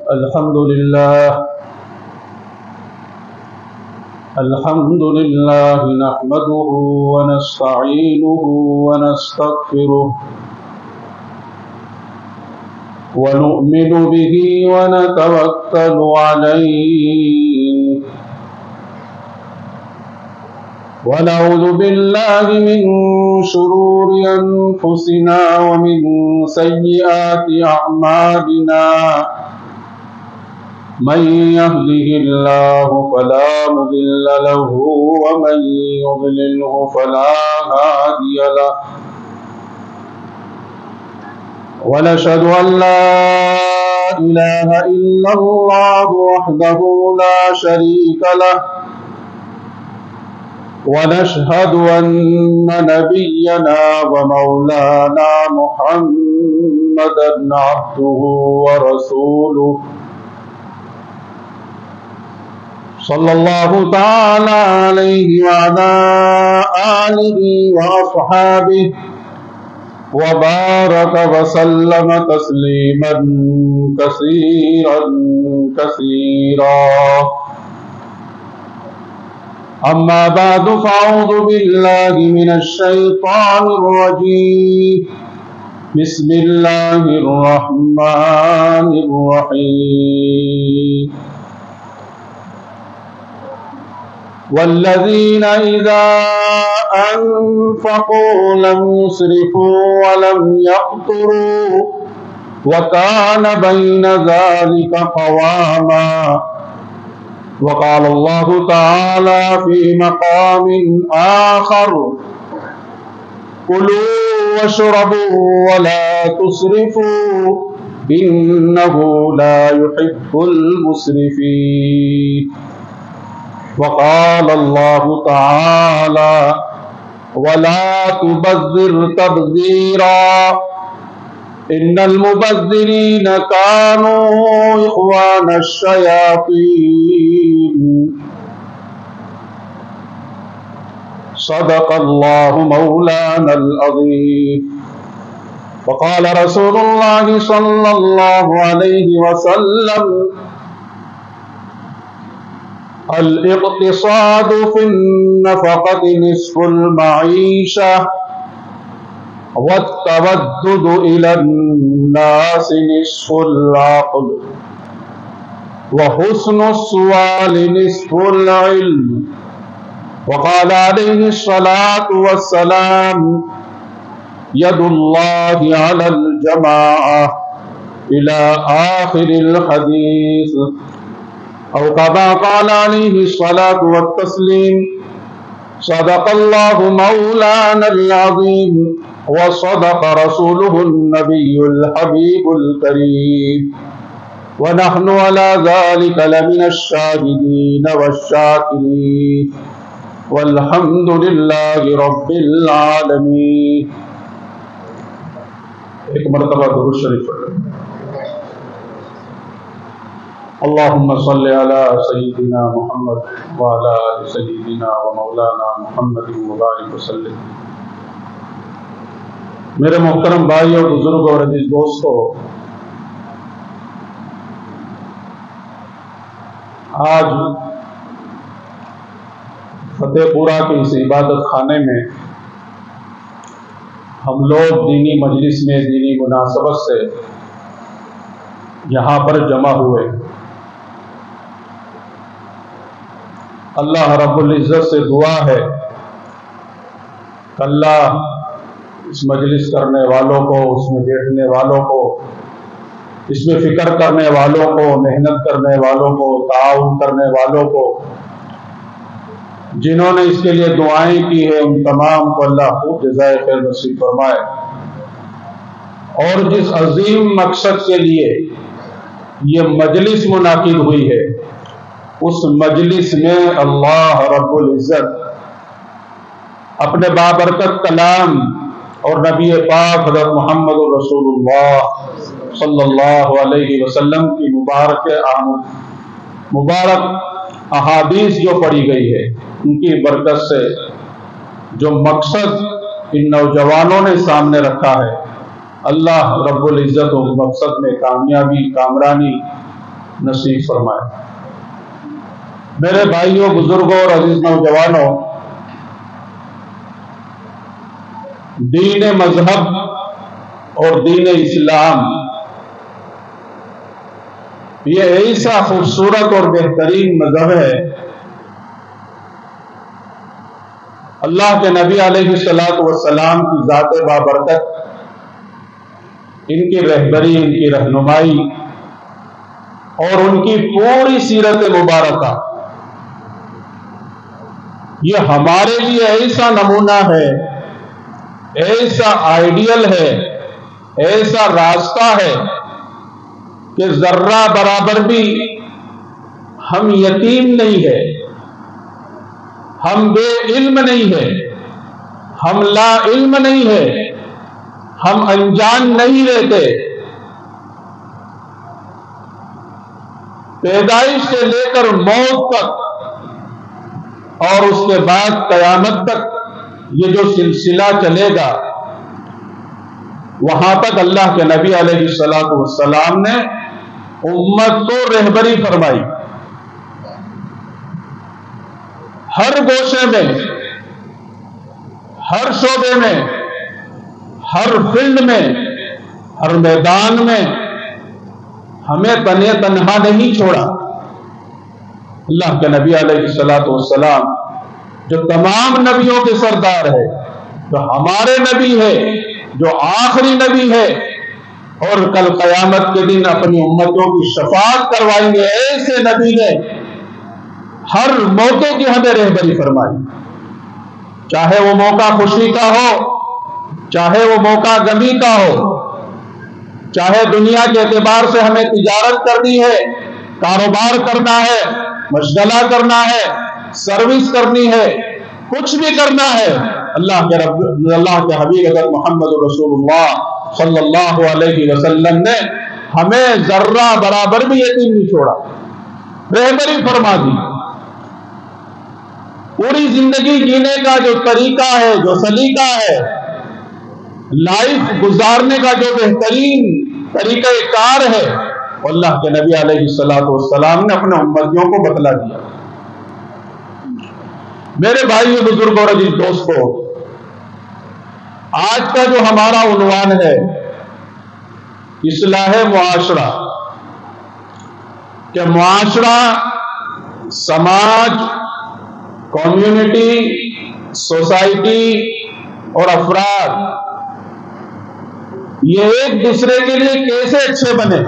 الحمد لله نحمده ونستعينه ونستغفره ونؤمن به ونتوكل عليه ونعوذ بالله من شرور أنفسنا ومن سيئات أعمالنا من يهده الله فلا مضل له ومن يضلله فلا هادي له ونشهد أن لا إله إلا الله وحده لا شريك له ونشهد أن نبينا ومولانا محمدا عبده ورسوله صلى الله تعالى عليه وعلى آله وأصحابه وبارك وسلم تسليما كثيرا كثيرا أما بعد فأعوذ بالله من الشيطان الرجيم بسم الله الرحمن الرحيم والذين إذا أنفقوا لم يسرفوا ولم يقتروا وكان بين ذلك قواما وقال الله تعالى في مقام آخر كلوا واشربوا ولا تسرفوا إنه لا يحب المسرفين وقال الله تعالى ولا تبذر تبذيرا إن المبذرين كانوا إخوان الشياطين صدق الله مولانا العظيم وقال رسول الله صلى الله عليه وسلم الاقتصاد في النفقة نصف المعيشة والتودد إلى الناس نصف العقل وحسن السؤال نصف العلم وقال عليه الصلاة والسلام يد الله على الجماعة إلى آخر الحديث أو كما قال عليه الصلاة والتسليم صدق الله مولانا العظيم وصدق رسوله النبي الحبيب الكريم ونحن على ذلك لمن الشاهدين والشاكرين والحمد لله رب العالمين. ایک مرتبہ درود شریف پڑھیں. اللهم صل على سيدنا محمد وعلى آل سيدنا ومولانا محمد وبارك وسلم. میرے محترم بھائی اور بزرگ اور عزیز دوستو، آج فتح پورہ کے اس عبادت خانے میں ہم لوگ دینی مجلس میں دینی مناسبت سے یہاں پر جمع ہوئے. اللہ رب العزت سے دعا ہے کہ اللہ اس مجلس کرنے والوں کو، اس میں بیٹھنے والوں کو، اس میں فکر کرنے والوں کو، محنت کرنے والوں کو، تعاون کرنے والوں کو، جنہوں نے اس کے لیے دعائیں کی ہیں، ان تمام کو اللہ خوب جزائے خیر نصیب فرمائے. اور جس عظیم مقصد کے لیے یہ مجلس منعقد ہوئی ہے، اس مجلس میں اللہ رب العزت اپنے بابرکت کلام اور نبی پاک حضرت محمد رسول اللہ صلی اللہ علیہ وسلم کی مبارک احادیث جو پڑھی گئی ہے، ان کی برکت سے جو مقصد ان نوجوانوں نے سامنے رکھا ہے، اللہ رب العزت اس مقصد میں کامیابی، کامرانی نصیب فرمائے۔ میرے بھائیوں، بزرگوں اور عزیز نوجوانوں، دین مذہب اور دین اسلام یہ ایسا خوبصورت اور بہترین مذہب ہے، اللہ کے نبی علیہ الصلوۃ والسلام کی ذات بابرکت، ان کی رہبری، ان کی رہنمائی اور ان کی پوری سیرت مبارکہ یہ ہمارے لیے ایسا نمونہ ہے، ایسا آئیڈیل ہے، ایسا راستہ ہے کہ ذرہ برابر بھی ہم یتیم نہیں ہے، ہم بے علم نہیں ہے، ہم لا علم نہیں ہے، ہم انجان نہیں رہتے۔ پیدائش سے لے کر موت تک اور اس کے بعد قیامت تک یہ جو سلسلہ چلے گا، وہاں تک اللہ کے نبی علیہ الصلوۃ والسلام نے امت کو رہبری فرمائی۔ ہر گوشے میں، ہر شعبے میں، ہر فیلڈ میں، ہر میدان میں ہمیں تنے تنہا نہیں چھوڑا۔ اللہ کے نبی علیہ الصلوۃ والسلام جو تمام نبیوں کے سردار ہے، جو ہمارے نبی ہے، جو آخری نبی ہے، اور کل قیامت کے دن اپنی امتوں کی شفاعت کروائیں گے، ایسے نبی نے ہر موقع کی ہمیں رہبری فرمائی، چاہے وہ موقع خوشی کا ہو، چاہے وہ موقع غمی کا ہو، چاہے دنیا کے اعتبار سے ہمیں تجارت کرنی ہے، کاروبار کرنا ہے، مشغلہ کرنا ہے، سروس کرنی ہے، کچھ بھی کرنا ہے، اللہ کے حبیب حضرت محمد رسول اللہ صلی اللہ علیہ وسلم نے ہمیں ذرہ برابر بھی یتیم نہیں چھوڑا، رہبری فرما دی۔ پوری زندگی جینے کا جو طریقہ ہے، جو سلیقہ ہے، لائف گزارنے کا جو بہترین طریقہ کار ہے، اللہ کے نبی علیہ الصلوۃ والسلام نے اپنے امتیوں کو بتلا دیا۔ میرے بھائیو، بزرگوں اور عزیز دوستوں، آج کا جو ہمارا عنوان ہے اصلاح معاشرہ، کہ معاشرہ، سماج، کمیونٹی، سوسائٹی اور افراد یہ ایک دوسرے کے لیے کیسے اچھے بنے،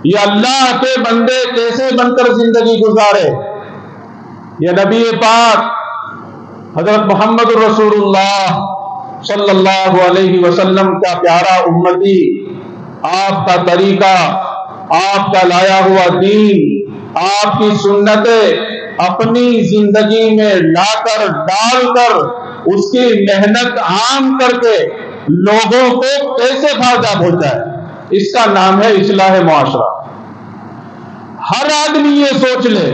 یہ اللہ کے بندے کیسے بن کر زندگی گزارے۔ یہ نبی پاک حضرت محمد رسول اللہ صلی اللہ علیہ وسلم کا پیارا امتی، آپ کا طریقہ، آپ کا لایا ہوا دین، آپ کی سنتیں اپنی زندگی میں لا کر، ڈال کر، اس کی محنت عام کر کے لوگوں کو کیسے فائدہ پہنچائے، اس کا نام ہے اصلاح معاشرہ۔ ہر آدمی یہ سوچ لے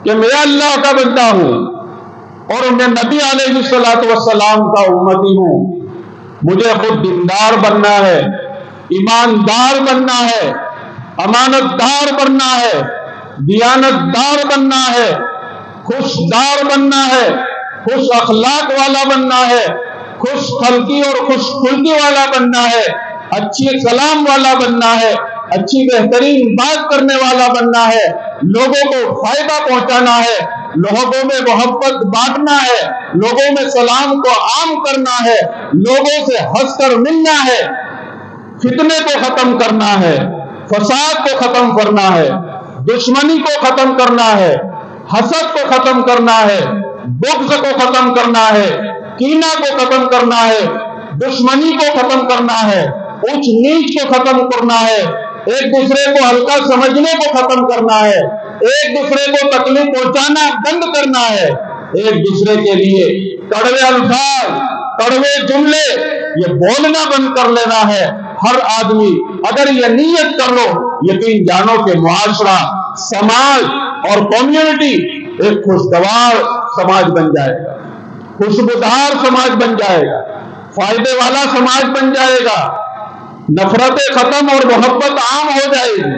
کہ میں اللہ کا بندہ ہوں اور میں نبی علیہ الصلوۃ والسلام کا امتی ہوں، مجھے خود دیندار بننا ہے، ایماندار بننا ہے، امانت دار بننا ہے، دیانت دار بننا ہے، خوش دار بننا ہے، خوش اخلاق والا بننا ہے، خوش خلقی اور خوش خلقی والا بننا ہے، اچھی کلام والا بننا ہے، اچھی بہترین بات کرنے والا بننا ہے، لوگوں کو فائدہ پہنچانا ہے، لوگوں میں محبت بانٹنا ہے، لوگوں میں سلام کو عام کرنا ہے، لوگوں سے ہنس کر ملنا ہے، فتنے کو ختم کرنا ہے، فساد کو ختم کرنا ہے، دشمنی کو ختم کرنا ہے، حسد کو ختم کرنا ہے، بغض کو ختم کرنا ہے، کینہ کو ختم کرنا ہے، دشمنی کو ختم کرنا ہے، اونچ نیچ کو ختم کرنا ہے، ایک دوسرے کو ہلکا سمجھنے کو ختم کرنا ہے، ایک دوسرے کو تکلیف پہنچانا بند کرنا ہے، ایک دوسرے کے لیے کڑوے الفاظ، کڑوے جملے یہ بولنا بند کر لینا ہے۔ ہر آدمی اگر یہ نیت کر لو، یقین جانو کہ معاشرہ، سماج اور کمیونٹی ایک خوشگوار سماج بن جائے گا، خوشبودار سماج بن جائے گا، فائدے والا سماج بن جائے گا۔ نفرتیں ختم اور محبت عام ہو جائے گی۔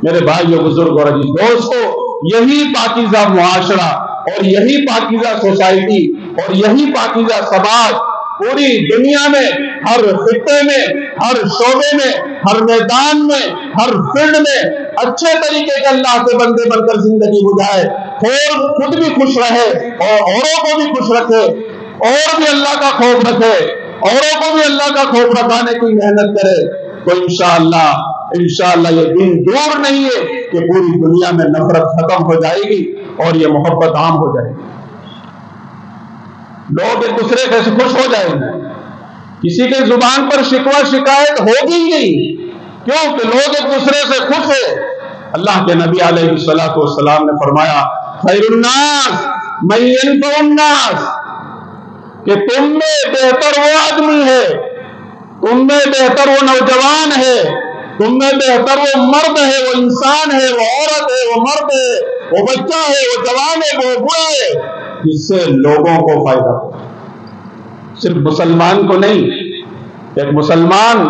میرے بھائیو، بزرگ اور عزیز دوستو، یہی پاکیزہ معاشرہ اور یہی پاکیزہ سوسائٹی اور یہی پاکیزہ سماج پوری دنیا میں، ہر خطے میں، ہر شعبے میں، ہر میدان میں، ہر فیلڈ میں اچھے طریقے کے اللہ کے بندے بن کر زندگی گزارے، خود بھی خوش رہے اور اوروں کو بھی خوش رکھے، اور بھی اللہ کا خوف رکھے، اوروں کو بھی اللہ کا خوف رکھانے کی محنت کرے، تو انشاءاللہ یہ دن دور نہیں ہے کہ پوری دنیا میں نفرت ختم ہو جائے گی اور یہ محبت عام ہو جائے گی۔ لوگ ایک دوسرے سے خوش ہو جائیں گے، کسی کے زبان پر شکوہ شکایت ہوگی ہی نہیں، کیوں کہ لوگ ایک دوسرے سے خوش ہیں۔ اللہ کے نبی علیہ الصلوۃ والسلام نے فرمایا، خیر الناس من ينفع الناس، کہ تم میں بہتر وہ آدمی ہے، تم میں بہتر وہ نوجوان ہے، تم میں بہتر وہ مرد ہے، وہ انسان ہے، وہ عورت ہے، وہ مرد ہے، وہ بچہ ہے، وہ جوان ہے، وہ بوڑھا ہے، جس سے لوگوں کو فائدہ ہو، صرف مسلمان کو نہیں۔ ایک مسلمان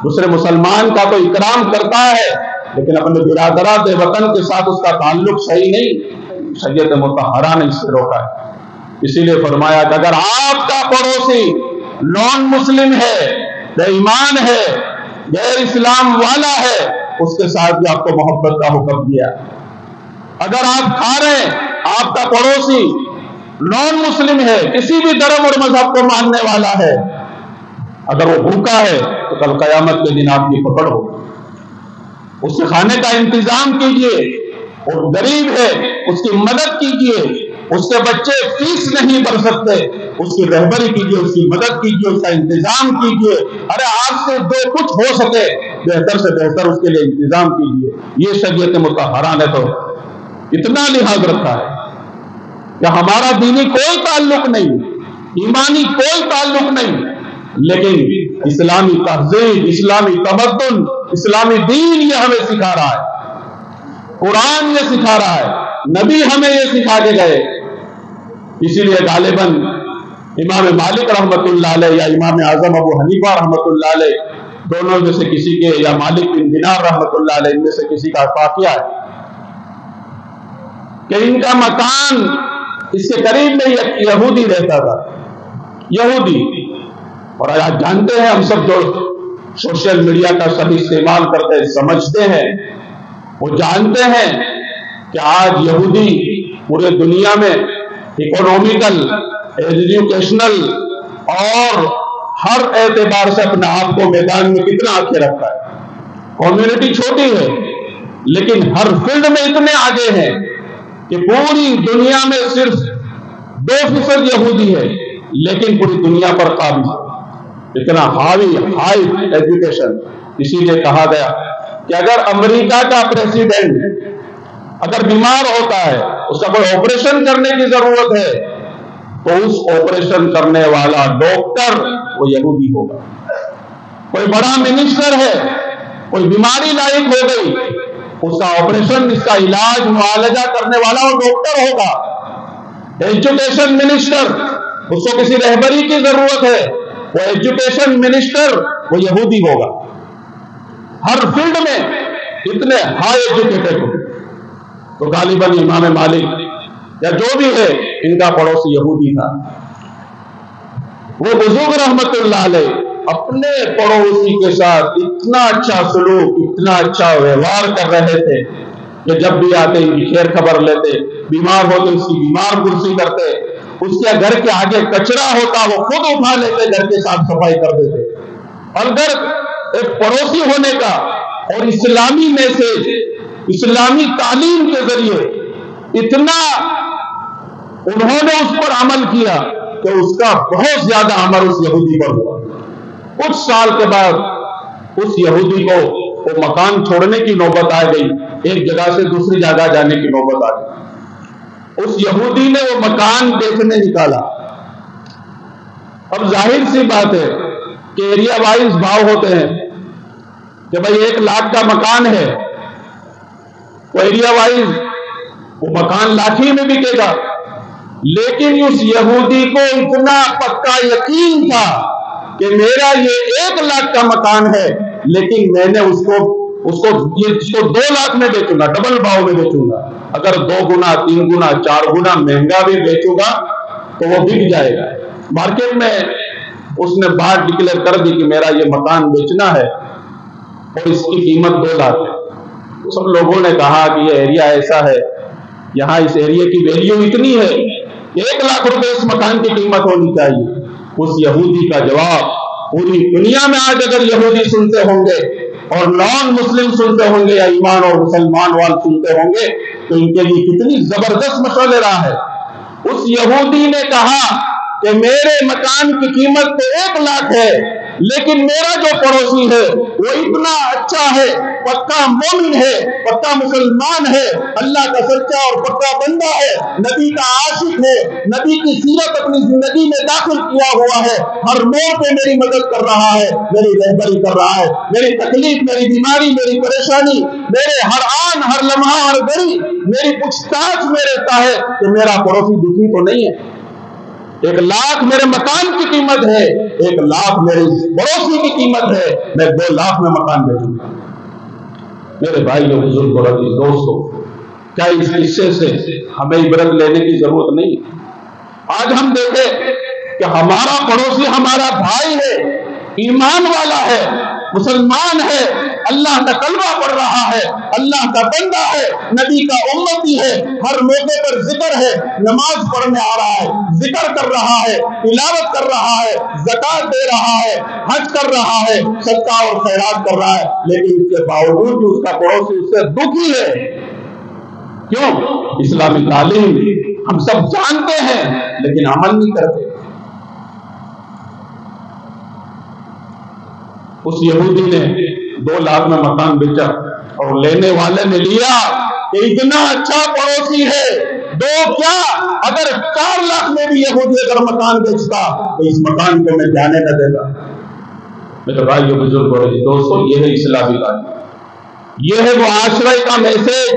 دوسرے مسلمان کا تو اکرام کرتا ہے، لیکن اپنے برادران وطن کے ساتھ اس کا تعلق صحیح نہیں، شریعت مطہرہ نے اس سے روکا ہے۔ اسی لیے فرمایا کہ اگر آپ کا پڑوسی نان مسلم ہے، بے ایمان ہے، غیر اسلام والا ہے، اس کے ساتھ بھی آپ کو محبت کا حکم دیا۔ اگر آپ کھا رہے ہیں، آپ کا پڑوسی نان مسلم ہے، کسی بھی دھرم اور مذہب کو ماننے والا ہے، اگر وہ بھوکا ہے تو کل قیامت کے دن آپ کی پکڑ ہو، اس کے کھانے کا انتظام کیجئے، اور غریب ہے اس کی مدد کیجئے، اس کے بچے فیس نہیں بھر سکتے، اس کی رہبری کیجئے، اس کی مدد کیجئے، اس کا انتظام کیجئے، ارے آپ سے جو کچھ ہو سکے بہتر سے بہتر اس کے لیے انتظام کیجئے۔ یہ شریعت مطہرہ نے تو اتنا لحاظ رکھا ہے کہ ہمارا دینی کوئی تعلق نہیں، ایمانی کوئی تعلق نہیں، لیکن اسلامی تہذیب، اسلامی تمدن، اسلامی دین یہ ہمیں سکھا رہا ہے، قرآن یہ سکھا رہا ہے، نبی ہمیں یہ سکھا کے گئے۔ اسی لیے غالباً امام مالک رحمت اللہ علیہ یا امام اعظم ابو حنیفہ رحمت اللہ علیہ، دونوں میں سے کسی کے، یا مالک بن دینار رحمت اللہ علیہ، ان میں سے کسی کا واقعہ ہے کہ ان کا مکان اس کے قریب میں ایک یہودی رہتا تھا، یہودی۔ اور آج جانتے ہیں ہم سب جو سوشل میڈیا کا صحیح استعمال کرتے ہیں، سمجھتے ہیں، وہ جانتے ہیں کہ آج یہودی پورے دنیا میں اکنومیکل، ایجوکیشنل اور ہر اعتبار سے اپنے آپ کو میدان میں کتنا آگے رکھتا ہے۔ کمیونٹی چھوٹی ہے لیکن ہر فیلڈ میں اتنے آگے ہیں کہ پوری دنیا میں صرف 2% یہودی ہے لیکن پوری دنیا پر قابض ہے، اتنا ہائی ایجوکیشن۔ اسی لیے کہا گیا کہ اگر امریکہ کا پریزیڈنٹ اگر بیمار ہوتا ہے، اس کا کوئی آپریشن کرنے کی ضرورت ہے، تو اس آپریشن کرنے والا ڈاکٹر وہ یہودی ہوگا۔ کوئی بڑا منسٹر ہے، کوئی بیماری لاحق ہو گئی، اس کا آپریشن، اس کا علاج، معالجہ کرنے والا وہ ڈاکٹر ہوگا۔ ایجوکیشن منسٹر، اس کو کسی رہبری کی ضرورت ہے، وہ ایجوکیشن منسٹر وہ یہودی ہوگا۔ ہر فیلڈ میں اتنے ہائی ایجوکیٹڈ ہو، تو غالباً امام مالک یا جو بھی ہے ان کا پڑوسی یہودی تھا۔ وہ بزرگ رحمت اللہ علیہ اپنے پڑوسی کے ساتھ اتنا اچھا سلوک، اتنا اچھا ویوہار کر رہے تھے کہ جب بھی آتے ان کی خیر خبر لیتے، بیمار ہوتے اس کی بیمار پرسی کرتے، اس کے گھر کے آگے کچرا ہوتا وہ خود اٹھا لیتے، گھر کی صاف صفائی کر دیتے۔ اور اگر ایک پڑوسی ہونے کا اور اسلامی میسج، اسلامی تعلیم کے ذریعے اتنا انہوں نے اس پر عمل کیا کہ اس کا بہت زیادہ عمل اس یہودی پر ہوا۔ کچھ سال کے بعد اس یہودی کو وہ مکان چھوڑنے کی نوبت آ گئی، ایک جگہ سے دوسری جگہ جانے کی نوبت آ گئی۔ اس یہودی نے وہ مکان بیچنے نکالا۔ اب ظاہر سی بات ہے کہ ایریا وائز بھاؤ ہوتے ہیں کہ بھائی 1 لاکھ کا مکان ہے، وہ ایریا وائز وہ مکان لاکھی میں بکے گا، لیکن اس یہودی کو اتنا پکا یقین تھا کہ میرا یہ 1 لاکھ کا مکان ہے، لیکن میں نے اس کو 2 لاکھ میں بیچوں گا، ڈبل بھاؤ میں بیچوں گا۔ اگر 2 گنا 3 گنا 4 گنا مہنگا بھی بیچوں گا تو وہ بک جائے گا۔ مارکیٹ میں اس نے بات ڈکلیئر کر دی کہ میرا یہ مکان بیچنا ہے اور اس کی قیمت 2 لاکھ ہے۔ تو سب لوگوں نے کہا کہ یہ ایریا ایسا ہے، یہاں اس ایریا کی ویلیو اتنی ہے، 1 لاکھ روپے اس مکان کی قیمت ہونی چاہیے۔ اس یہودی کا جواب پوری دنیا میں آج اگر یہودی سنتے ہوں گے اور نان مسلم سنتے ہوں گے یا ایمان اور مسلمان وال سنتے ہوں گے تو ان کے لیے کتنی زبردست مشورہ لے رہا ہے۔ اس یہودی نے کہا کہ میرے مکان کی قیمت تو 1 لاکھ ہے، لیکن میرا جو پڑوسی ہے وہ اتنا اچھا ہے، پکا مومن ہے، پکا مسلمان ہے، اللہ کا سچا اور پکا بندہ ہے، نبی کا عاشق ہے، نبی کی سیرت اپنی زندگی میں داخل کیا ہوا ہے، ہر موڑ پہ میری مدد کر رہا ہے، میری رہبری کر رہا ہے، میری تکلیف، میری بیماری، میری پریشانی، میرے ہر آن ہر لمحہ ہر گھڑی میری پوچھ تاچھ میں رہتا ہے کہ میرا پڑوسی دکھی تو نہیں ہے۔ 1 لاکھ میرے مکان کی قیمت ہے، 1 لاکھ میرے پڑوسی کی قیمت ہے، میں 2 لاکھ میں مکان بیچوں گا۔ میرے بھائیوں، بزرگوں اور عزیز دوستوں، کیا اس قصے سے ہمیں عبرت لینے کی ضرورت نہیں؟ آج ہم دیکھیں کہ ہمارا پڑوسی ہمارا بھائی ہے، ایمان والا ہے، مسلمان ہے، اللہ کا کلمہ پڑھ رہا ہے، اللہ کا بندہ ہے، نبی کا امتی ہے، ہر موقع پر ذکر ہے، نماز پڑھنے آ رہا ہے، ذکر کر رہا ہے، تلاوت کر رہا ہے، زکات دے رہا ہے، حج کر رہا ہے، صدقہ اور خیرات کر رہا ہے، لیکن اس کے باوجود بھی اس کا پڑوسی اس سے دکھی ہے۔ کیوں؟ اسلامی تعلیم ہم سب جانتے ہیں لیکن عمل نہیں کرتے۔ اس یہودی نے 2 لاکھ میں مکان بیچا اور لینے والے نے لیا کہ اتنا اچھا پڑوسی ہے، 2 کیا اگر 4 لاکھ میں بھی یہودی اگر مکان بیچتا تو اس مکان کو میں جانے نہ دیتا۔ میرے بھائیو، بزرگوں اور دوستوں، یہ ہے اسلامی تعلیم، یہ ہے وہ معاشرے کا میسج،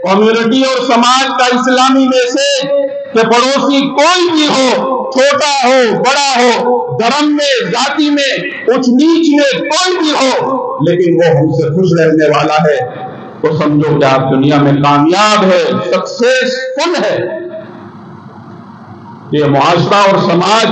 کمیونٹی اور سماج کا اسلامی میسج کہ پڑوسی کوئی بھی ہو، چھوٹا ہو بڑا ہو، دھرم میں ذاتی میں اونچ نیچ میں کوئی بھی ہو، لیکن وہ ہم سے خوش رہنے والا ہے تو سمجھو کہ آپ دنیا میں کامیاب ہے، سکسیسفل ہے۔ یہ معاشرہ اور سماج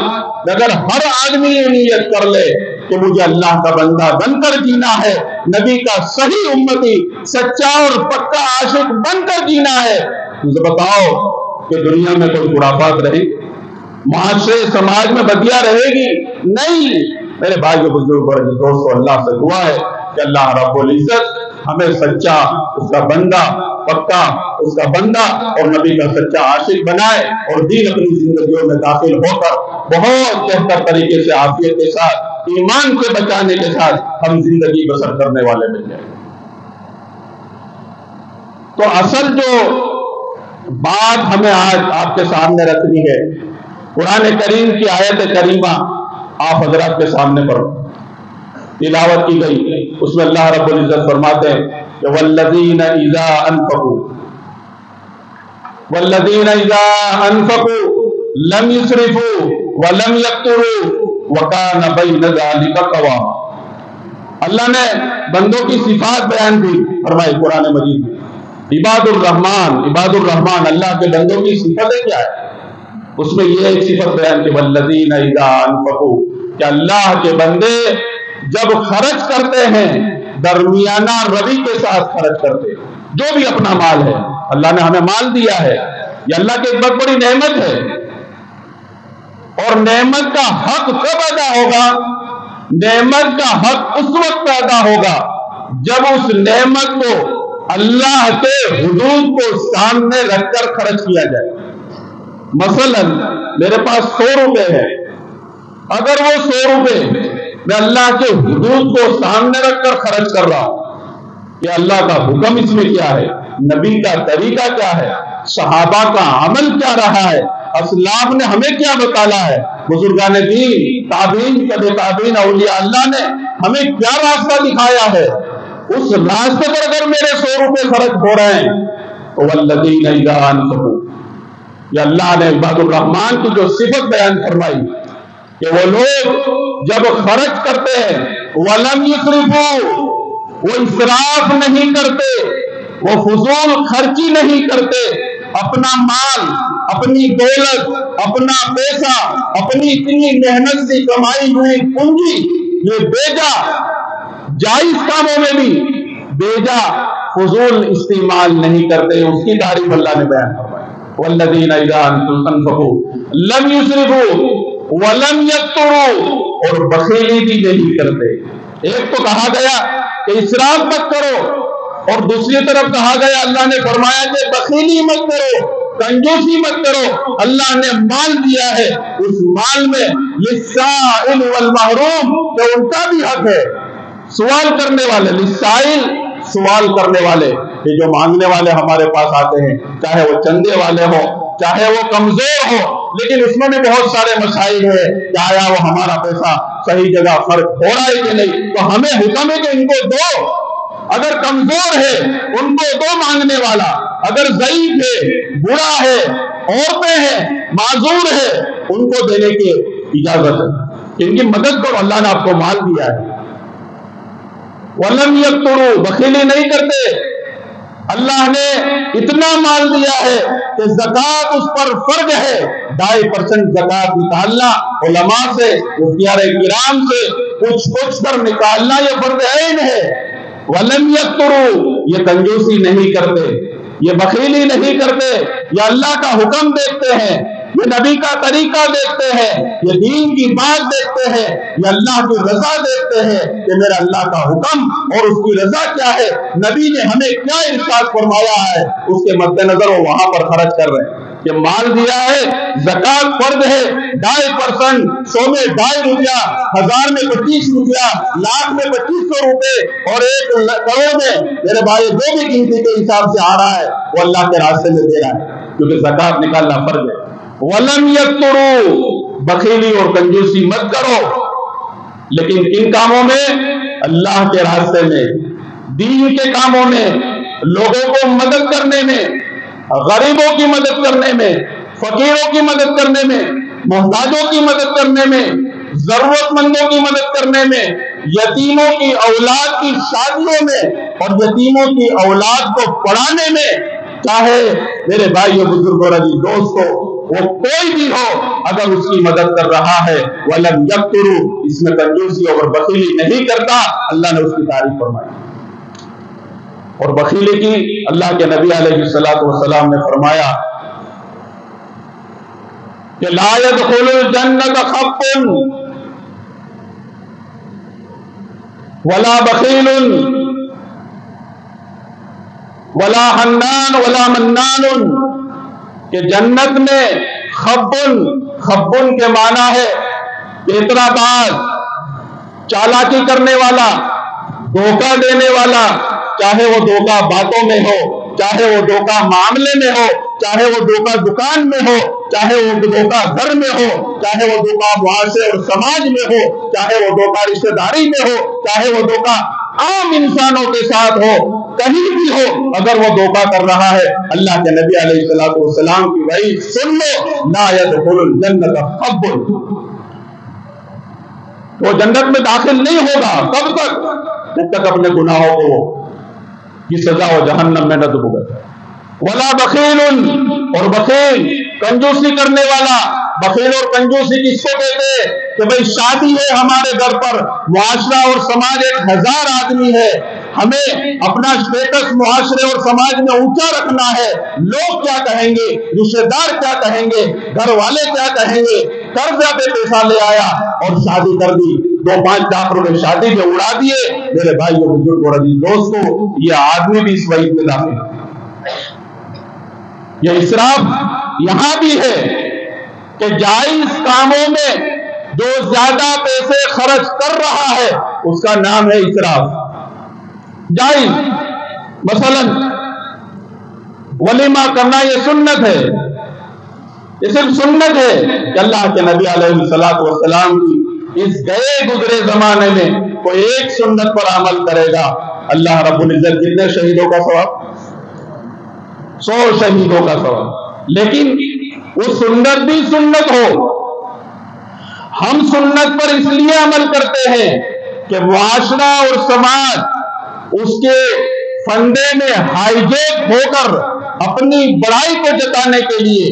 اگر ہر آدمی یہ نیت کر لے کہ مجھے اللہ کا بندہ بن کر جینا ہے، نبی کا صحیح امتی، سچا اور پکا عاشق بن کر جینا ہے، مجھے بتاؤ کہ دنیا میں کوئی خرافات رہے گی؟ معاشرے سماج میں بدیاں رہے گی؟ نہیں۔ میرے بھائیو، بزرگوں اور دوستوں، اللہ سے دعا ہے کہ اللہ رب العزت ہمیں سچا اس کا بندہ، پکا اس کا بندہ اور نبی کا سچا عاشق بنائے اور دین اپنی زندگیوں میں داخل ہو کر بہت بہتر طریقے سے عافیت کے ساتھ، ایمان سے بچانے کے ساتھ ہم زندگی بسر کرنے والے بن جائیں۔ تو اصل جو بات ہمیں آج آپ کے سامنے رکھنی ہے، قرآن کریم کی آیت کریمہ آپ حضرات کے سامنے پر تلاوت کی گئی، اس میں اللہ رب العزت فرماتے ہیں کہ والذین اذا انفقوا لم يسرفوا ولم يقتروا وكان بين ذلك قواما۔ اللہ نے بندوں کی صفات بیان کی، فرمائی قرآن مجید میں عباد الرحمن اللہ کے بندوں کی صفتیں کیا ہے؟ اس میں یہ ایک صفت بیان کی والذین اذا انفقوا، کہ اللہ کے بندے جب خرچ کرتے ہیں درمیانہ روی کے ساتھ خرچ کرتے، جو بھی اپنا مال ہے، اللہ نے ہمیں مال دیا ہے، یہ اللہ کی ایک بہت بڑی نعمت ہے، اور نعمت کا حق کب ادا ہوگا؟ نعمت کا حق اس وقت پیدا ہوگا جب اس نعمت کو اللہ کے حدود کو سامنے رکھ کر خرچ کیا جائے۔ مثلا میرے پاس 100 روپے ہے، اگر وہ 100 روپے میں اللہ کے حدود کو سامنے رکھ کر خرچ کر رہا ہوں کہ اللہ کا حکم اس میں کیا ہے، نبی کا طریقہ کیا ہے، صحابہ کا عمل کیا رہا ہے، اسلاف نے ہمیں کیا بتایا ہے، بزرگان دین، تابعین، تبع تابعین، اولیاء اللہ نے ہمیں کیا راستہ دکھایا ہے، اس راستے پر اگر میرے 100 روپے خرچ ہو رہے ہیں تو والذین اذا انفقوا، یہ اللہ نے عباد الرحمن کی جو صفت بیان فرمائی کہ وہ لوگ جب خرچ کرتے ہیں وَلَمْ يُسْرِفُوا، وہ اسراف نہیں کرتے، وہ فضول خرچی نہیں کرتے، اپنا مال، اپنی دولت، اپنا پیسہ، اپنی اتنی محنت سے کمائی ہوئی پونجی یہ بیجا جائز کاموں میں بھی بیجا فضول استعمال نہیں کرتے. اس کی تعریف اللہ نے بیان فرمائی وَالَّذِينَ إِذَا أَنفَقُوا لَمْ يُسْرِفُوا وَلَمْ يَقْتُرُوا، اور بخیلی بھی نہیں کرتے. ایک تو کہا گیا کہ اسراف مت کرو، اور دوسری طرف کہا گیا اللہ نے فرمایا کہ بخیلی مت کرو، کنجوسی مت کرو. اللہ نے مال دیا ہے، اس مال میں للسائل والمحروم، کہ ان کا بھی حق ہے. سوال کرنے والے، للسائل سوال کرنے والے، یہ جو مانگنے والے ہمارے پاس آتے ہیں، چاہے وہ چندے والے ہو، چاہے وہ کمزور ہو، لیکن اس میں بھی بہت سارے مسائل ہیں کہ آیا وہ ہمارا پیسہ صحیح جگہ خرچ ہو رہا ہے کہ نہیں. تو ہمیں حکم ہے کہ ان کو دو. اگر کمزور ہے ان کو دو مانگنے والا، اگر ضعیف ہے، بوڑھا ہے، عورتیں ہیں، معذور ہے، ان کو دینے کی اجازت ہے. ان کی مدد کرو، اللہ نے آپ کو مال دیا ہے. وَلَمْ يَقْتُرُوا، بخیلی نہیں کرتے. اللہ نے اتنا مال دیا ہے کہ زکوٰۃ اس پر فرض ہے. 2.5% زکوٰۃ نکالنا علماء سے، مفتیان کرام سے پوچھ کر نکالنا یہ فرض عین ہے. وَلَمْ يَقْتُرُوا، یہ کنجوسی نہیں کرتے، یہ بخیلی نہیں کرتے، یہ اللہ کا حکم دیکھتے ہیں، یہ نبی کا طریقہ دیکھتے ہیں، یہ دین کی بات دیکھتے ہیں، یہ اللہ کی رضا دیکھتے ہیں کہ میرا اللہ کا حکم اور اس کی رضا کیا ہے، نبی نے ہمیں کیا ارشاد فرمایا ہے، اس کے مد نظر وہ وہاں پر خرچ کر رہے ہیں. کہ مال دیا ہے، زکوٰۃ فرض ہے، 2.5%، 100 میں 2.5 روپیہ، 1000 میں 25 روپیہ، لاکھ میں 2500 روپے، اور 1 کروڑ میں میرے بھائی جو بھی گنتی کے حساب سے آ رہا ہے وہ اللہ کے راستے میں دے رہا ہے، کیونکہ زکوٰۃ نکالنا فرض ہے. وَلَمْ يَقْتُرُوا، بخیلی اور کنجوسی مت کرو، لیکن کن کاموں میں؟ اللہ کے راستے میں، دین کے کاموں میں، لوگوں کو مدد کرنے میں، غریبوں کی مدد کرنے میں، فقیروں کی مدد کرنے میں، محتاجوں کی مدد کرنے میں، ضرورت مندوں کی مدد کرنے میں، یتیموں کی اولاد کی شادیوں میں اور یتیموں کی اولاد کو پڑھانے میں. چاہے میرے بھائیو، بزرگوں، عزیز دوستو، وہ کوئی بھی ہو، اگر اس کی مدد کر رہا ہے وَلَمْ يَقْتُرُوا، اس میں کنجوسی اور بخیلی نہیں کرتا، اللہ نے اس کی تعریف فرمائی. اور بخیلی کی اللہ کے نبی علیہ السلام نے فرمایا کہ لا يدخل الجنة خب ولا بخیل ولا حنان ولا منان، کہ جنت میں خبن کے معنی ہے اعتراض باز، چالاکی کرنے والا، دھوکہ دینے والا، چاہے وہ دھوکہ باتوں میں ہو، چاہے وہ دھوکہ معاملے میں ہو، چاہے وہ دھوکہ دکان میں ہو، چاہے وہ دھوکہ گھر میں ہو، چاہے وہ دھوکہ معاشرے اور سماج میں ہو، چاہے وہ دھوکہ رشتہ داری میں ہو، چاہے وہ دھوکہ عام انسانوں کے ساتھ ہو، کہیں بھی ہو، اگر وہ دھوکہ کر رہا ہے، اللہ کے نبی علیہ السلام کی وحی سن لو، لا يدخل الجنة خب، وہ جنت میں داخل نہیں ہوگا. کب تک؟ جب تک اپنے گناہوں کو کی سزا و جہنم میں نہ ڈوبے. ولا بخیل، اور بخیل کنجوسی کرنے والا. بخیل اور کنجوسی کس کو کہتے ہیں؟ کہ بھئی شادی ہے ہمارے گھر پر، معاشرہ اور سماج 1000 آدمی ہے، ہمیں اپنا اسٹیٹس معاشرے اور سماج میں اونچا رکھنا ہے، لوگ کیا کہیں گے، رشتہ دار کیا کہیں گے، گھر والے کیا کہیں گے، قرضہ پہ پیسہ لے آیا اور شادی کر دی، 2-5 لاکھ روپے شادی میں اڑا دیے. میرے بھائیوں، بزرگ اور عزیز دوستو، یہ آدمی بھی اس وعید میں داخل ہے. یہ اسراف یہاں بھی ہے کہ جائز کاموں میں جو زیادہ پیسے خرچ کر رہا ہے اس کا نام ہے اسراف. جائز، مثلا ولیمہ کرنا یہ سنت ہے، یہ صرف سنت ہے کہ اللہ کے نبی علیہ السلام کی اس گئے گزرے زمانے میں کوئی ایک سنت پر عمل کرے گا، اللہ رب العزت کتنے شہیدوں کا ثواب؟ 100 شہیدوں کا ثواب. لیکن وہ سنت بھی سنت ہو، ہم سنت پر اس لیے عمل کرتے ہیں کہ معاشرہ اور سماج اس کے فندے میں ہائی جیک ہو کر اپنی بڑائی کو جتانے کے لیے،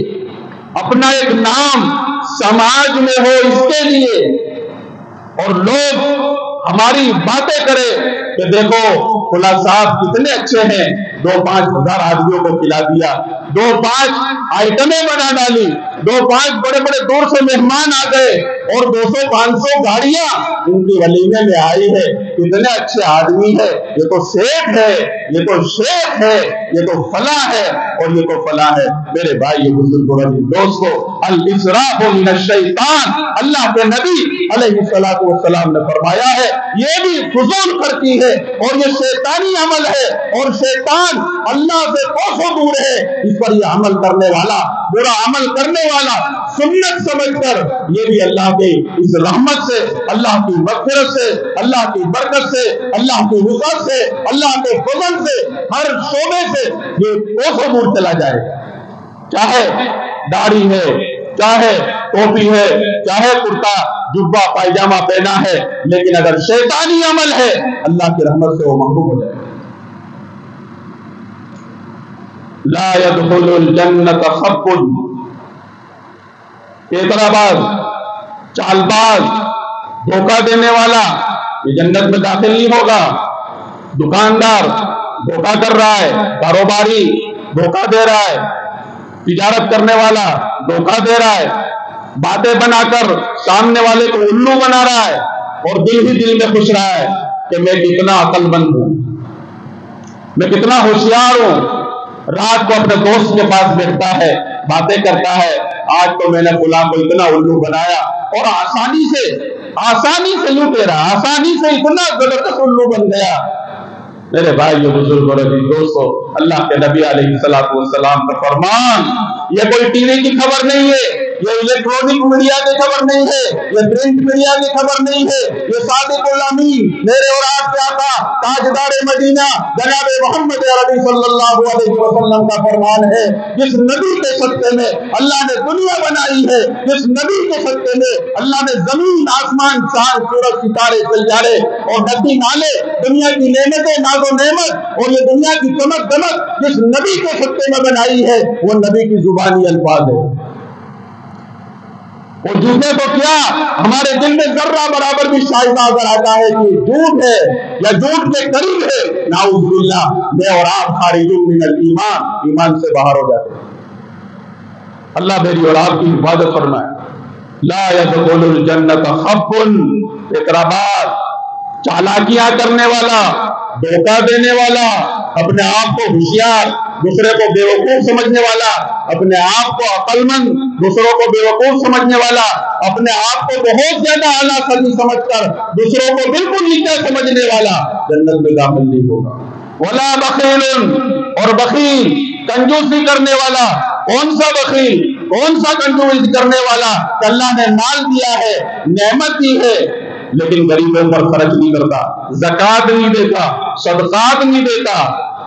اپنا ایک نام سماج میں ہو اس کے لیے، اور لوگ ہماری باتیں کرے کہ دیکھو فلاں صاحب کتنے اچھے ہیں، 2-5 ہزار آدمیوں کو کھلا دیا، 2-5 آئٹمیں بنا ڈالی، 2-5 بڑے بڑے دور سے مہمان آ گئے، اور 200-500 گاڑیاں ان کی ولیمے میں آئی ہے، کتنے اچھے آدمی ہے، یہ تو سیٹ ہے، یہ تو شیخ ہے، یہ تو فلاں ہے، اور یہ تو فلاں ہے۔ میرے بھائی بزرگوں دوستو، الاسراف من الشیطان، اللہ کے نبی علیہ السلام نے فرمایا ہے یہ بھی فضول خرچی ہے اور یہ شیطانی عمل ہے، اور شیطان اللہ سے کوسوں دور ہے۔ اس پر یہ عمل کرنے والا، برا عمل کرنے والا سنت سمجھ کر یہ بھی اللہ کی اس رحمت سے، اللہ کی مغفرت سے، اللہ کی برکت سے، اللہ کی وسعت سے، اللہ کے فضل سے، ہر شعبے سے یہ کوسوں دور چلا جائے گا۔ چاہے داڑھی ہے، چاہے ٹوپی ہے، چاہے کرتا جبہ پائجامہ پہنا ہے، لیکن اگر شیطانی عمل ہے اللہ کی رحمت سے وہ محروم ہو جائے گا۔ لا يدخل الجنت خب، پیترا باز، چال باز، دھوکہ دینے والا یہ جنت میں داخل نہیں ہوگا۔ دکاندار دھوکہ کر رہا ہے، کاروباری دھوکہ دے رہا ہے، تجارت کرنے والا دھوکہ دے رہا ہے، باتیں بنا کر سامنے والے کو الو بنا رہا ہے، اور دل ہی دل میں خوش رہا ہے کہ میں کتنا عقل مند ہوں، میں کتنا ہوشیار ہوں۔ رات کو اپنے دوست کے پاس بیٹھتا ہے، باتیں کرتا ہے، آج تو میں نے فلاں کو اتنا الو بنایا، اور آسانی سے لوٹے رہا، آسانی سے اتنا زبردست الو بن گیا۔ میرے بھائیو بزرگوں دوستو، اللہ کے نبی علیہ السلام کا فرمان، یہ کوئی ٹی وی کی خبر نہیں ہے، یہ الیکٹرونک میڈیا کی خبر نہیں ہے، یہ پرنٹ میڈیا کی خبر نہیں ہے، یہ صادق الامین میرے اور آپ کے آقا تاجدار مدینہ جناب محمد عربی صلی اللہ علیہ وسلم کا فرمان ہے۔ جس نبی کے صدقے میں اللہ نے دنیا بنائی ہے، جس نبی کے صدقے میں اللہ نے زمین، آسمان، چاند، سورج، ستارے، سیارے اور ندی نالے، دنیا کی نعمتیں، ناز و نعمت اور یہ دنیا کی چمک دمک جس نبی کے صدقے میں بنائی ہے، وہ نبی کی زبانی الفاظ ہے۔ اور جھوٹے کو کیا ہمارے دل میں ذرہ برابر بھی شائبہ اگر آتا ہے کہ جھوٹ ہے یا جھوٹ کے قریب ہے، نعوذ باللہ، میں اور آپ خارج من الایمان، ایمان سے باہر ہو جاتے ہیں۔ اللہ میری اور آپ کی حفاظت فرمائے۔ لا يدخل الجنت خب، اقرابات، چالاکیاں کرنے والا، دھوکہ دینے والا، اپنے آپ کو ہوشیار، دوسرے کو بیوقوف سمجھنے والا، اپنے آپ کو عقل مند، دوسروں کو بیوقوف سمجھنے والا، اپنے آپ کو بہت زیادہ اعلیٰ قدر سمجھ کر دوسروں کو بالکل نیچا سمجھنے والا جنت میں داخل نہیں ہوگا۔ ولا بخیل، اور بخیل، کنجوسی کرنے والا۔ کون سا بخیل، کون سا کنجوسی کرنے والا کہ اللہ نے مال دیا ہے، نعمت دی ہے، لیکن غریبوں پر خرچ نہیں کرتا، زکوٰۃ نہیں دیتا، صدقات نہیں دیتا،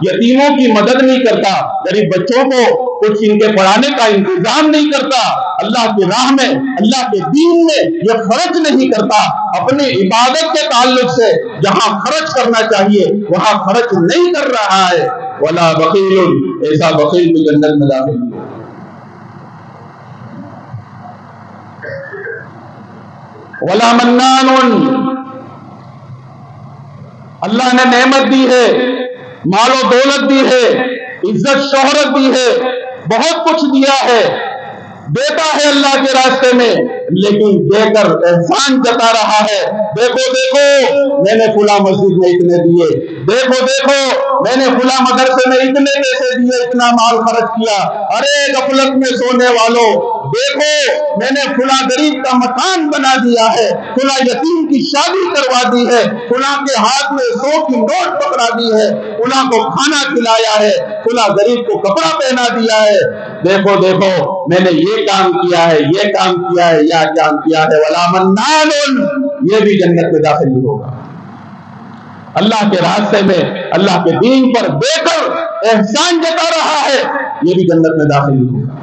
یتیموں کی مدد نہیں کرتا، غریب بچوں کو کچھ ان کے پڑھانے کا انتظام نہیں کرتا، اللہ کی راہ میں، اللہ کے دین میں یہ خرچ نہیں کرتا، اپنی عبادت کے تعلق سے جہاں خرچ کرنا چاہیے وہاں خرچ نہیں کر رہا ہے۔ ولا بخیل، ایسا بخیل بھی جنت میں داخل نہیں ہے۔ ولا منان، اللہ نے نعمت دی ہے، مال و دولت دی ہے، عزت شہرت دی ہے، بہت کچھ دیا ہے، دیتا ہے اللہ کے راستے میں، لیکن دے کر احسان جتا رہا ہے۔ دیکھو دیکھو میں نے فلاں مسجد میں اتنے دیے، دیکھو دیکھو میں نے فلاں مدرسے میں اتنے پیسے دیے، اتنا مال خرچ کیا، ارے غفلت میں سونے والوں دیکھو میں نے فلاں غریب کا مکان بنا دیا ہے، فلاں یتیم کی شادی کروا دی ہے، فلاں کے ہاتھ میں 100 کی نوٹ پکڑا دی ہے، فلاں کو کھانا کھلایا ہے، فلاں غریب کو کپڑا پہنا دیا ہے، دیکھو دیکھو میں نے یہ کام کیا ہے، یہ کام کیا ہے، یہ کام کیا ہے۔ ولا منان، یہ بھی جنت میں داخل نہیں ہوگا۔ اللہ کے راستے میں، اللہ کے دین پر دے کر احسان جتا رہا ہے، یہ بھی جنت میں داخل نہیں ہوگا۔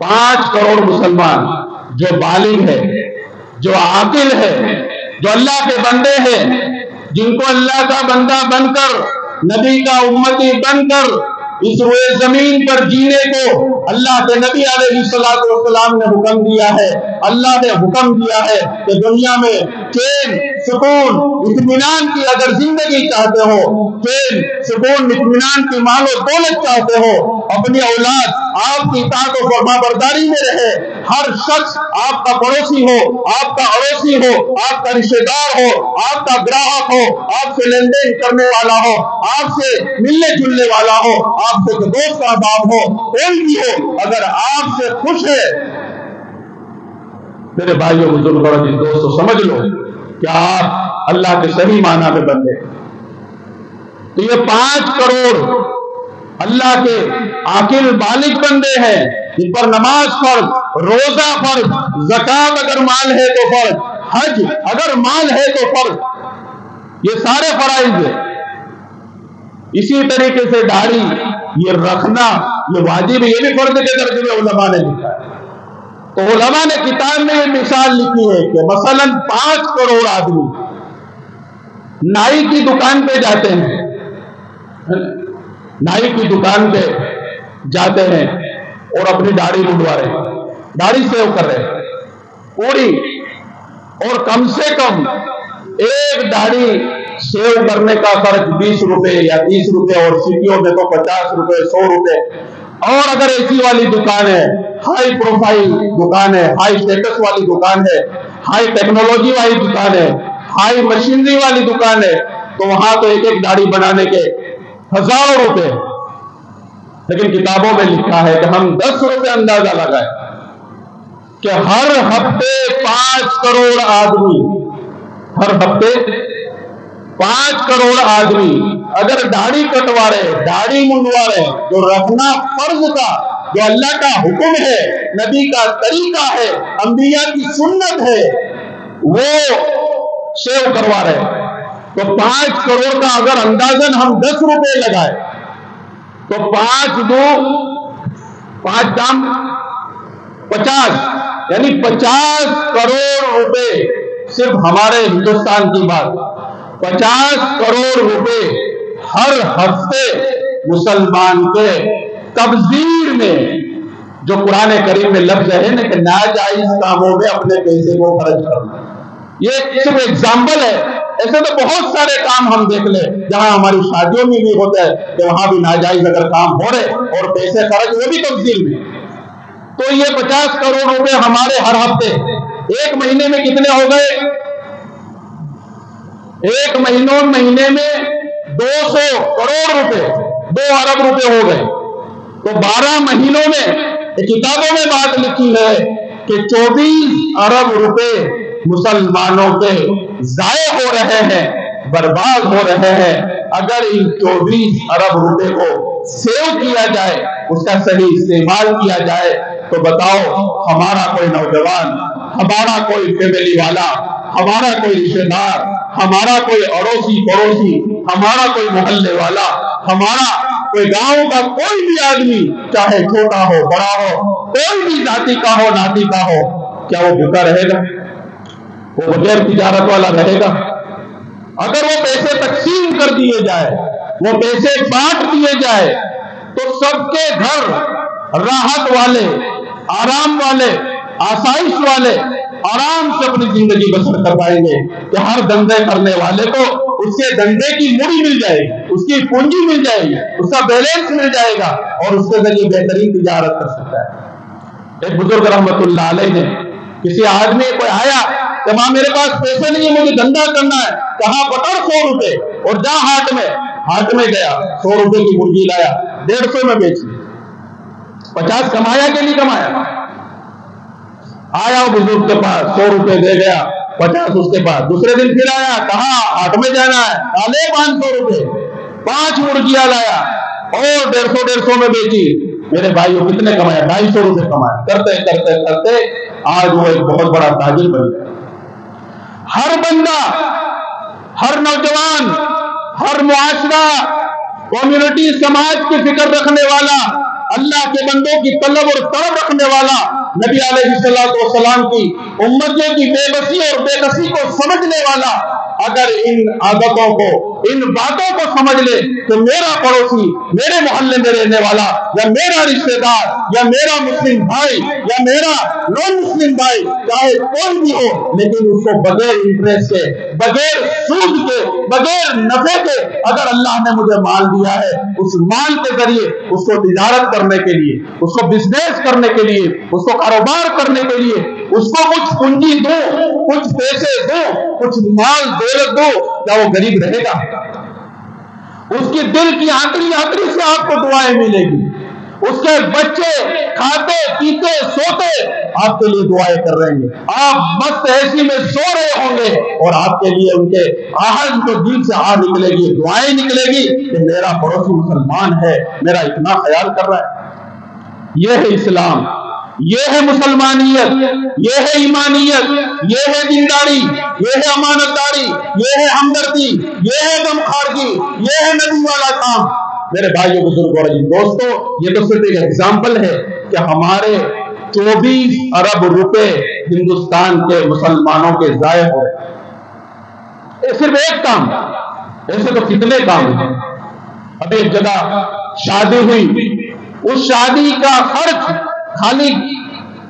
5 کروڑ مسلمان جو بالغ ہے، جو عاقل ہے، جو اللہ کے بندے ہیں، جن کو اللہ کا بندہ بن کر، نبی کا امتی بن کر اس روئے زمین پر جینے کو اللہ کے نبی علیہ السلام نے حکم دیا ہے۔ اللہ نے حکم دیا ہے کہ دنیا میں چین، سکون، اطمینان کی اگر زندگی چاہتے ہو، چین، سکون، اطمینان کی مال و دولت چاہتے ہو، اپنی اولاد آپ کی اطاعت و فرما برداری میں رہے، ہر شخص آپ کا پڑوسی ہو، آپ کا اڑوسی ہو، آپ کا رشتہ دار ہو، آپ کا گراہک ہو، آپ سے لین دین کرنے والا ہو، آپ سے ملنے جلنے والا ہو، آپ سے دوست احباب ہو، کوئی بھی ہو، اگر آپ سے خوش ہے، میرے بھائیوں بزرگوں اور دوستوں، سمجھ لو کہ آپ اللہ کے صحیح معنی میں بندے۔ تو یہ 5 کروڑ اللہ کے عاقل بالغ بندے ہیں جن پر نماز فرض، روزہ فرض، زکات اگر مال ہے تو فرض، حج اگر مال ہے تو فرض، یہ سارے فرائض ہیں۔ اسی طریقے سے داڑھی یہ رکھنا یہ واجب ہے، یہ بھی فرض کے درجے میں علماء نے لکھا ہے۔ تو علماء نے کتاب میں یہ مثال لکھی ہے کہ مثلا 5 کروڑ آدمی نائی کی دکان پہ جاتے ہیں، نائی کی دکان پہ جاتے ہیں اور اپنی داڑھی منڈوا رہے ہیں، داڑھی سیو کر رہے ہیں پوری، اور کم سے کم ایک داڑھی سیو کرنے کا خرچ 20 روپے یا 30 روپے، اور سٹیوں میں تو 50 روپے 100 روپے۔ اور اگر ایسی والی دکان ہے، ہائی پروفائل دکان ہے، ہائی سٹیٹس والی دکان ہے، ہائی ٹیکنالوجی والی دکان ہے، ہائی مشینری والی دکان ہے، تو وہاں تو ایک ایک داڑھی بنانے کے ہزاروں روپے۔ لیکن کتابوں میں لکھا ہے کہ ہم 10 روپے اندازہ لگائے کہ ہر ہفتے 5 کروڑ آدمی، ہر ہفتے 5 کروڑ آدمی اگر داڑھی کٹوا رہے، داڑھی منڈوا رہے، جو رکھنا فرض تھا، جو اللہ کا حکم ہے، نبی کا طریقہ ہے، انبیاء کی سنت ہے، وہ سیو کروا رہے، تو 5 کروڑ کا اگر اندازاً ہم 10 روپے لگائے تو 5 دو 5 دام 50، یعنی 50 کروڑ روپے صرف ہمارے ہندوستان کی بات، 50 کروڑ روپے ہر ہفتے مسلمان کے تبذیر میں، جو قرآن کریم میں لفظ ہے نا کہ ناجائز کاموں میں اپنے پیسے کو خرچ کرنا، یہ صرف ایگزامپل ہے۔ ایسے تو بہت سارے کام ہم دیکھ لیں جہاں ہماری شادیوں میں بھی ہوتا ہے کہ وہاں بھی ناجائز اگر کام ہو رہے اور پیسے خرچ، وہ بھی تبذیر میں۔ تو یہ 50 کروڑ روپے ہمارے ہر ہفتے، ایک مہینے میں کتنے ہو گئے؟ ایک مہینے میں 200 کروڑ روپے، 2 ارب روپے ہو گئے۔ تو 12 مہینوں میں کتابوں میں بات لکھی ہے کہ 24 ارب روپے مسلمانوں کے ضائع ہو رہے ہیں، برباد ہو رہے ہیں۔ اگر ان 24 ارب روپے کو سیو کیا جائے، اس کا صحیح استعمال کیا جائے، تو بتاؤ ہمارا کوئی نوجوان، ہمارا کوئی فیملی والا، ہمارا کوئی رشتہ دار، ہمارا کوئی اڑوسی پڑوسی، ہمارا کوئی محلے والا، ہمارا کوئی گاؤں کا کوئی بھی آدمی، چاہے چھوٹا ہو بڑا ہو، کوئی بھی ذاتی کا ہو ناتی کا ہو، کیا وہ بھوکا رہے گا؟ وہ بغیر تجارت والا رہے گا؟ اگر وہ پیسے تقسیم کر دیے جائے، وہ پیسے بانٹ دیے جائے، تو سب کے گھر راحت والے، آرام والے، آسائش والے آرام سے اپنی زندگی بسر کر پائیں گے کہ ہر دھندے کرنے والے کو اس کے دھندے کی موڑی مل جائے گی، اس کی پونجی مل جائے گی، اس کا بیلنس مل جائے گا، اور اس کے ذریعے بہترین تجارت کر سکتا ہے۔ ایک بزرگ رحمت اللہ علیہ نے، کسی آدمی کوئی آیا کہ ماں میرے پاس پیسے نہیں ہے، مجھے دھندا کرنا ہے، کہاں پکڑ 100 روپے اور جا ہاٹ میں گیا، 100 روپے کی مرغی لایا، 150 میں بیچی، 50 کمایا کہ نہیں کمایا؟ آیا بزرگ کے پاس، 100 روپے دے گیا، 50 اس کے پاس۔ دوسرے دن پھر آیا، کہا ہاٹ میں جانا ہے، لے 500 روپے، 5 مرغیاں لایا اور 150 میں بیچی۔ میرے بھائیوں کتنے کمایا؟ 250 روپے کمایا۔ کرتے کرتے کرتے آج وہ ایک بہت بڑا تاجر بن گیا۔ ہر بندہ، ہر نوجوان، ہر معاشرہ، کمیونٹی، سماج کی فکر رکھنے والا اللہ کے بندوں کی طلب اور طلب رکھنے والا، نبی علیہ السلام کی امتوں کی بے بسی اور بے کسی کو سمجھنے والا، اگر ان عادتوں کو، ان باتوں کو سمجھ لے کہ میرا پڑوسی، میرے محلے میں رہنے والا، یا میرا رشتہ دار، یا میرا مسلم بھائی، یا میرا نان مسلم بھائی، چاہے کوئی بھی ہو، لیکن اس کو بغیر انٹرسٹ کے، بغیر سود کے، بغیر نفع کے، اگر اللہ نے مجھے مال دیا ہے، اس مال کے ذریعے اس کو تجارت کرنے کے لیے، اس کو بزنس کرنے کے لیے، اس کو کاروبار کرنے کے لیے، اس کو کچھ پونجی دو، کچھ پیسے دو، کچھ مال دولت دو، کیا وہ غریب رہے گا؟ اس کی دل کی آنکڑی آنکڑی سے آپ کو دعائیں ملے گی، اس کے بچے کھاتے پیتے سوتے آپ کے لیے دعائیں کر رہے ہیں، آپ مست ایسی میں سو رہے ہوں گے اور آپ کے لیے ان کے آہن کو دل سے نکلے گی، دعائیں نکلے گی کہ میرا پڑوسی مسلمان ہے، میرا اتنا خیال کر رہا ہے۔ یہ ہے اسلام، یہ ہے مسلمانیت، یہ ہے ایمانیت، یہ ہے دینداری، یہ ہے امانت داری، یہ ہے ہمدردی، یہ ہے غمخواری، یہ ہے نبی والا کام۔ میرے بھائیوں بزرگوں اور دوستوں، یہ تو صرف ایک ایگزامپل ہے کہ ہمارے 24 ارب روپے ہندوستان کے مسلمانوں کے ضائع ہو رہے، یہ صرف ایک کام، ایسے تو کتنے کام ہیں۔ اب ایک جگہ شادی ہوئی، اس شادی کا خرچ خالی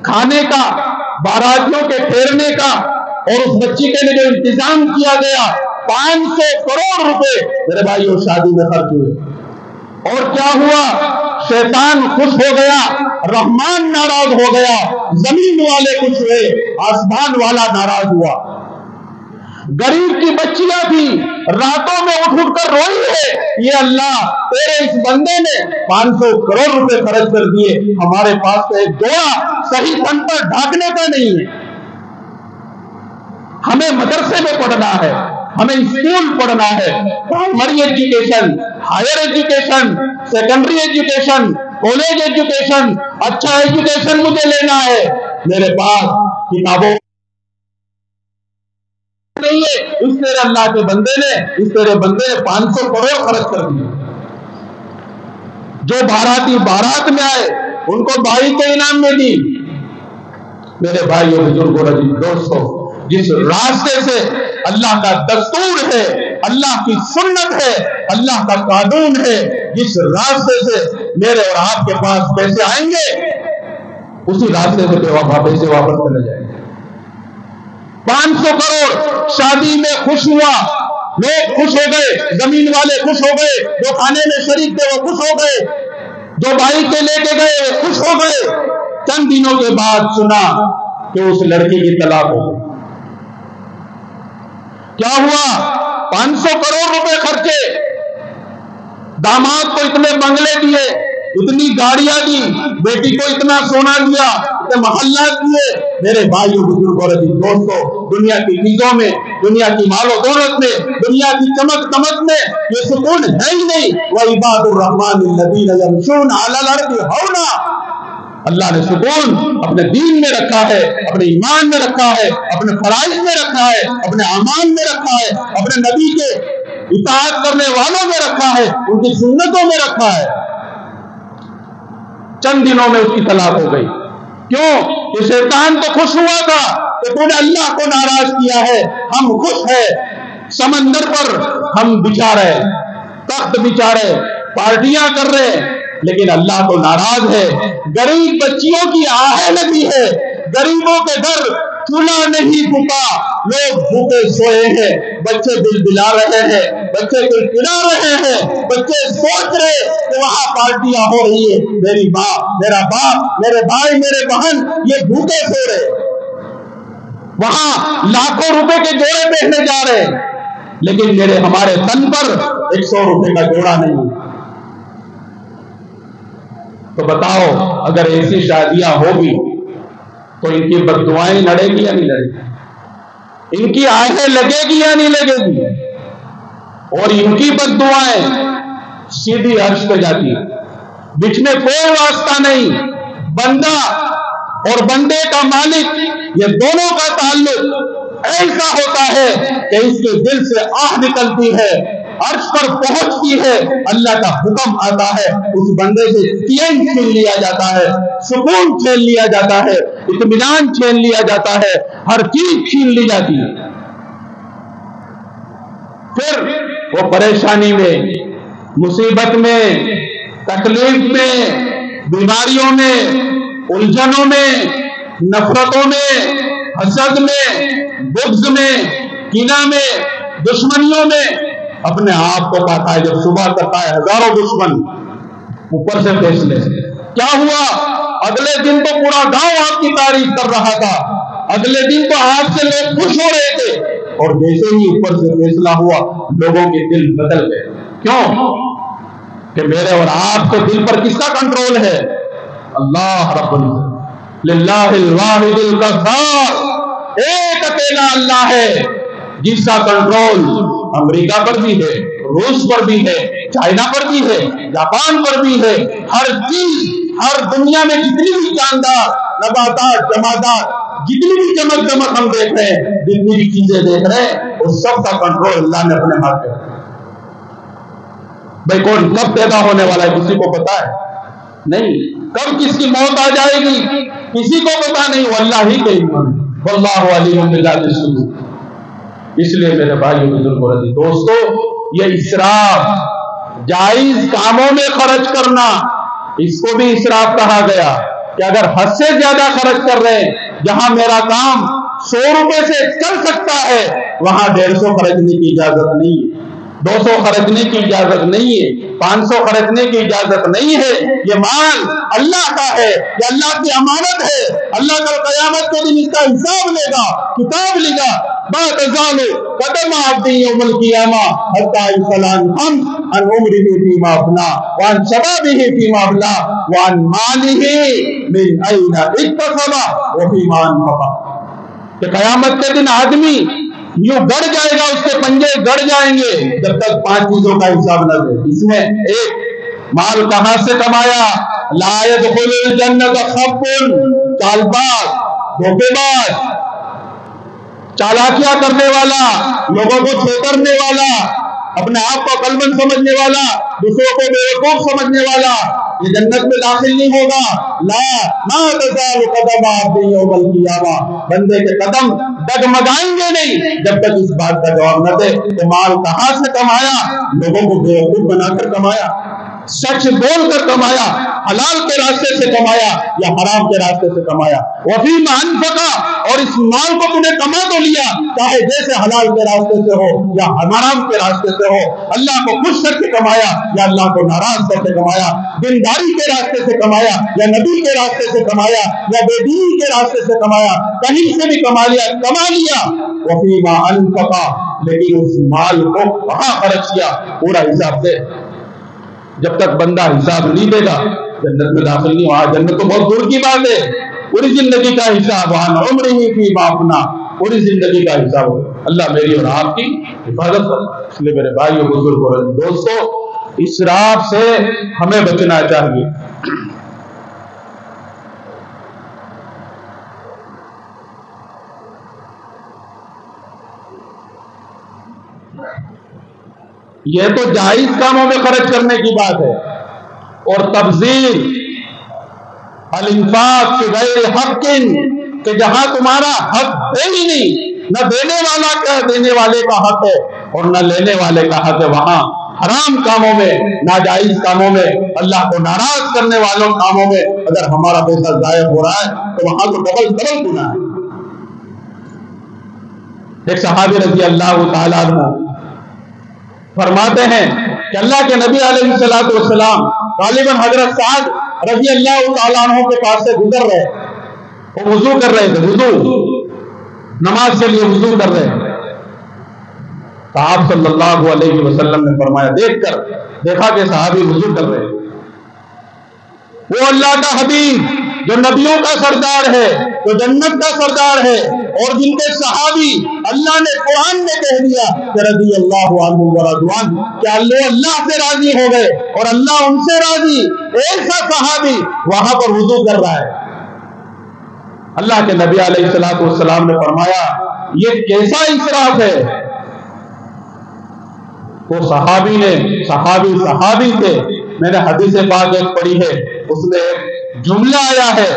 کھانے کا، باراتیوں کے پھیرنے کا اور اس بچی کے لیے جو انتظام کیا گیا، 500 کروڑ روپے میرے بھائی اس شادی میں خرچ ہوئے۔ اور کیا ہوا؟ شیطان خوش ہو گیا، رحمان ناراض ہو گیا، زمین والے خوش ہوئے، آسمان والا ناراض ہوا۔ غریب کی بچیاں تھی، راتوں میں اٹھ کر روئی ہے، یہ اللہ تیرے اس بندے نے 500 کروڑ روپے خرچ کر دیے، ہمارے پاس تو ایک جوڑا صحیح تن پر ڈھانکنے کا نہیں ہے۔ ہمیں مدرسے میں پڑھنا ہے، ہمیں اسکول پڑھنا ہے، primary education, higher education, secondary education, college education, اچھا ایجوکیشن مجھے لینا ہے، میرے پاس کتابوں نہیں ہے، اس تیرے اللہ کے بندے نے، اس تیرے بندے نے 500 کروڑ خرچ کر دیے۔ جو باراتی بارات میں آئے ان کو بھائی کے انعام میں دی۔ میرے بھائیوں بزرگوں اور دوستوں، جس راستے سے اللہ کا دستور ہے، اللہ کی سنت ہے، اللہ کا قانون ہے، جس راستے سے میرے اور آپ کے پاس پیسے آئیں گے، اسی راستے سے پیسے واپس چلے جائیں گے۔ 500 کروڑ شادی میں خوش ہوا، لوگ خوش ہو گئے، زمین والے خوش ہو گئے، جو کھانے میں شریک تھے وہ خوش ہو گئے، جو بھائی کے لے کے گئے وہ خوش ہو گئے۔ چند دنوں کے بعد سنا کہ اس لڑکی کی طلاق ہو گئی۔ کیا ہوا؟ 500 کروڑ روپے خرچے، داماد کو اتنے بنگلے دیے، اتنی گاڑیاں دی، بیٹی کو اتنا سونا دیا، اتنے محلات دیے۔ میرے بھائیوں بزرگوں اور دوستوں، دنیا کی چیزوں میں، دنیا کی مال و دولت میں، دنیا کی چمک دمک میں یہ سکون ہے ہی نہیں۔ وَعِبَادُ الرَّحْمَنِ الَّذِينَ يَمْشُونَ عَلَى الْأَرْضِ هَوْنًا۔ اللہ نے سکون اپنے دین میں رکھا ہے، اپنے ایمان میں رکھا ہے، اپنے فرائض میں رکھا ہے، اپنے اعمال میں رکھا ہے، اپنے نبی کے اطاعت کرنے والوں میں رکھا ہے، ان کی سنتوں میں رکھا ہے۔ چند دنوں میں اس کی طلاق ہو گئی۔ کیوں؟ کہ شیطان تو خوش ہوا تھا کہ تو نے اللہ کو ناراض کیا ہے، ہم خوش ہیں، سمندر پر ہم بچھا رہے، تخت بچھا رہے، پارٹیاں کر رہے، لیکن اللہ تو ناراض ہے۔ غریب بچیوں کی آہیں لگی ہے، غریبوں کے گھر چولہا نہیں پھکا، لوگ بھوکے سوئے ہیں، بچے بلبلا رہے ہیں، بچے کڑکڑا رہے ہیں، بچے سوچ رہے کہ وہاں پارٹیاں ہو رہی ہے، میری ماں، میرا باپ، میرے بھائی، میرے بہن یہ بھوکے سو رہے، وہاں لاکھوں روپے کے جوڑے پہنے جا رہے، لیکن ہمارے تن پر 100 روپے کا جوڑا نہیں۔ تو بتاؤ، اگر ایسی شادیاں ہوگی تو ان کی بددعائیں لڑے گی یا نہیں لڑے گی؟ ان کی آہیں لگے گی یا نہیں لگے گی؟ اور ان کی بددعائیں سیدھی عرش پہ جاتی ہیں، بیچ میں کوئی واسطہ نہیں۔ بندہ اور بندے کا مالک، یہ دونوں کا تعلق ایسا ہوتا ہے کہ اس کے دل سے آہ نکلتی ہے، عرش پر پہنچتی ہے، اللہ کا حکم آتا ہے، اس بندے سے چین چھین لیا جاتا ہے، سکون چھین لیا جاتا ہے، اطمینان چھین لیا جاتا ہے، ہر چیز چھین لی جاتی ہے۔ پھر وہ پریشانی میں، مصیبت میں، تکلیف میں، بیماریوں میں، الجھنوں میں، نفرتوں میں، حسد میں، بغض میں، کینہ میں، دشمنیوں میں اپنے آپ کو پاتا ہے۔ جب صبح کرتا ہے ہزاروں دشمن اوپر سے فیصلے، کیا ہوا؟ اگلے دن تو پورا گاؤں آپ کی تعریف کر رہا تھا، اگلے دن تو آپ سے لوگ خوش ہو رہے تھے، اور جیسے ہی اوپر سے فیصلہ ہوا لوگوں کے دل بدل گئے۔ کیوں؟ کہ میرے اور آپ کے دل پر کس کا کنٹرول ہے؟ اللہ رب العزت، للہ الواحد القہار، ایک اکیلا اللہ ہے جس کا کنٹرول امریکہ پر بھی ہے، روس پر بھی ہے، چائنا پر بھی ہے، جاپان پر بھی ہے۔ ہر چیز، ہر دنیا میں جتنی بھی جاندار نباتات، جمادات، جتنی بھی چمک دمک ہم دیکھ رہے ہیں، جتنی بھی چیزیں دیکھ رہے ہیں، اس سب کا کنٹرول اللہ نے اپنے ہاتھ میں رکھا۔ بھائی کون کب پیدا ہونے والا ہے کسی کو پتا ہے؟ نہیں۔ کب کس کی موت آ جائے گی کسی کو پتا نہیں، وہ اللہ ہی کے علم میں۔ واللہ علیم بذات الصدور۔ اس لیے میرے بھائی بزرگوں اور دوستو، یہ اسراف، جائز کاموں میں خرچ کرنا، اس کو بھی اسراف کہا گیا کہ اگر حد سے زیادہ خرچ کر رہے ہیں، جہاں میرا کام 100 روپے سے چل سکتا ہے وہاں 150 خرچنے کی اجازت نہیں ہے، 200 خرچنے کی اجازت نہیں ہے، 500 خرچنے کی اجازت نہیں ہے۔ یہ مال اللہ کا ہے، یہ اللہ کی امانت ہے، اللہ کل قیامت کے دن اس کا حساب لے گا، کتاب لے گا۔ ما تزال قدم عبد یوم القیامہ حتی یسأل عن عمره فیما افنی وعن شبابه فیما ابلی وعن مالہ من این اکتسب وفیما انفق۔ کہ قیامت کے دن آدمی یوں گڑ جائے گا، اس کے پنجے گڑ جائیں گے جب تک 5 چیزوں کا حساب نہ دے۔ اس میں ایک، مال کہاں سے کمایا؟ لا يدخل الجنت خب، چال باز، دھوکے باز، چالاکیاں کرنے والا، لوگوں کو چھیترنے والا، اپنے آپ کو عقل مند سمجھنے والا، دوسروں کو بیوقوف سمجھنے والا، یہ جنت میں داخل نہیں ہوگا۔ لا ما تزال قدم عبد یوم القیامہ، بندے کے قدم ڈگمگائیں گے نہیں جب تک اس بات کا جواب نہ دے کہ مال کہاں سے کمایا؟ لوگوں کو بیوقوف بنا کر کمایا، سچ بول کر کمایا، حلال کے راستے سے کمایا یا حرام کے راستے سے کمایا؟ وفیما انفق، اور اس مال کو تم نے کما تو لیا، چاہے جیسے حلال کے راستے سے ہو یا حرام کے راستے سے ہو، اللہ کو خوش کر کے کمایا یا اللہ کو ناراض کر کے کمایا، دینداری کے راستے سے کمایا یا نبی کے راستے سے کمایا یا بے دینی کے راستے سے کمایا، کہیں سے بھی کما لیا۔ وفیما انفق، لیکن اس مال کو کہاں خرچ کیا پورا حساب دے۔ جب تک بندہ حساب نہیں دے گا جنت میں داخل نہیں۔ وہاں جنت تو بہت دور کی بات ہے، پوری زندگی کا حساب، وہاں عمرہ فیما افنی، پوری زندگی کا حساب ہو۔ اللہ میری اور آپ کی حفاظت کرے۔ اس لیے میرے بھائیو، بزرگوں اور دوستو، اسراف سے ہمیں بچنا چاہیے۔ یہ تو جائز کاموں میں خرچ کرنے کی بات ہے، اور تبذیر، الانفاق فی غیر حق، کہ جہاں تمہارا حق ہے ہی نہیں، نہ دینے والا کا دینے والے کا حق ہے اور نہ لینے والے کا حق ہے، وہاں حرام کاموں میں، ناجائز کاموں میں، اللہ کو ناراض کرنے والوں کاموں میں اگر ہمارا پیسہ ضائع ہو رہا ہے تو وہاں تو ڈبل گناہ ہے۔ ایک صحابی رضی اللہ تعالیٰ عنہ فرماتے ہیں کہ اللہ کے نبی علیہ السلام غالباً حضرت سعد رضی اللہ تعالیٰ عنہ کے پاس سے گزر رہے، وہ وضو کر رہے تھے، وضو نماز کے لیے وضو کر رہے ہیں۔ تو آپ صلی اللہ علیہ وسلم نے فرمایا، دیکھا کہ صحابی وضو کر رہے ہیں، وہ اللہ کا حبیب جو نبیوں کا سردار ہے، جو جنت کا سردار ہے، اور جن کے صحابی اللہ نے قرآن میں کہہ دیا کہ رضی اللہ عنہم ورضوان، کہ اللہ سے راضی ہو گئے اور اللہ ان سے راضی، ایسا صحابی وہاں پر وضو کر رہا ہے۔ اللہ کے نبی علیہ السلام نے فرمایا، یہ کیسا اسراف ہے؟ وہ صحابی تھے. میں نے حدیث پاک ایک پڑھی ہے، اس میں ایک جملہ آیا ہے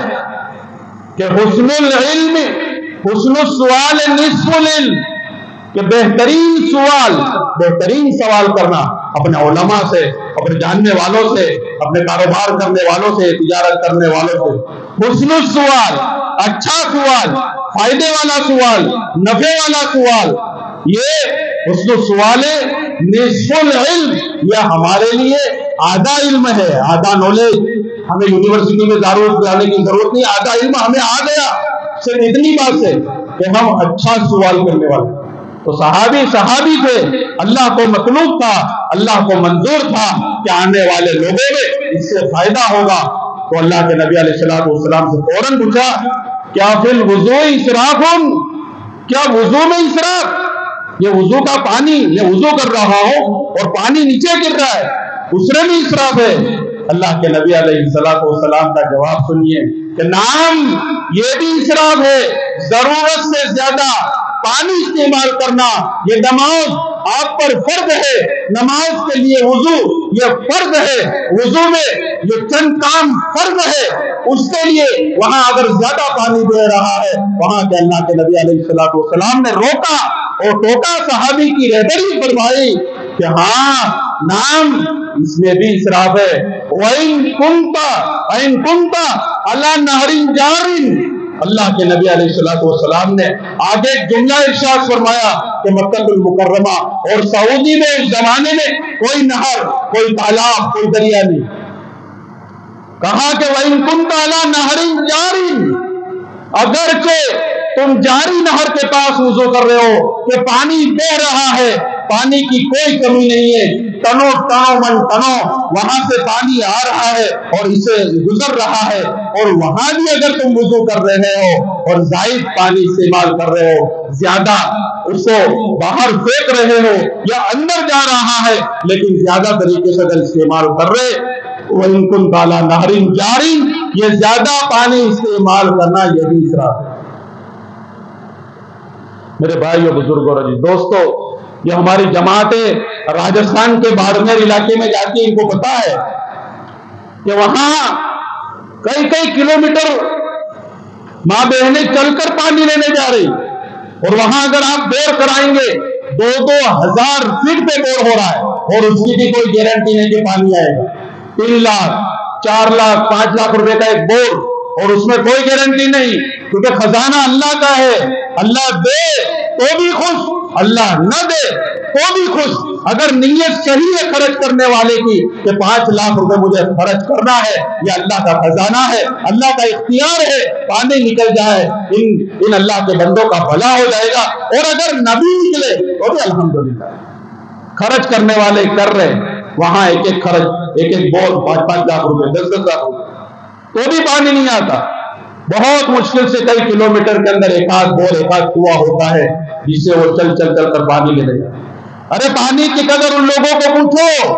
کہ حسن العلم حسن السؤال نصف العلم، کہ بہترین سوال کرنا اپنے علماء سے، اپنے جاننے والوں سے، اپنے کاروبار کرنے والوں سے، تجارت کرنے والوں سے. حسن السؤال، اچھا سوال، فائدے والا سوال، نفع والا سوال، یہ حسن السؤال نصف العلم. یہ ہمارے لیے آدھا علم ہے، آدھا نالج. ہمیں یونیورسٹی میں جانے کی ضرورت نہیں، آدھا علم ہمیں آ گیا صرف اتنی بات سے کہ ہم اچھا سوال کرنے والے. تو صحابی تھے. اللہ کو مطلوب تھا، اللہ کو منظور تھا کہ آنے والے لوگوں میں اس سے فائدہ ہوگا. تو اللہ کے نبی علیہ السلام سے فوراً پوچھا، کیا فی الوضوء اسراف؟ کیا وضو میں اسراف؟ یہ وضو کا پانی، یہ وضو کر رہا ہوں اور پانی نیچے گر رہا ہے، اس میں اسراف ہے؟ اللہ کے نبی علیہ السلام کا جواب سنیے کہ نعم، یہ بھی اسراف ہے. ضرورت سے زیادہ پانی استعمال کرنا یہ نماز آپ پر فرض ہے. نماز کے لیے وضو یہ فرض ہے. وضو میں یہ چند کام فرض ہے، اس کے لیے وہاں اگر زیادہ پانی دے رہا ہے، وہاں کے اللہ کے نبی علیہ السلام نے روکا اور ٹوکا، صحابی کی رہبری فرمائی کہ ہاں نعم، اس میں بھی اسراف ہے. وَإِن كُنْتَ عَلَى نَهْرٍ جَارٍ. اللہ کے نبی علیہ السلام نے آگے جملہ ارشاد فرمایا کہ مکہ المکرمہ اور سعودی میں اس زمانے میں کوئی نہر، کوئی تالاب، کوئی دریا نہیں. کہا کہ وَإِن كُنْتَ عَلَى نَهْرٍ جَارٍ، اگرچہ تم جاری نہر کے پاس وضو کر رہے ہو کہ پانی بہ رہا ہے، پانی کی کوئی کمی نہیں ہے، تنو وہاں سے پانی آ رہا ہے اور اسے گزر رہا ہے، اور وہاں بھی اگر تم وضو کر رہے ہو اور زائد پانی استعمال کر رہے ہو، زیادہ اس کو باہر پھینک رہے ہو یا اندر جا رہا ہے لیکن زیادہ طریقے سے اگر استعمال کر رہے، وَإِن كُنْتَ عَلَى نَهْرٍ جَارٍ، یہ زیادہ پانی استعمال کرنا یہ بھی اسراف ہے. میرے بھائیو، بزرگوں، دوستو، یہ ہماری جماعتیں راجستھان کے بارمیر علاقے میں جاتی ہیں، ان کو پتا ہے کہ وہاں کئی کلومیٹر ماں بہنیں چل کر پانی لینے جا رہی، اور وہاں اگر آپ بور کرائیں گے 2,000 فٹ پہ بور ہو رہا ہے، اور اس کی بھی کوئی گارنٹی نہیں کہ پانی آئے گا. 3 لاکھ 4 لاکھ 5 لاکھ روپے کا ایک بور، اور اس میں کوئی گارنٹی نہیں، کیونکہ خزانہ اللہ کا ہے. اللہ دے تو بھی خوش، اللہ نہ دے تو بھی خوش. اگر نیت صحیح ہے خرچ کرنے والے کی کہ 5 لاکھ روپے مجھے خرچ کرنا ہے، یہ اللہ کا خزانہ ہے، اللہ کا اختیار ہے، پانی نکل جائے ان اللہ کے بندوں کا بھلا ہو جائے گا. اور اگر نہ بھی نکلے تو بھی الحمدللہ. خرچ کرنے والے کر رہے، وہاں ایک خرچ، ایک بول 5 لاکھ روپے 10 لاکھ روپے، تو بھی پانی نہیں آتا. بہت مشکل سے کئی کلومیٹر کے اندر ایک آدھ بور، ایک آدھ کنواں ہوتا ہے جس سے وہ چل کر پانی لے جائے. ارے پانی کی قدر ان لوگوں کو پوچھو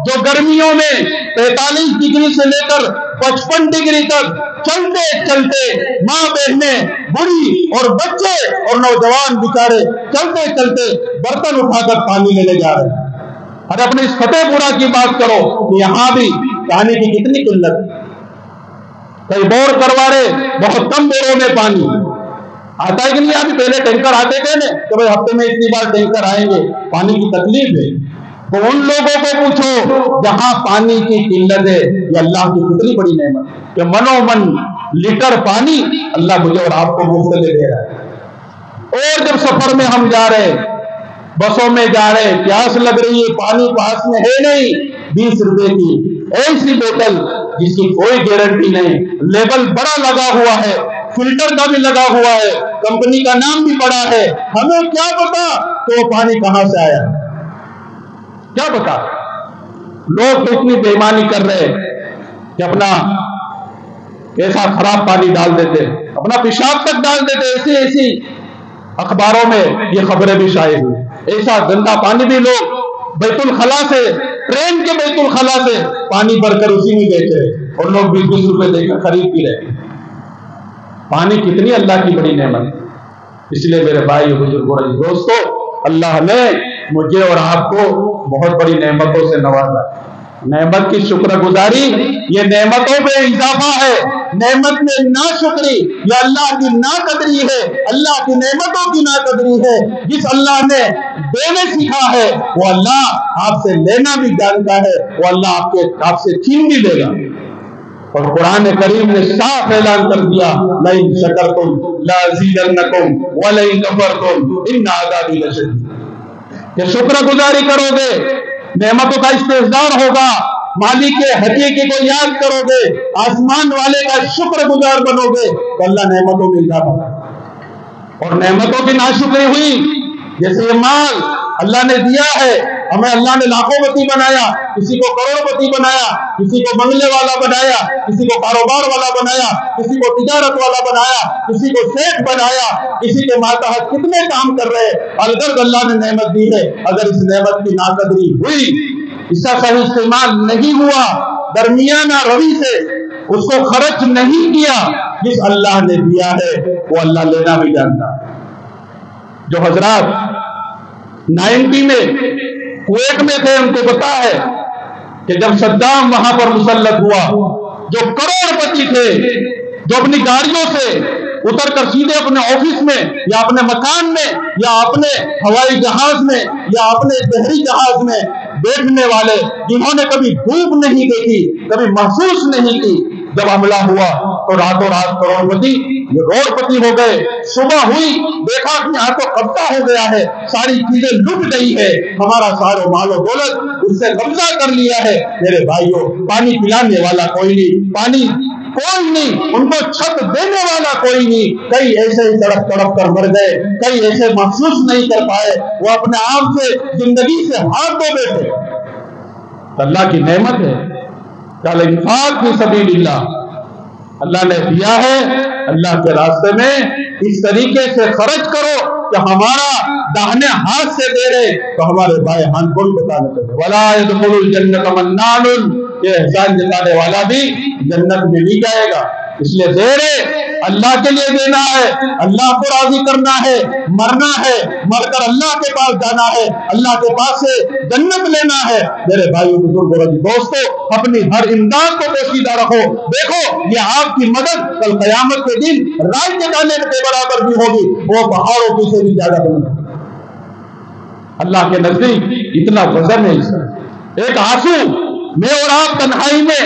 جو گرمیوں میں 45 ڈگری سے لے کر 55 ڈگری تک چلتے ماں بہنیں، بڑی اور بچے اور نوجوان بیچارے چلتے برتن اٹھا کر پانی لینے جا رہے ہیں. ارے اپنے اس فتح پورہ کی بات کرو کہ یہاں بھی پانی کی کتنی قلت ہے. کئی بور کروا رہے، بہت کم بوروں میں پانی آتا ہے کہ نہیں. ابھی پہلے ٹینکر آتے تھے نا کہ بھائی ہفتے میں اتنی بار ٹینکر آئیں گے، پانی کی تکلیف ہے. تو ان لوگوں کو پوچھو جہاں پانی کی قلت ہے. یہ اللہ کی کتنی بڑی نعمت کہ من لیٹر پانی اللہ مجھے اور آپ کو مفت میں دے رہا ہے. اور جب سفر میں ہم جا رہے، بسوں میں جا رہے، پیاس لگ رہی ہے، پانی پاس میں ہے نہیں، 20 روپے کی ایسی بوتل جس کی کوئی گارنٹی نہیں، لیبل بڑا لگا ہوا ہے، فلٹر کا بھی لگا ہوا ہے، کمپنی کا نام بھی پڑا ہے. ہمیں کیا پتا کہ وہ پانی کہاں سے آیا، کیا پتا. لوگ تو اتنی بےایمانی کر رہے کہ اپنا ایسا خراب پانی ڈال دیتے، اپنا پیشاب تک ڈال دیتے. ایسی اخباروں میں یہ خبریں بھی شائع ہوئی. ایسا گندا پانی بھی لوگ بیت الخلا سے، ٹرین کے بیت الخلا سے پانی بھر کر اسی میں بیچ رہے، اور لوگ 20 روپے دے کر خرید بھی رہے. پانی کتنی اللہ کی بڑی نعمت. اس لیے میرے بھائی بزرگوں، دوستو، اللہ نے مجھے اور آپ کو بہت بڑی نعمتوں سے نوازا ہے۔ نعمت کی شکر گزاری یہ نعمتوں پہ اضافہ ہے، نعمت میں ناشکری یہ اللہ کی ناقدری ہے، اللہ کی نعمتوں کی ناقدری ہے۔ جس اللہ نے دینے سیکھا ہے وہ اللہ آپ سے لینا بھی جانتا ہے، وہ اللہ آپ سے چھین بھی لے گا۔ اور قرآن کریم نے صاف اعلان کر دیا لئن شکرتم لازیدنکم ولئن کفرتم ان عذابی لشدید، کہ شکر گزاری کرو گے، نعمتوں کا استحضار ہوگا، مالک حقیقی کو یاد کرو گے، آسمان والے کا شکر گزار بنو گے تو اللہ نعمتوں میں اضافہ کرے۔ اور نعمتوں کی ناشکری ہوئی، جیسے یہ مال اللہ نے دیا ہے، ہمیں اللہ نے لاکھوں پتی بنایا، کسی کو کروڑ پتی بنایا، کسی کو بنگلے والا بنایا، کسی کو کاروبار والا بنایا، کسی کو تجارت والا بنایا، کسی کو سیٹ بنایا، کسی کے ماتحت کتنے کام کر رہے ہیں۔ الغرض اللہ نے نعمت دی ہے، اگر اس نعمت کی ناقدری ہوئی، اس کا صحیح استعمال نہیں ہوا، درمیانہ روی سے اس کو خرچ نہیں کیا، جس اللہ نے دیا ہے وہ اللہ لینا بھی جانتا ہے۔ جو حضرات 90 میں کویت میں تھے ان کو پتا ہے کہ جب صدام وہاں پر مسلط ہوا، جو کروڑ پتی تھے، جو اپنی گاڑیوں سے اتر کر سیدھے اپنے آفس میں یا اپنے مکان میں یا اپنے ہوائی جہاز میں یا اپنے بحری جہاز میں بیٹھنے والے، جنہوں نے کبھی دھوپ نہیں دیکھی، کبھی محسوس نہیں کی، جب حملہ ہوا تو راتوں رات کروڑ پتی یہ روڑ پتی ہو گئے۔ صبح ہوئی دیکھا کہ یہاں تو قبضہ ہو گیا ہے، ساری چیزیں لٹ گئی ہے، ہمارا سارا مال و دولت اس سے قبضہ کر لیا ہے۔ میرے بھائیوں، پانی پلانے والا کوئی نہیں، پانی کوئی نہیں، ان کو چھت دینے والا کوئی نہیں۔ کئی ایسے ہی تڑپ تڑپ کر مر گئے، کئی ایسے محسوس نہیں کر پائے، وہ اپنے آپ سے زندگی سے ہاتھ دھو بیٹھے۔ اللہ کی نعمت ہے کہ انفاق فی سبیل اللہ، اللہ نے دیا ہے، اللہ کے راستے میں اس طریقے سے خرچ کرو کہ ہمارا داہنے ہاتھ سے دے رہے تو ہمارے بائیں ہاتھ کو بھی بتانا چاہیے۔ وَلَا يَدْخُلُ الْجَنَّةَ مَنَّانٌ، یہ احسان جتانے والا بھی جنت میں نہیں جائے گا۔ اس لیے دے رہے اللہ کے لیے دینا ہے، اللہ کو راضی کرنا ہے، مرنا ہے، مر کر اللہ کے پاس جانا ہے، اللہ کے پاس سے جنت لینا ہے۔ میرے بھائیوں بزرگوں اور دوستوں، اپنی ہر امداد کو پوشیدہ رکھو۔ دیکھو یہ آپ کی مدد کل قیامت کے دن رائے کے دانے کے برابر بھی ہوگی، وہ پہاڑوں کی سے بھی زیادہ بنی۔ اللہ کے نزدیک اتنا وزن ہے اس کا۔ ایک آنسو میں اور آپ تنہائی میں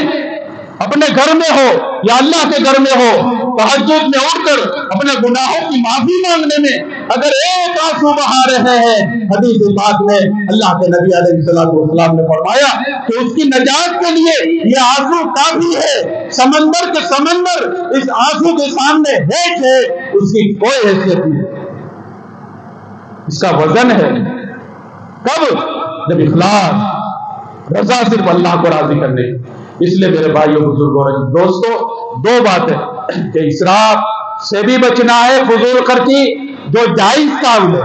اپنے گھر میں ہو یا اللہ کے گھر میں ہو، تہجد میں اٹھ کر اپنے گناہوں کی معافی مانگنے میں اگر ایک آنسو بہا رہے ہیں، حدیث پاک میں اللہ کے نبی علیہ السلام نے فرمایا کہ اس کی نجات کے لیے یہ آنسو کافی ہے۔ سمندر کے سمندر اس آنسو کے سامنے ہیچ ہے، اس کی کوئی حیثیت نہیں۔ اس کا وزن ہے کب؟ جب اخلاص، رضا صرف اللہ کو راضی کرنے۔ اس لیے میرے بھائیوں بزرگوں اور دوستوں، دو باتیں کہ اسراف سے بھی بچنا ہے، فضول خرچی جو جائز کام ہے،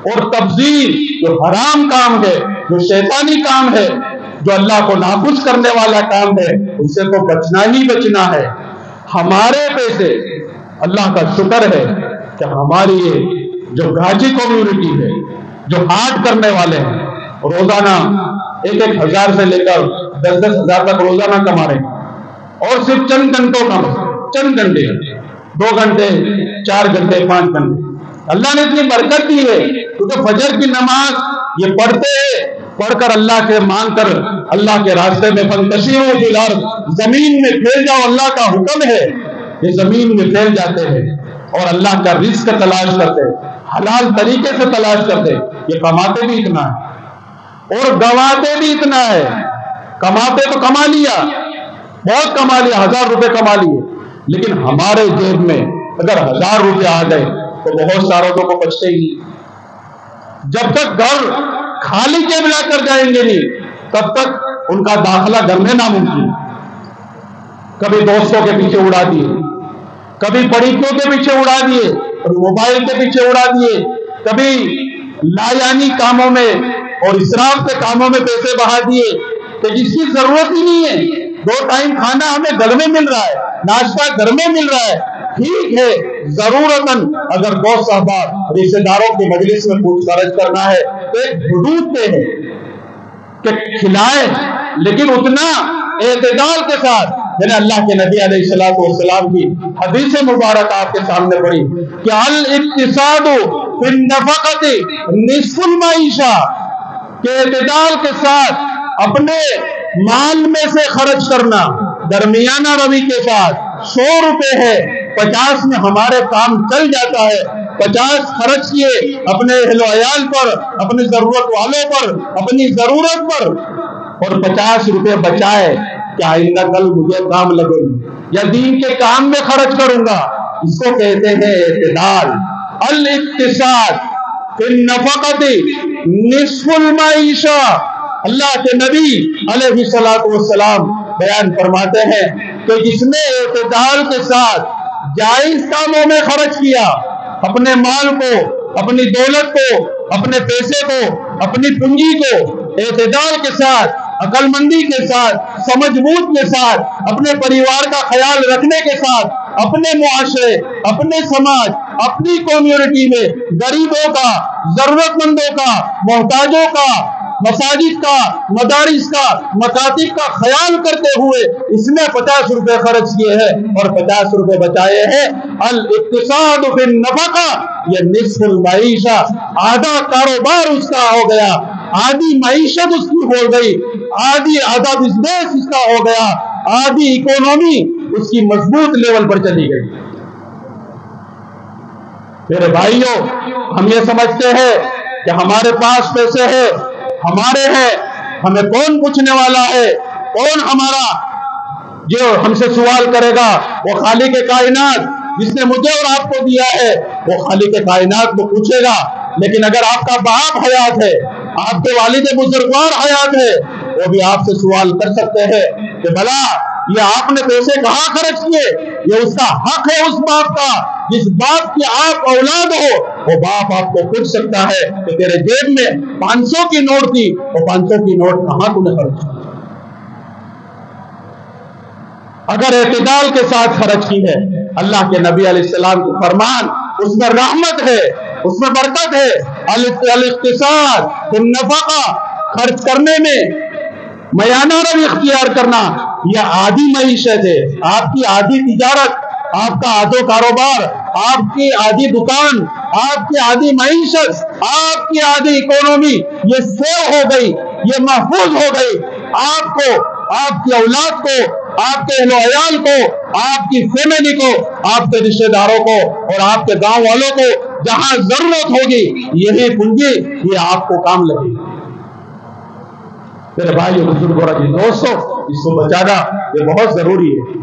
اور تبذیر جو حرام کام ہے، جو شیطانی کام ہے، جو اللہ کو ناخوش کرنے والا کام ہے، اس سے تو بچنا ہی بچنا ہے۔ ہمارے پیسے، اللہ کا شکر ہے کہ ہماری یہ جو گاجی کمیونٹی ہے، جو ہارٹ کرنے والے ہیں، روزانہ 1-1 ہزار سے لے کر 10-10 ہزار تک روزانہ کما رہے ہیں، اور صرف چند گھنٹوں کا، چند گھنٹے، 2 گھنٹے، 4 گھنٹے، 5 گھنٹے اللہ نے اتنی برکت دی ہے، کیونکہ فجر کی نماز یہ پڑھتے ہیں، پڑھ کر اللہ کے مان کر اللہ کے راستے میں فانتشروا فی الارض، زمین میں پھیل جاؤ، اللہ کا حکم ہے، یہ زمین میں پھیل جاتے ہیں اور اللہ کا رزق تلاش کرتے ہیں، حلال طریقے سے تلاش کرتے ہیں۔ یہ کماتے بھی اتنا ہے اور گواتے بھی اتنا ہے۔ کماتے تو کما لیا، بہت کما لیا، 1000 روپے کما لیے، لیکن ہمارے جیب میں اگر 1000 روپے آ گئے تو بہت ساروں کو بچتے ہی نہیں۔ جب تک گھر خالی جیب لا کر جائیں گے نہیں، تب تک ان کا داخلہ گھر میں ناممکن۔ کبھی دوستوں کے پیچھے اڑا دیے، کبھی پڑیکیوں کے پیچھے اڑا دیے، کبھی موبائل کے پیچھے اڑا دیے، کبھی لایانی کاموں میں اور اسراف کے کاموں میں پیسے بہا دیے کہ جس کی ضرورت ہی نہیں ہے۔ 2 ٹائم کھانا ہمیں گھر میں مل رہا ہے، ناشتہ گھر میں مل رہا ہے، ٹھیک ہے، ضرورتاً اگر دوست احباب رشتے داروں کے مجلس میں کچھ خرچ کرنا ہے تو ایک حدود پہ ہے کہ کھلائے، لیکن اتنا اعتدال کے ساتھ. میں نے اللہ کے نبی علیہ السلام کی حدیث مبارک آپ کے سامنے پڑھی کہ الاقتصاد فی النفقۃ نصف المعیشہ، کہ اعتدال کے ساتھ اپنے مال میں سے خرچ کرنا درمیانہ روی کے ساتھ. 100 روپے ہے، 50 میں ہمارے کام چل جاتا ہے. 50 خرچ کیے اپنے اہل و عیال پر، اپنی ضرورت والوں پر، اپنی ضرورت پر، اور 50 روپے بچائے کہ آئندہ کل مجھے کام لگے یا دین کے کام میں خرچ کروں گا. اس کو کہتے ہیں اعتدال. الاقتصاد فی النفقۃ نصف المعیشہ. اللہ کے نبی علیہ السلام بیان فرماتے ہیں کہ جس نے اعتدال کے ساتھ جائز کاموں میں خرچ کیا، اپنے مال کو، اپنی دولت کو، اپنے پیسے کو، اپنی پونجی کو اعتدال کے ساتھ، عقل مندی کے ساتھ، سمجھ بوجھ کے ساتھ، اپنے پریوار کا خیال رکھنے کے ساتھ، اپنے معاشرے، اپنے سماج، اپنی کمیونٹی میں غریبوں کا، ضرورت مندوں کا، محتاجوں کا، مساجد کا، مدارس کا، مکاتب کا خیال کرتے ہوئے اس نے 50 روپے خرچ کیے ہیں اور 50 روپے بچائے ہیں. الاقتصاد فی النفقہ، یہ نصف المعیشہ، آدھا کاروبار اس کا ہو گیا، آدھی معیشت اس کی ہو گئی، آدھا بزنس اس کا ہو گیا، آدھی اکونومی اس کی مضبوط لیول پر چلی گئی. میرے بھائیوں، ہم یہ سمجھتے ہیں کہ ہمارے پاس پیسے ہیں، ہمارے ہیں، ہمیں کون پوچھنے والا ہے، کون ہمارا جو ہم سے سوال کرے گا؟ وہ خالق کائنات جس نے مجھے اور آپ کو دیا ہے، وہ خالق کائنات کو پوچھے گا. لیکن اگر آپ کا باپ حیات ہے، آپ کے والد بزرگوار حیات ہے، وہ بھی آپ سے سوال کر سکتے ہیں کہ بھلا یہ آپ نے پیسے کہاں خرچ کیے؟ یہ اس کا حق ہے اس باپ کا. جس باپ کی آپ اولاد ہو، وہ باپ آپ کو پوچھ سکتا ہے کہ تیرے جیب میں 500 کی نوٹ تھی، وہ 500 کی نوٹ کہاں تو نے خرچ کی؟ اگر اعتدال کے ساتھ خرچ کی ہے، اللہ کے نبی علیہ السلام کی فرمان، اس میں رحمت ہے، اس میں برکت ہے. الاقتصاد فی النفقہ، خرچ کرنے میں میانہ روی اختیار کرنا، یہ آدھی معیشت ہے. آپ کی آدھی تجارت، آپ کا آدھا کاروبار، آپ کی آدھی دکان، آپ کی آدھی معیشت، آپ کی آدھی اکونومی یہ سیو ہو گئی، یہ محفوظ ہو گئی. آپ کو، آپ کی اولاد کو، آپ کے اہل و عیال کو، آپ کی فیملی کو، آپ کے رشتہ داروں کو اور آپ کے گاؤں والوں کو جہاں ضرورت ہوگی یہی پونجی یہ آپ کو کام لگے گی. میرے بھائیو، بزرگوں اور دوستوں، اس کو بچانا یہ بہت ضروری ہے.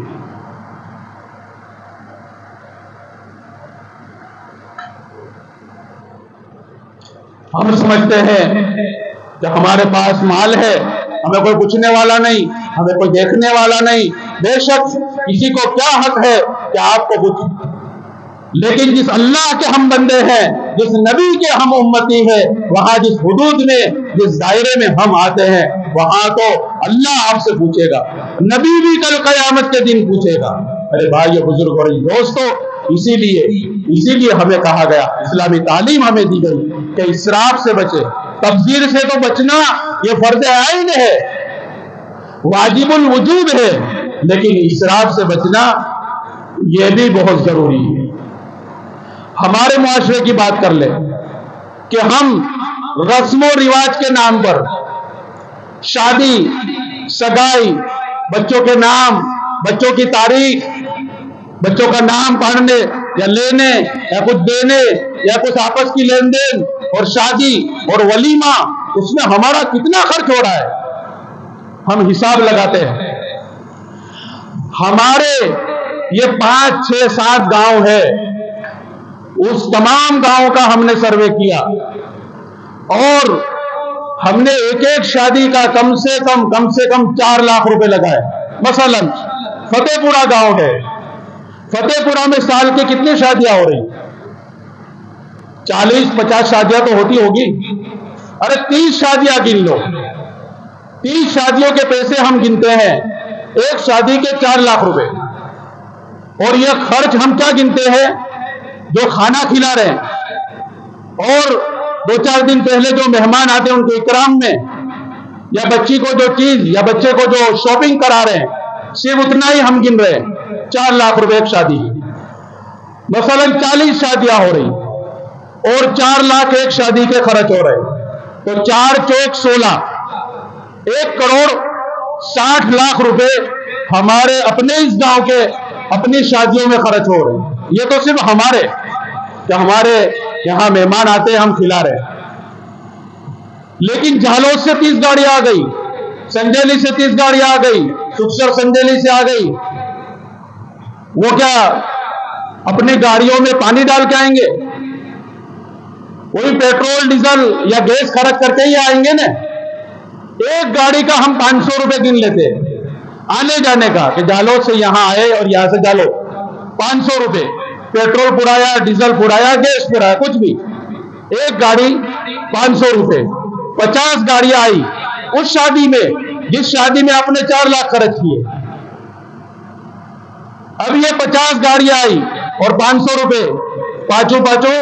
ہم سمجھتے ہیں کہ ہمارے پاس مال ہے، ہمیں کوئی پوچھنے والا نہیں، ہمیں کوئی دیکھنے والا نہیں. بے شک کسی کو کیا حق ہے کہ آپ کو پوچھے، لیکن جس اللہ کے ہم بندے ہیں، جس نبی کے ہم امتی ہیں، وہاں جس حدود میں، جس دائرے میں ہم آتے ہیں، وہاں تو اللہ آپ سے پوچھے گا، نبی بھی کل قیامت کے دن پوچھے گا. ارے بھائیو، بزرگ اور دوستوں، اسی لیے ہمیں کہا گیا، اسلامی تعلیم ہمیں دی گئی کہ اسراف سے بچے. تبذیر سے تو بچنا یہ فرض عین ہے، واجب الوجوب ہے، لیکن اسراف سے بچنا یہ بھی بہت ضروری ہے. ہمارے معاشرے کی بات کر لیں کہ ہم رسم و رواج کے نام پر شادی، سگائی، بچوں کے نام، بچوں کی تاریخ، بچوں کا نام پڑھنے یا لینے یا کچھ دینے یا کچھ آپس کی لین دین اور شادی اور ولیمہ، اس میں ہمارا کتنا خرچ ہو رہا ہے ہم حساب لگاتے ہیں. ہمارے یہ 5، 6، 7 گاؤں ہے، اس تمام گاؤں کا ہم نے سروے کیا اور ہم نے ایک شادی کا کم سے کم 4 لاکھ روپے لگائے. مثلا فتح پورہ گاؤں ہے، فتح پورہ میں سال کے کتنی شادیاں ہو رہی؟ 40-50 شادیاں تو ہوتی ہوگی. ارے 30 شادیاں گن لو، 30 شادیوں کے پیسے ہم گنتے ہیں، ایک شادی کے 4 لاکھ روپے. اور یہ خرچ ہم کیا گنتے ہیں جو کھانا کھلا رہے ہیں، اور 2-4 دن پہلے جو مہمان آتے ہیں ان کے اکرام میں، یا بچی کو جو چیز یا بچے کو جو شاپنگ کرا رہے ہیں، صرف اتنا ہی ہم گن رہے ہیں 4 لاکھ روپے ایک شادی کی۔ مثلا 40 شادیاں ہو رہی اور 4 لاکھ ایک شادی کے خرچ ہو رہے، تو 4 چوک 16، 1 کروڑ 60 لاکھ روپے ہمارے اپنے اس گاؤں کے اپنی شادیوں میں خرچ ہو رہے ہیں۔ یہ تو صرف ہمارے کہ ہمارے یہاں مہمان آتے ہیں ہم کھلا رہے ہیں، لیکن جھالوس سے 30 گاڑیاں آ گئی، سنجیلی سے 30 گاڑیاں آ گئی، سکسر سنجیلی سے آ گئی، وہ کیا اپنی گاڑیوں میں پانی ڈال کے آئیں گے؟ وہی پیٹرول ڈیزل یا گیس خرچ کر کے ہی آئیں گے نا۔ ایک گاڑی کا ہم 500 روپے گن لیتے آنے جانے کا، کہ جالوس سے یہاں آئے اور یہاں سے جالو 500 روپے، پیٹرول پڑایا، ڈیزل پڑایا، گیس پڑایا، کچھ بھی، ایک گاڑی 500 روپے، 50 گاڑیاں آئی اس شادی میں جس شادی میں آپ نے 4 لاکھ خرچ کیے۔ اب یہ 50 گاڑیاں آئی اور 500 روپے، 5 پانچوں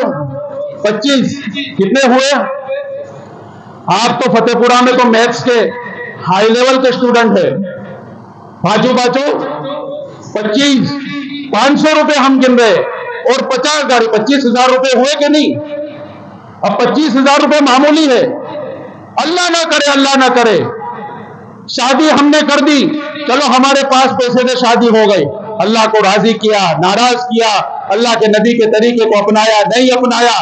25، کتنے ہوئے؟ آپ تو فتح پورہ میں تو میتھس کے ہائی لیول کے اسٹوڈنٹ ہیں، 5 پانچوں 25، 500 روپے ہم گن رہے اور 50 گاڑی، 25,000 روپے ہوئے کہ نہیں؟ اب 25,000 روپے معمولی ہے، اللہ نہ کرے، اللہ نہ کرے شادی ہم نے کر دی، چلو ہمارے پاس پیسے سے شادی ہو گئی، اللہ کو راضی کیا، ناراض کیا، اللہ کے نبی کے طریقے کو اپنایا، نہیں اپنایا،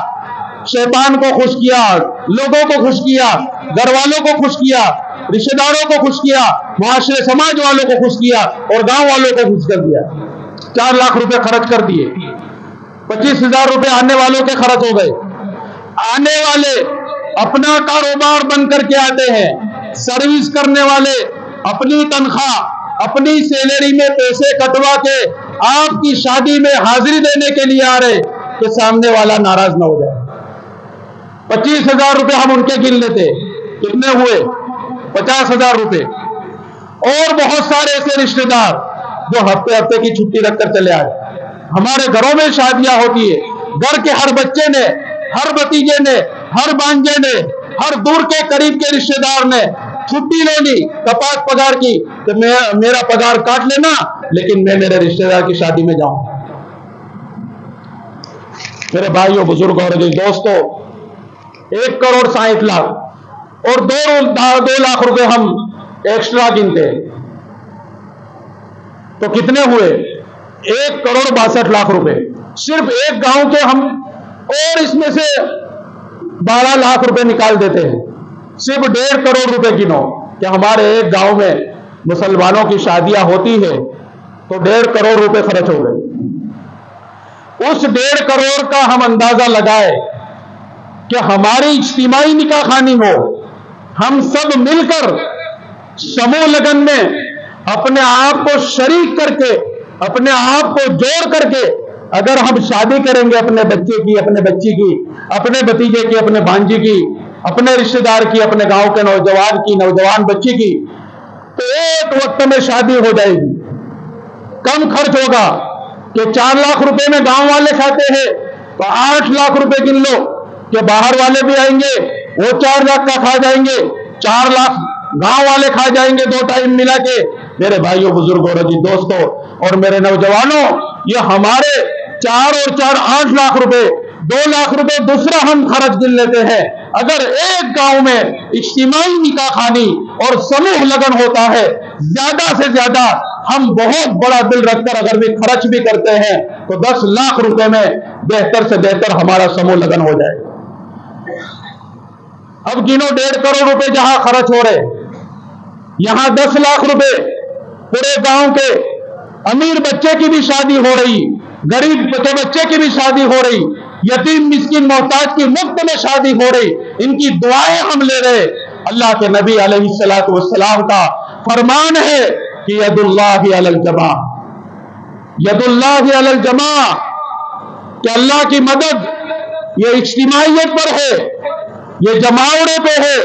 شیطان کو خوش کیا، لوگوں کو خوش کیا، گھر والوں کو خوش کیا، رشتہ داروں کو خوش کیا، معاشرے سماج والوں کو خوش کیا اور گاؤں والوں کو خوش کر دیا۔ 4 لاکھ روپے خرچ کر دیے، 25,000 روپے آنے والوں کے خرچ ہو گئے۔ آنے والے اپنا کاروبار بند کر کے آتے ہیں، سروس کرنے والے اپنی تنخواہ اپنی سیلری میں پیسے کٹوا کے آپ کی شادی میں حاضری دینے کے لیے آ رہے کہ سامنے والا ناراض نہ ہو جائے۔ 25,000 روپے ہم ان کے گن لیتے، کتنے ہوئے؟ 50,000 روپے۔ اور بہت سارے ایسے رشتہ دار جو ہفتے ہفتے کی چھٹی رکھ کر چلے آئے۔ ہمارے گھروں میں شادیاں ہوتی ہے، گھر کے ہر بچے نے، ہر بھتیجے نے، ہر بانجے نے، ہر دور کے قریب کے رشتہ دار نے چھٹی لے لی، کپاس پگار کی کہ میرا پگار کاٹ لینا لیکن میں میرے رشتہ دار کی شادی میں جاؤں۔ میرے بھائیوں، بزرگوں اور دوستوں، 1 کروڑ 60 لاکھ اور 2 لاکھ روپے ہم ایکسٹرا گنتے تو کتنے ہوئے؟ 1 کروڑ 62 لاکھ روپے صرف ایک گاؤں کے ہم، اور اس میں سے 12 لاکھ روپے نکال دیتے ہیں، صرف 1.5 کروڑ روپے گنو کہ ہمارے ایک گاؤں میں مسلمانوں کی شادیاں ہوتی ہے تو 1.5 کروڑ روپے خرچ ہو گئے۔ اس 1.5 کروڑ کا ہم اندازہ لگائے کہ ہماری اجتماعی نکاح خوانی ہو، ہم سب مل کر سمو لگن میں اپنے آپ کو شریک کر کے، اپنے آپ کو جوڑ کر کے اگر ہم شادی کریں گے اپنے بچے کی، اپنے بچی کی، اپنے بھتیجے کی، اپنے بھانجی کی، اپنے رشتہ دار کی، اپنے گاؤں کے نوجوان کی، نوجوان بچی کی، تو ایک وقت میں شادی ہو جائے گی۔ کم خرچ ہوگا کہ 4 لاکھ روپے میں گاؤں والے کھاتے ہیں تو 8 لاکھ روپے گن لو کہ باہر والے بھی آئیں گے، وہ 4 لاکھ کا کھا جائیں گے، 4 لاکھ گاؤں والے کھا جائیں گے 2 ٹائم ملا کے۔ میرے بھائیوں، بزرگوں اور دوستوں اور میرے نوجوانوں، یہ ہمارے 4 اور 4 8 لاکھ روپے، 2 لاکھ روپے دوسرا ہم خرچ گن لیتے ہیں۔ اگر ایک گاؤں میں اجتماعی نکاح خوانی اور سموہ لگن ہوتا ہے، زیادہ سے زیادہ ہم بہت بڑا دل رکھ کر اگر بھی خرچ بھی کرتے ہیں تو 10 لاکھ روپے میں بہتر سے بہتر ہمارا سموہ لگن ہو جائے۔ اب گنو 1.5 کروڑ روپے جہاں خرچ ہو رہے، یہاں 10 لاکھ روپے پورے گاؤں کے امیر بچے کی بھی شادی ہو رہی، غریب کے بچے کی بھی شادی ہو رہی، یتیم مسکین محتاج کی مفت میں شادی ہو رہی، ان کی دعائیں ہم لے رہے۔ اللہ کے نبی علیہ الصلوۃ والسلام کا فرمان ہے کہ ید اللہ علی الجماع، ید اللہ علی الجماع، کہ اللہ کی مدد یہ اجتماعیت پر ہے، یہ جماوڑے پہ ہے،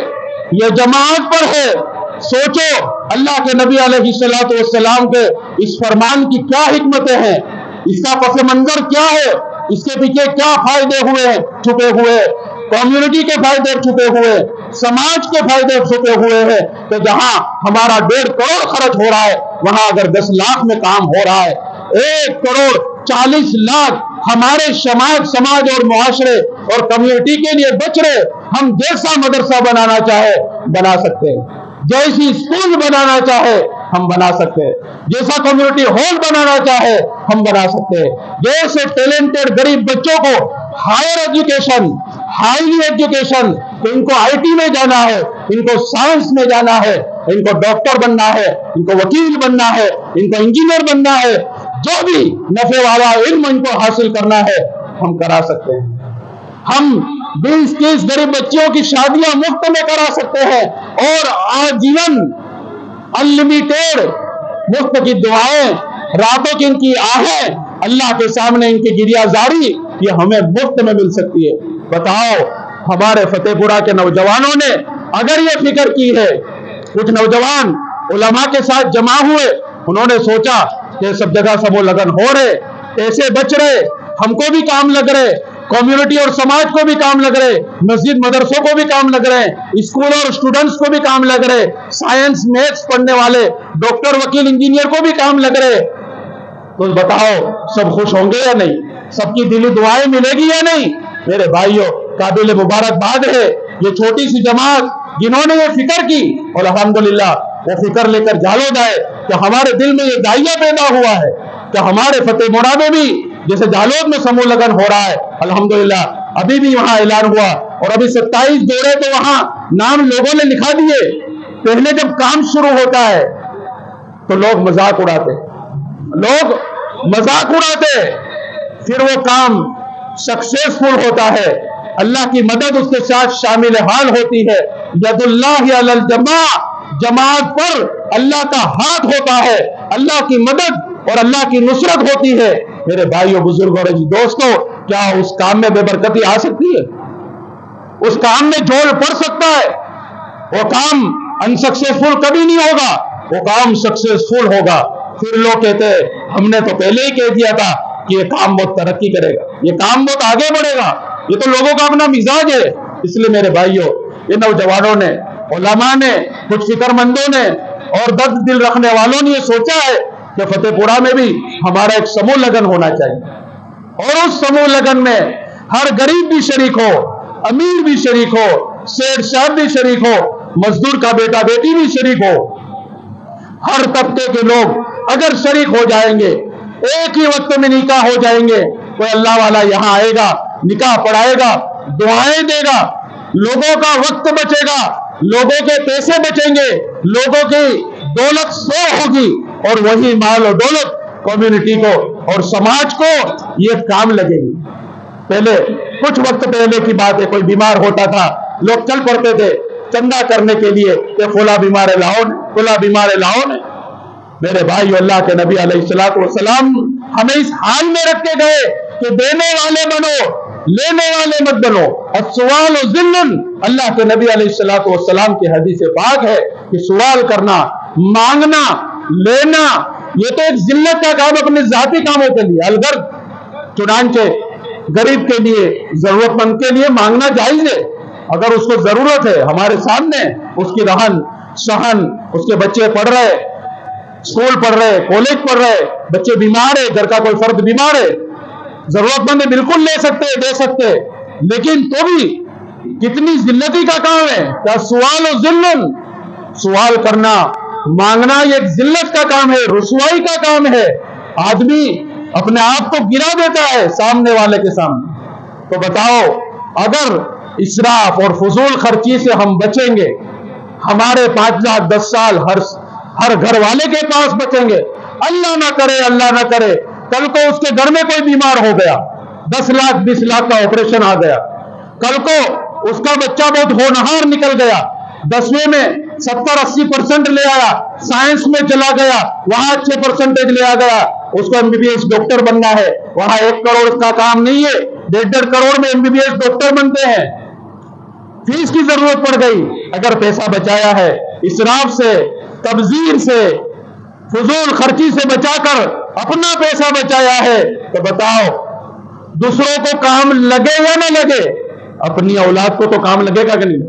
یہ جماعت پر ہے۔ سوچو اللہ کے نبی علیہ الصلوۃ والسلام کے اس فرمان کی کیا حکمتیں ہیں، اس کا پس منظر کیا ہے اس کے پیچھے کیا فائدے ہوئے چھپے ہوئے، کمیونٹی کے فائدے چھپے ہوئے، سماج کے فائدے چھپے ہوئے ہیں. کہ جہاں ہمارا 1.5 کروڑ خرچ ہو رہا ہے، وہاں اگر 10 لاکھ میں کام ہو رہا ہے، 1 کروڑ 40 لاکھ ہمارے سماج اور معاشرے اور کمیونٹی کے لیے بچ رہے. ہم جیسا مدرسہ بنانا چاہے بنا سکتے ہیں، جیسی اسکول بنانا چاہے ہم بنا سکتے ہیں، جیسا کمیونٹی ہال بنانا چاہے ہم بنا سکتے ہیں. جیسے ٹیلنٹڈ غریب بچوں کو ہائر ایجوکیشن، ہائیلی ایجوکیشن، ان کو آئی ٹی میں جانا ہے، ان کو سائنس میں جانا ہے، ان کو ڈاکٹر بننا ہے، ان کو وکیل بننا ہے، ان کو انجینئر بننا ہے، جو بھی نفع والا علم ان کو حاصل کرنا ہے ہم کرا سکتے ہیں. ہم 20-30 غریب بچیوں کی شادیاں مفت میں کرا سکتے ہیں، اور آجیون انلمیٹیڈ مفت کی دعائیں، راتوں کی ان کی آہیں اللہ کے سامنے ان کی گریہ زاری یہ ہمیں مفت میں مل سکتی ہے. بتاؤ ہمارے فتح پورہ کے نوجوانوں نے اگر یہ فکر کی ہے، کچھ نوجوان علماء کے ساتھ جمع ہوئے، انہوں نے سوچا کہ سب جگہ سب وہ لگن ہو رہے، پیسے بچ رہے، ہم کو بھی کام لگ رہے، کمیونٹی اور سماج کو بھی کام لگ رہے، مسجد مدرسوں کو بھی کام لگ رہے، اسکول اور اسٹوڈنٹس کو بھی کام لگ رہے، سائنس میتھس پڑھنے والے ڈاکٹر وکیل انجینئر کو بھی کام لگ رہے. تو بتاؤ سب خوش ہوں گے یا نہیں؟ سب کی دلی دعائیں ملے گی یا نہیں؟ میرے بھائیوں قابل مبارکباد ہے یہ چھوٹی سی جماعت جنہوں نے یہ فکر کی، اور الحمدللہ وہ فکر لے کر جالود آئے کہ ہمارے دل میں یہ داعیہ پیدا ہوا ہے کہ ہمارے فتح پورہ میں بھی جیسے جالود میں سمو لگن ہو رہا ہے، الحمدللہ ابھی بھی وہاں اعلان ہوا، اور ابھی 27 جوڑے تو وہاں نام لوگوں نے لکھا دیے. پہلے جب کام شروع ہوتا ہے تو لوگ مذاق اڑاتے، پھر وہ کام سکسیسفل ہوتا ہے، اللہ کی مدد اس کے ساتھ شامل حال ہوتی ہے. ید اللہ علی الجماع، جماعت پر اللہ کا ہاتھ ہوتا ہے، اللہ کی مدد اور اللہ کی نصرت ہوتی ہے. میرے بھائیوں بزرگوں اور دوستوں، کیا اس کام میں بے برکتی آ سکتی ہے؟ اس کام میں جھول پڑ سکتا ہے؟ وہ کام انسکسیسفل کبھی نہیں ہوگا، وہ کام سکسیسفل ہوگا. پھر لوگ کہتے ہیں ہم نے تو پہلے ہی کہہ دیا تھا کہ یہ کام بہت ترقی کرے گا، یہ کام بہت آگے بڑھے گا. یہ تو لوگوں کا اپنا مزاج ہے. اس لیے میرے بھائیوں یہ نوجوانوں نے، علماء نے، کچھ فکر مندوں نے اور درد دل رکھنے والوں نے یہ سوچا ہے کہ فتح پورہ میں بھی ہمارا ایک سمو لگن ہونا چاہیے، اور اس سمو لگن میں ہر غریب بھی شریک ہو، امیر بھی شریک ہو، سیٹ صاحب بھی شریک ہو، مزدور کا بیٹا بیٹی بھی شریک ہو. ہر طبقے کے لوگ اگر شریک ہو جائیں گے، ایک ہی وقت میں نکاح ہو جائیں گے، کوئی اللہ والا یہاں آئے گا، نکاح پڑھائے گا، دعائیں دے گا، لوگوں کا وقت بچے گا، لوگوں کے پیسے بچیں گے، لوگوں کی دولت سو ہوگی، اور وہی مال و دولت کمیونٹی کو اور سماج کو یہ کام لگے گی. پہلے کچھ وقت پہلے کی بات ہے، کوئی بیمار ہوتا تھا، لوگ چل پڑتے تھے چندہ کرنے کے لیے کہ فلاں بیمار لاؤ، فلاں بیمار لاؤ. میرے بھائی اللہ کے نبی علیہ السلام ہمیں اس حال میں رکھ کے گئے کہ دینے والے بنو، لینے والے مت بنو. السوال ذل، اللہ کے نبی علیہ السلام کی حدیث پاک ہے کہ سوال کرنا، مانگنا، لینا یہ تو ایک ذلت کا کام اپنے ذاتی کاموں کے لیے الغرض. چنانچہ غریب کے لیے، ضرورت مند کے لیے مانگنا جائز ہے اگر اس کو ضرورت ہے. ہمارے سامنے اس کی رہن سہن، اس کے بچے پڑھ رہے، اسکول پڑھ رہے، کالج پڑھ رہے، بچے بیمار ہے، گھر کا کوئی فرد بیمار ہے، ضرورت مند بالکل لے سکتے، دے سکتے، لیکن تو بھی کتنی ذلتی کا کام ہے. کیا سوال و ذل، سوال کرنا، مانگنا یہ ایک ذلت کا کام ہے، رسوائی کا کام ہے. آدمی اپنے آپ کو گرا دیتا ہے سامنے والے کے سامنے. تو بتاؤ اگر اسراف اور فضول خرچی سے ہم بچیں گے، ہمارے 5 لاکھ 10 سال ہر گھر والے کے پاس بچیں گے. اللہ نہ کرے کل کو اس کے گھر میں کوئی بیمار ہو گیا، 10 لاکھ 20 لاکھ کا آپریشن آ گیا، کل کو اس کا بچہ بہت ہونہار نکل گیا، 10ویں میں 70-80% لے آیا، سائنس میں چلا گیا، وہاں اچھے پرسنٹیج لے آ گیا، اس کو MBBS ڈاکٹر بننا ہے، وہاں 1 کروڑ کا کام نہیں ہے، 1.5 کروڑ میں MBBS ڈاکٹر بنتے ہیں. فیس کی ضرورت پڑ گئی. اگر پیسہ بچایا ہے اسراف سے، تبذیر سے، فضول خرچی سے بچا کر اپنا پیسہ بچایا ہے، تو بتاؤ دوسروں کو کام لگے یا نہ لگے، اپنی اولاد کو تو کام لگے گا کہ نہیں؟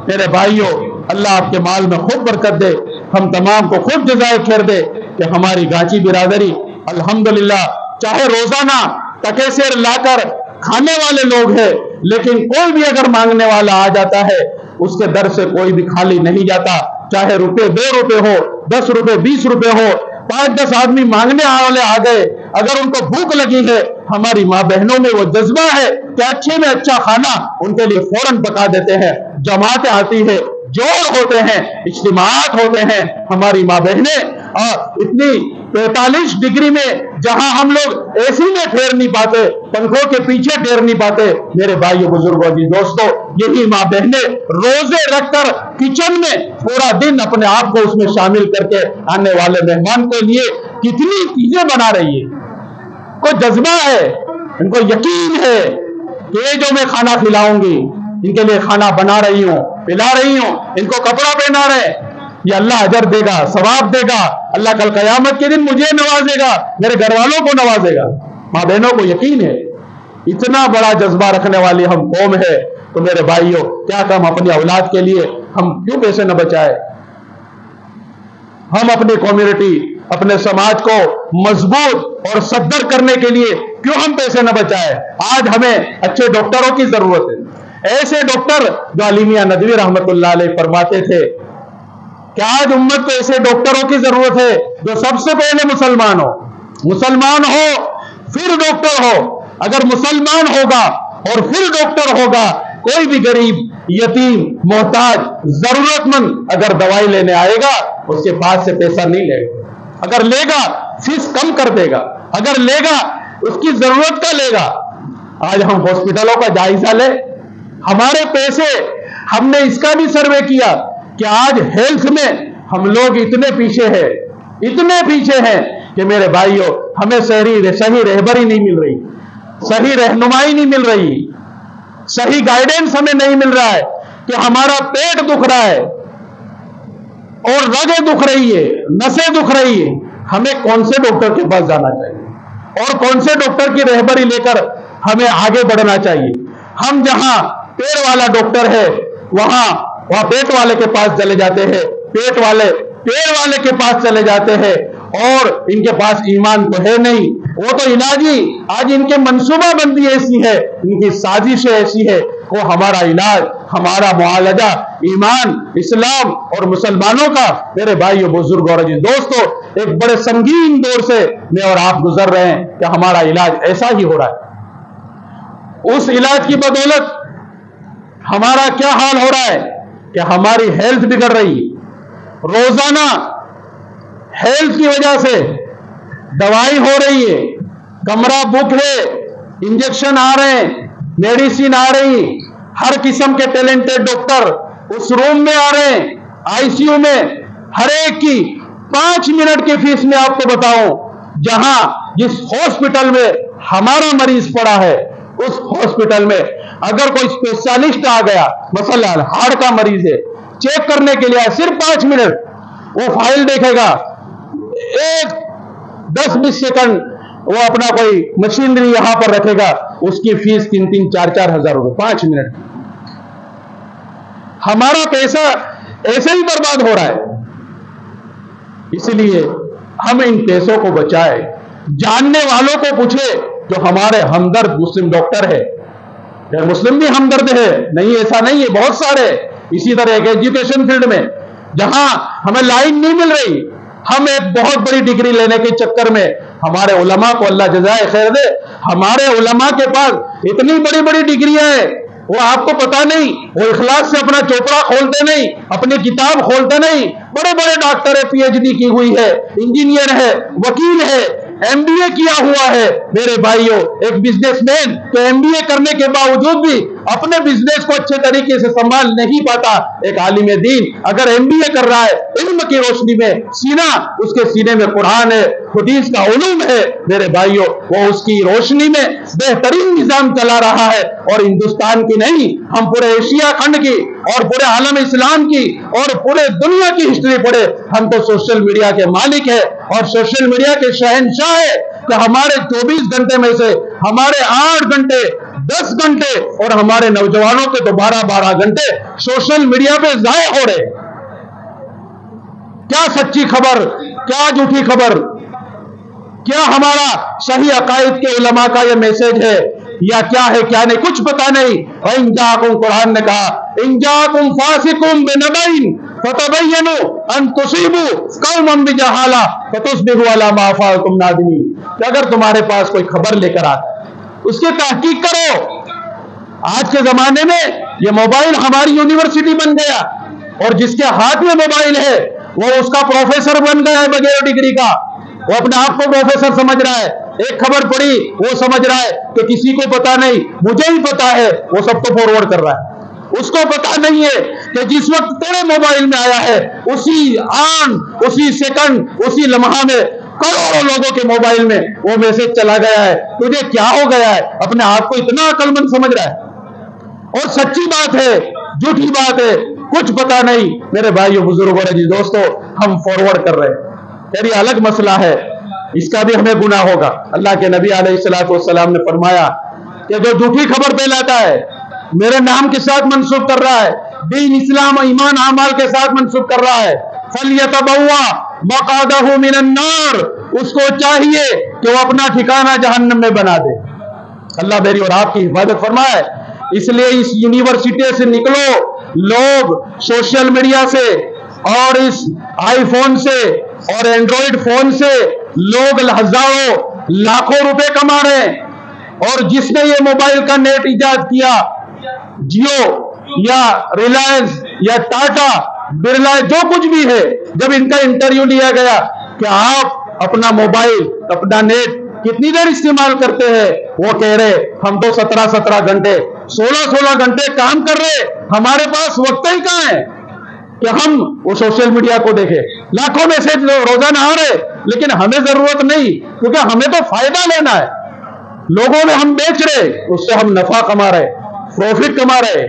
میرے بھائیوں، اللہ آپ کے مال میں خوب برکت دے، ہم تمام کو خوب جزائے خیر دے کہ ہماری گانچی برادری الحمدللہ چاہے روزانہ تکے سیر لا کر کھانے والے لوگ ہیں، لیکن کوئی بھی اگر مانگنے والا آ جاتا ہے اس کے در سے کوئی بھی خالی نہیں جاتا، چاہے روپے 2 روپے ہو، 10 روپے 20 روپے ہو، 5-10 آدمی مانگنے والے آ گئے، اگر ان کو بھوک لگی ہے، ہماری ماں بہنوں میں وہ جذبہ ہے کہ اچھے میں اچھا کھانا ان کے لیے فوراً پکا دیتے ہیں، جماعتیں آتی ہے، جوڑ ہوتے ہیں، اجتماعات ہوتے ہیں، ہماری ماں بہنیں اور اتنی 45 ڈگری میں جہاں ہم لوگ اے سی میں ٹھہر نہیں پاتے، پنکھوں کے پیچھے ٹھہر نہیں پاتے، میرے بھائیوں بزرگوں جی دوستوں، یہی ماں بہنیں روزے رکھ کر کچن میں پورا دن اپنے آپ کو اس میں شامل کر کے آنے والے مہمان کے لیے کتنی چیزیں بنا رہی ہے، کو جذبہ ہے، ان کو یقین ہے کہ یہ جو میں کھانا کھلاؤں گی، ان کے لیے کھانا بنا رہی ہوں، پلا رہی ہوں، ان کو کپڑا پہنا رہے، یہ اللہ اجر دے گا، ثواب دے گا، اللہ کل قیامت کے دن مجھے نوازے گا، میرے گھر والوں کو نوازے گا۔ ماں بہنوں کو یقین ہے، اتنا بڑا جذبہ رکھنے والی ہم قوم ہے، تو میرے بھائیوں کیا کم اپنی اولاد کے لیے ہم کیوں پیسے نہ بچائے؟ ہم اپنی کمیونٹی، اپنے سماج کو مضبوط اور صدر کرنے کے لیے کیوں ہم پیسے نہ بچائے؟ آج ہمیں اچھے ڈاکٹروں کی ضرورت ہے، ایسے ڈاکٹر جو علی میاں ندوی رحمت اللہ علیہ فرماتے تھے کہ آج امت کو ایسے ڈاکٹروں کی ضرورت ہے جو سب سے پہلے مسلمان ہو پھر ڈاکٹر ہو۔ اگر مسلمان ہوگا اور پھر ڈاکٹر ہوگا، کوئی بھی غریب، یتیم، محتاج، ضرورت مند اگر دوائی لینے آئے گا اس کے پاس سے پیسہ نہیں لے گا، اگر لے گا فیس کم کر دے گا، اگر لے گا اس کی ضرورت کا لے گا۔ آج ہم ہاسپٹلوں کا جائزہ لیں، ہمارے پیسے، ہم نے اس کا بھی سروے کیا کہ آج ہیلتھ میں ہم لوگ اتنے پیچھے ہیں کہ میرے بھائیوں ہمیں صحیح رہبری نہیں مل رہی، صحیح رہنمائی نہیں مل رہی، صحیح گائیڈنس ہمیں نہیں مل رہا ہے کہ ہمارا پیٹ دکھ رہا ہے اور رگیں دکھ رہی ہے، نسیں دکھ رہی ہے، ہمیں کون سے ڈاکٹر کے پاس جانا چاہیے اور کون سے ڈاکٹر کی رہبری لے کر ہمیں آگے بڑھنا چاہیے؟ ہم جہاں پیڑ والا ڈاکٹر ہے وہاں پیٹ والے کے پاس چلے جاتے ہیں، پیڑ والے کے پاس چلے جاتے ہیں، اور ان کے پاس ایمان تو ہے نہیں، وہ تو علاجی، آج ان کے منصوبہ بندی ایسی ہے، ان کی سازشیں ایسی ہے، وہ ہمارا علاج، ہمارا معالجہ ایمان، اسلام اور مسلمانوں کا، میرے بھائیوں بزرگوں اور دوستوں، ایک بڑے سنگین دور سے میں اور آپ گزر رہے ہیں کہ ہمارا علاج ایسا ہی ہو رہا ہے۔ اس علاج کی بدولت ہمارا کیا حال ہو رہا ہے کہ ہماری ہیلتھ بگڑ رہی ہے، روزانہ ہیلتھ کی وجہ سے دوائی ہو رہی ہے، کمرہ بک ہے، انجیکشن آ رہے ہیں، میڈیسن آ رہی، ہر قسم کے ٹیلنٹڈ ڈاکٹر اس روم میں آ رہے ہیں، آئی سی یو میں، ہر ایک کی 5 منٹ کی فیس میں آپ کو بتاؤں، جس ہاسپٹل میں ہمارا مریض پڑا ہے اس ہاسپٹل میں اگر کوئی اسپیشلسٹ آ گیا، مثلا ہارٹ کا مریض ہے، چیک کرنے کے لیے صرف 5 منٹ وہ فائل دیکھے گا، 10-20 سیکنڈ وہ اپنا کوئی مشینری یہاں پر رکھے گا، اس کی فیس 3-3, 4-4 ہزار روپے 5 منٹ۔ ہمارا پیسہ ایسے ہی برباد ہو رہا ہے، اس لیے ہم ان پیسوں کو بچائے، جاننے والوں کو پوچھے جو ہمارے ہمدرد مسلم ڈاکٹر ہے، مسلم بھی ہمدرد ہے، نہیں ایسا نہیں ہے، بہت سارے۔ اسی طرح ایک ایجوکیشن فیلڈ میں جہاں ہمیں لائن نہیں مل رہی، ہم ایک بہت بڑی ڈگری لینے کے چکر میں، ہمارے علماء کو اللہ جزائے خیر دے، ہمارے علماء کے پاس اتنی بڑی بڑی ڈگریاں ہیں، وہ آپ کو پتا نہیں، وہ اخلاص سے اپنا چوپڑا کھولتے نہیں، اپنی کتاب کھولتے نہیں، بڑے بڑے ڈاکٹر ہے، پی ایچ ڈی کی ہوئی ہے، انجینئر ہے، وکیل ہے، ایم بی اے کیا ہوا ہے۔ میرے بھائیوں، ایک بزنس مین تو ایم بی اے کرنے کے باوجود بھی اپنے بزنس کو اچھے طریقے سے سنبھال نہیں پاتا، ایک عالم دین اگر MBA کر رہا ہے علم کی روشنی میں، سینہ اس کے سینے میں قرآن ہے، حدیث کا علوم ہے، میرے بھائیوں وہ اس کی روشنی میں بہترین نظام چلا رہا ہے، اور ہندوستان کی نہیں، ہم پورے ایشیا کھنڈ کی اور پورے عالم اسلام کی اور پورے دنیا کی ہسٹری پڑھے، ہم تو سوشل میڈیا کے مالک ہیں اور سوشل میڈیا کے شہنشاہ ہے کہ ہمارے 24 گھنٹے میں سے ہمارے 8 گھنٹے 10 گھنٹے اور ہمارے نوجوانوں کے تو 12 گھنٹے سوشل میڈیا پہ ضائع ہو رہے۔ کیا سچی خبر، کیا جھوٹی خبر، کیا ہمارا صحیح عقائد کے علماء کا یہ میسج ہے یا کیا ہے کیا نہیں، کچھ پتا نہیں۔ وَإِن جَاءَكُمْ قرآن نے کہا إِن جَاءَكُمْ فَاسِقٌ بِنَبَإٍ فَتَبَيَّنُوا أَن تُصِيبُوا قَوْمًا بِجَهَالَةٍ فَتُصْبِحُوا عَلَىٰ مَا فَعَلْتُمْ نَادِمِينَ، کہ اگر تمہارے پاس کوئی خبر لے کر آتا ہے اس کی تحقیق کرو۔ آج کے زمانے میں یہ موبائل ہماری یونیورسٹی بن گیا، اور جس کے ہاتھ میں موبائل ہے وہ اس کا پروفیسر بن گیا ہے بغیر ڈگری کا، وہ اپنے آپ کو پروفیسر سمجھ رہا ہے، ایک خبر پڑھی وہ سمجھ رہا ہے کہ کسی کو پتا نہیں، مجھے ہی پتا ہے، وہ سب کو فارورڈ کر رہا ہے۔ اس کو پتا نہیں ہے کہ جس وقت تیرے موبائل میں آیا ہے اسی آن، اسی سیکنڈ، اسی لمحہ میں کروڑوں لوگوں کے موبائل میں وہ میسج چلا گیا ہے، تجھے کیا ہو گیا ہے؟ اپنے آپ کو اتنا عقل مند سمجھ رہا ہے، اور سچی بات ہے جھوٹی بات ہے کچھ پتا نہیں۔ میرے بھائیوں بزرگوں اور دوستوں، ہم فارورڈ کر رہے ہیں، یہ الگ مسئلہ ہے، اس کا بھی ہمیں گناہ ہوگا۔ اللہ کے نبی علیہ السلام نے فرمایا کہ جو جھوٹی خبر پھیلاتا ہے، میرے نام کے ساتھ منسوب کر رہا ہے، دین اسلام ایمان اعمال کے ساتھ منسوب کر رہا ہے، فَلْيَتَبَوَّأْ مَقْعَدَهُ مِنَ النَّارِ، اس کو چاہیے کہ وہ اپنا ٹھکانہ جہنم میں بنا دے۔ اللہ میری اور آپ کی حفاظت فرمائے۔ اس لیے اس یونیورسٹی سے نکلو، لوگ سوشل میڈیا سے اور اس آئی فون سے اور اینڈرائڈ فون سے لوگ ہزاروں لاکھوں روپے کما رہے ہیں، اور جس نے یہ موبائل کا نیٹ ایجاد کیا، جیو یا ریلائنس یا ٹاٹا برلا جو کچھ بھی ہے، جب ان کا انٹرویو لیا گیا کہ آپ اپنا موبائل اپنا نیٹ کتنی دیر استعمال کرتے ہیں، وہ کہہ رہے ہم تو 17 گھنٹے 16 گھنٹے کام کر رہے، ہمارے پاس وقت ہی کہاں ہے کہ ہم وہ سوشل میڈیا کو دیکھیں۔ لاکھوں میسج روزانہ آ رہے، لیکن ہمیں ضرورت نہیں، کیونکہ ہمیں تو فائدہ لینا ہے، لوگوں میں ہم بیچ رہے، اس سے ہم نفع کما رہے، پروفٹ کما رہے۔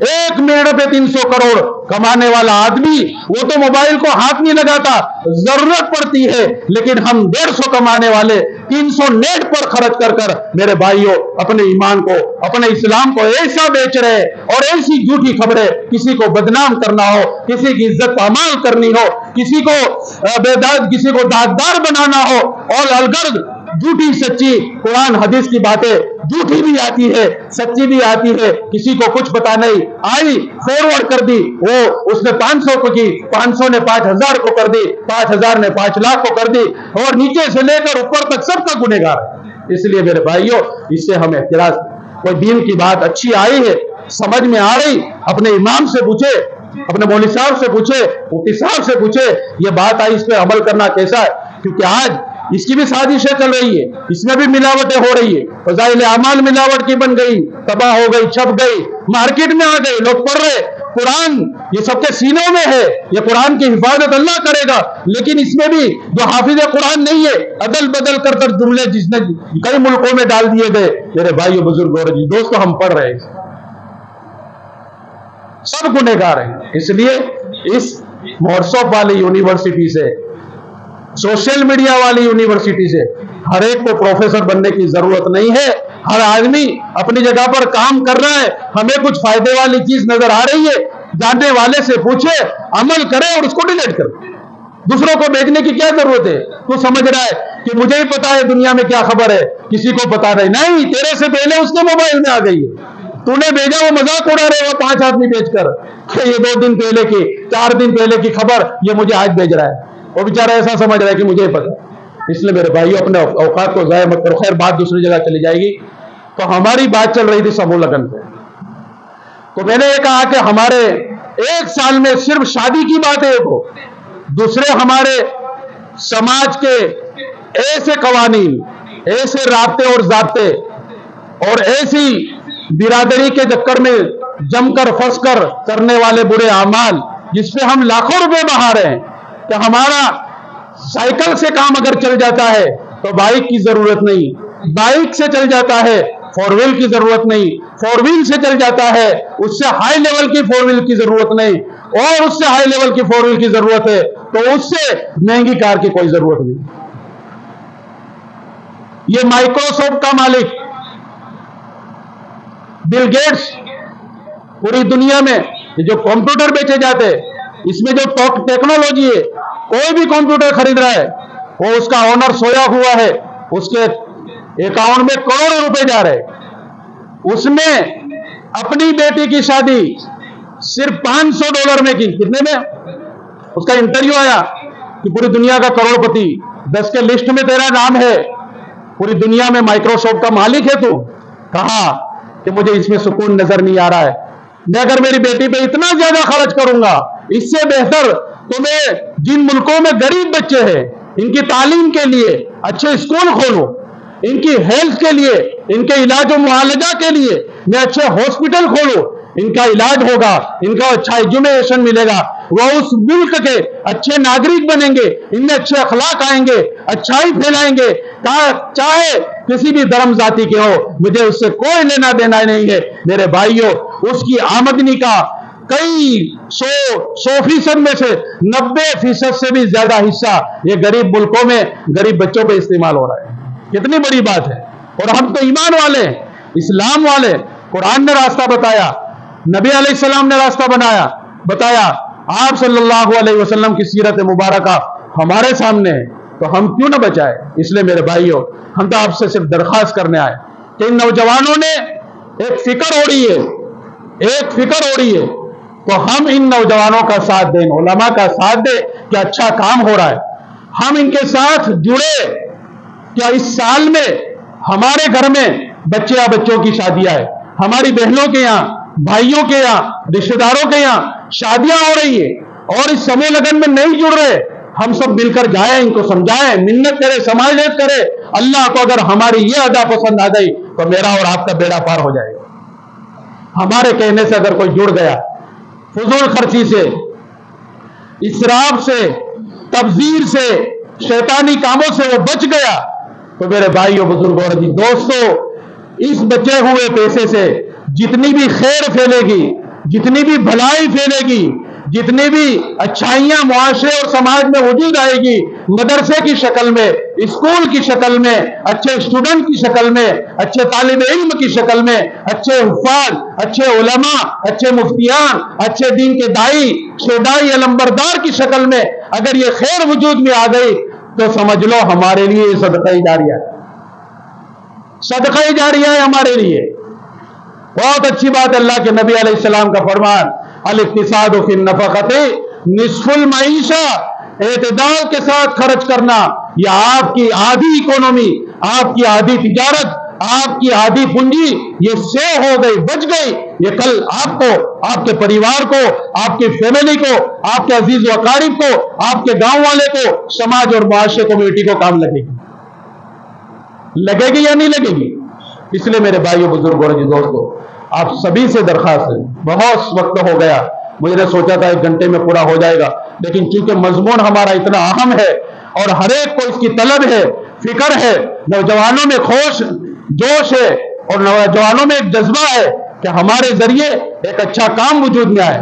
1 منٹ پہ 300 کروڑ کمانے والا آدمی وہ تو موبائل کو ہاتھ نہیں لگاتا، ضرورت پڑتی ہے، لیکن ہم 150 کمانے والے 300 نیٹ پر خرچ کر میرے بھائیوں اپنے ایمان کو اپنے اسلام کو ایسا بیچ رہے، اور ایسی جھوٹی خبریں، کسی کو بدنام کرنا ہو، کسی کی عزت پامال کرنی ہو، کسی کو کسی کو داغدار بنانا ہو، اور الغرض جھوٹی سچی قرآن حدیث کی باتیں جھوٹی بھی آتی ہے سچی بھی آتی ہے، کسی کو کچھ پتا نہیں، آئی فارورڈ کر دی، وہ اس نے 500 کو کی، 500 نے 5000 کو کر دی، 5000 نے 5 لاکھ کو کر دی، اور نیچے سے لے کر اوپر تک سب کا گنہگار ہے۔ اس لیے میرے بھائیوں اس سے ہمیں اعتراض، کوئی دین کی بات اچھی آئی ہے سمجھ میں آ رہی، اپنے امام سے پوچھے، اپنے مولوی صاحب سے پوچھے، مفتی صاحب سے پوچھے یہ بات آئی، اس پہ عمل کرنا کیسا ہے، کیونکہ آج اس کی بھی سازشیں چل رہی ہے، اس میں بھی ملاوٹیں ہو رہی ہے، فضائل اعمال ملاوٹ کی بن گئی، تباہ ہو گئی، چھپ گئی، مارکیٹ میں آ گئی، لوگ پڑھ رہے، قرآن یہ سب کے سینوں میں ہے، یہ قرآن کی حفاظت اللہ کرے گا، لیکن اس میں بھی جو حافظ قرآن نہیں ہے، عدل بدل کر جملے جس نے کئی ملکوں میں ڈال دیے گئے۔ میرے بھائیو بزرگوں اور دوستوں، ہم پڑھ رہے ہیں، سب گنہگار ہیں۔ اس لیے اس مورسوف والی یونیورسٹی سے، سوشل میڈیا والی یونیورسٹی سے ہر ایک کو پروفیسر بننے کی ضرورت نہیں ہے، ہر آدمی اپنی جگہ پر کام کر رہا ہے، ہمیں کچھ فائدے والی چیز نظر آ رہی ہے، جاننے والے سے پوچھے، عمل کرے اور اس کو ڈیلیٹ کرے، دوسروں کو بھیجنے کی کیا ضرورت ہے؟ تو سمجھ رہا ہے کہ مجھے ہی پتا ہے دنیا میں کیا خبر ہے، کسی کو پتا نہیں، تیرے سے پہلے اس کے موبائل میں آ گئی ہے، تو نے بھیجا، وہ مذاق اڑا رہے ہو 5 آدمی بھیج کر کہ یہ 2 دن پہلے کی 4 دن پہلے کی خبر یہ مجھے آج بھیج رہا ہے، وہ بیچارہ ایسا سمجھ رہا ہے کہ مجھے پتا۔ اس لیے میرے بھائیو اپنے اوقات کو ضائع مت کرو۔ خیر بات دوسری جگہ چلی جائے گی، تو ہماری بات چل رہی تھی سمو لگن پہ، تو میں نے یہ کہا کہ ہمارے 1 سال میں صرف شادی کی بات ہے تو دوسرے ہمارے سماج کے ایسے قوانین، ایسے رابطے اور ضابطے اور ایسی برادری کے چکر میں جم کر پھنس کر کرنے والے برے اعمال جس پہ ہم لاکھوں روپے بہا رہے ہیں کہ ہمارا سائیکل سے کام اگر چل جاتا ہے تو بائک کی ضرورت نہیں، بائک سے چل جاتا ہے فور ویل کی ضرورت نہیں، فور ویل سے چل جاتا ہے اس سے ہائی لیول کی فور ویل کی ضرورت نہیں، اور اس سے ہائی لیول کی فور ویل کی ضرورت ہے تو اس سے مہنگی کار کی کوئی ضرورت نہیں۔ یہ مائکروسافٹ کا مالک بل گیٹس پوری دنیا میں جو کمپیوٹر بیچے جاتے اس میں جو ٹیکنالوجی ہے، کوئی بھی کمپیوٹر خرید رہا ہے وہ اس کا آنر سویا ہوا ہے، اس کے اکاؤنٹ میں کروڑوں روپے جا رہے، اس نے اپنی بیٹی کی شادی صرف $500 میں کی۔ کتنے میں؟ اس کا انٹرویو آیا کہ پوری دنیا کا کروڑ پتی 10 کے لسٹ میں تیرا نام ہے، پوری دنیا میں مائکروسافٹ کا مالک ہے تو؟ کہا کہ مجھے اس میں سکون نظر نہیں آ رہا ہے، میں اگر میری بیٹی پہ اتنا زیادہ خرچ کروں گا اس سے بہتر تو میں جن ملکوں میں غریب بچے ہیں ان کی تعلیم کے لیے اچھے اسکول کھولوں، ان کی ہیلتھ کے لیے، ان کے علاج و معالجہ کے لیے میں اچھے ہاسپٹل کھولوں، ان کا علاج ہوگا، ان کا اچھا ایجوکیشن ملے گا، وہ اس ملک کے اچھے ناگرک بنیں گے، ان میں اچھے اخلاق آئیں گے، اچھائی پھیلائیں گے، چاہے کسی بھی دھرم ذاتی کے ہو، مجھے اس سے کوئی لینا دینا نہیں ہے۔ میرے بھائیوں، اس کی آمدنی کا کئی 100% میں سے 90% سے بھی زیادہ حصہ یہ غریب ملکوں میں غریب بچوں پہ استعمال ہو رہا ہے۔ کتنی بڑی بات ہے۔ اور ہم تو ایمان والے ہیں، اسلام والے، قرآن نے راستہ بتایا، نبی علیہ السلام نے راستہ بتایا، آپ صلی اللہ علیہ وسلم کی سیرت مبارکہ ہمارے سامنے ہے، تو ہم کیوں نہ بچائے؟ اس لیے میرے بھائیوں، ہم تو آپ سے صرف درخواست کرنے آئے کہ ان نوجوانوں نے ایک فکر اوڑی ہے تو ہم ان نوجوانوں کا ساتھ دیں، علماء کا ساتھ دیں کہ اچھا کام ہو رہا ہے، ہم ان کے ساتھ جڑے۔ کیا اس سال میں ہمارے گھر میں بچوں کی شادیاں ہیں، ہماری بہنوں کے یہاں، بھائیوں کے یہاں، رشتہ داروں کے یہاں شادیاں ہو رہی ہیں اور اس سمے لگن میں نہیں جڑ رہے، ہم سب مل کر جائیں، ان کو سمجھائیں، منت کرے، سماجت کرے۔ اللہ کو اگر ہماری یہ ادا پسند آ گئی تو میرا اور آپ کا بیڑا پار ہو جائے گا۔ ہمارے کہنے سے اگر کوئی جڑ گیا، فضول خرچی سے، اسراف سے، تبذیر سے، شیطانی کاموں سے وہ بچ گیا تو میرے بھائیوں، بزرگوں اور دوستوں، اس بچے ہوئے پیسے سے جتنی بھی خیر پھیلے گی، جتنی بھی بھلائی پھیلے گی، جتنی بھی اچھائیاں معاشرے اور سماج میں وجود آئے گی، مدرسے کی شکل میں، اسکول کی شکل میں، اچھے اسٹوڈنٹ کی شکل میں، اچھے طالب علم کی شکل میں، اچھے حفاظ، اچھے علماء، اچھے مفتیان، اچھے دین کے دائی، شیدائی علمبردار کی شکل میں اگر یہ خیر وجود میں آ گئی تو سمجھ لو ہمارے لیے یہ صدقہ جاریہ ہے، صدقہ جاریہ ہے ہمارے لیے۔ بہت اچھی بات ہے، اللہ کے نبی علیہ السلام کا فرمان، الاقتصاد فی النفقۃ نصف المعیشہ، اعتدال کے ساتھ خرچ کرنا، یہ آپ کی آدھی اکانومی، آپ کی آدھی تجارت، آپ کی آدھی پونجی یہ سیو ہو گئی، بچ گئی، یہ کل آپ کو، آپ کے پریوار کو، آپ کی فیملی کو، آپ کے عزیز و اقارب کو، آپ کے گاؤں والے کو، سماج اور معاشرے کمیونٹی کو کام لگے گی یا نہیں لگے گی؟ اس لیے میرے بھائیوں، بزرگوں اور دوستوں، آپ سبھی سے درخواست ہے، بہت وقت ہو گیا، مجھے نے سوچا تھا 1 گھنٹے میں پورا ہو جائے گا، لیکن چونکہ مضمون ہمارا اتنا اہم ہے اور ہر ایک کو اس کی طلب ہے، فکر ہے، نوجوانوں میں جوش ہے اور نوجوانوں میں ایک جذبہ ہے کہ ہمارے ذریعے ایک اچھا کام وجود میں آئے،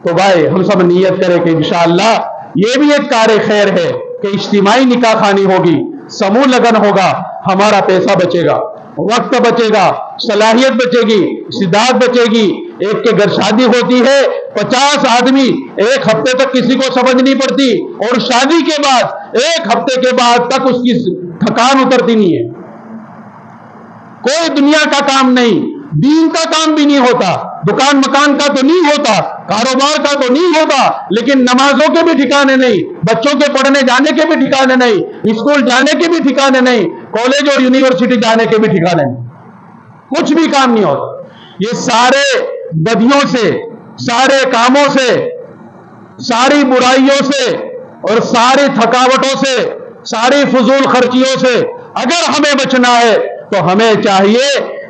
تو بھائی ہم سب نیت کریں کہ انشاءاللہ یہ بھی ایک کار خیر ہے کہ اجتماعی نکاح خوانی ہوگی، سموہ لگن ہوگا، ہمارا پیسہ بچے گا، وقت بچے گا، صلاحیت بچے گی، استعداد بچے گی۔ ایک کے گھر شادی ہوتی ہے، 50 آدمی، 1 ہفتے تک کسی کو سمجھ نہیں پڑتی، اور شادی کے بعد 1 ہفتے کے بعد تک اس کی تھکان اترتی نہیں ہے۔ کوئی دنیا کا کام نہیں، دین کا کام بھی نہیں ہوتا، دکان مکان کا تو نہیں ہوتا، کاروبار کا تو نہیں ہوتا، لیکن نمازوں کے بھی ٹھکانے نہیں، بچوں کے پڑھنے جانے کے بھی ٹھکانے نہیں، اسکول جانے کے بھی ٹھکانے نہیں، کالج اور یونیورسٹی جانے کے بھی ٹھکانے نہیں، کچھ بھی کام نہیں ہوتا۔ یہ سارے بدیوں سے، سارے کاموں سے، ساری برائیوں سے اور ساری تھکاوٹوں سے، ساری فضول خرچیوں سے اگر ہمیں بچنا ہے تو ہمیں چاہیے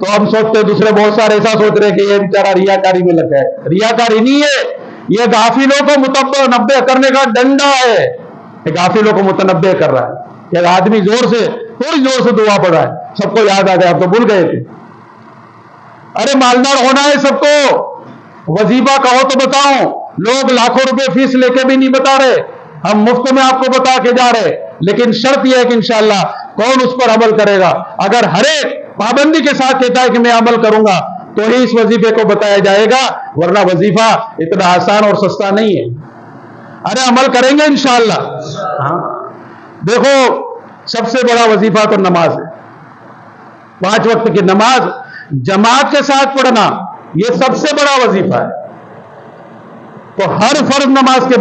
تو ہم سوچتے دوسرے بہت سارے ایسا سوچ رہے کہ یہ بیچارہ ریاکاری میں لگا ہے. ریاکاری نہیں ہے، یہ غافلوں کو متنبع کرنے کا ڈنڈا ہے. یہ غافلوں کو متنبع کر رہا ہے. کہ آدمی تھوڑی زور سے دعا پڑھ رہا ہے، سب کو یاد آ گیا، آپ تو بھول گئے تھے. ارے مالدار ہونا ہے سب کو. وظیفہ کہو تو بتاؤں، لوگ لاکھوں روپے فیس لے کے بھی نہیں بتا رہے، ہم مفت میں آپ کو بتا کے جا رہے. لیکن شرط یہ ہے کہ انشاءاللہ کون اس پر عمل کرے گا. اگر ہر ایک پابندی کے ساتھ کہتا ہے کہ میں عمل کروں گا تو ہی اس وظیفے کو بتایا جائے گا، ورنہ وظیفہ اتنا آسان اور سستا نہیں ہے. ارے عمل کریں گے انشاءاللہ. ہاں دیکھو، سب سے بڑا وظیفہ تو نماز ہے. 5 وقت کی نماز جماعت کے ساتھ پڑھنا یہ سب سے بڑا وظیفہ ہے. تو ہر فرض نماز کے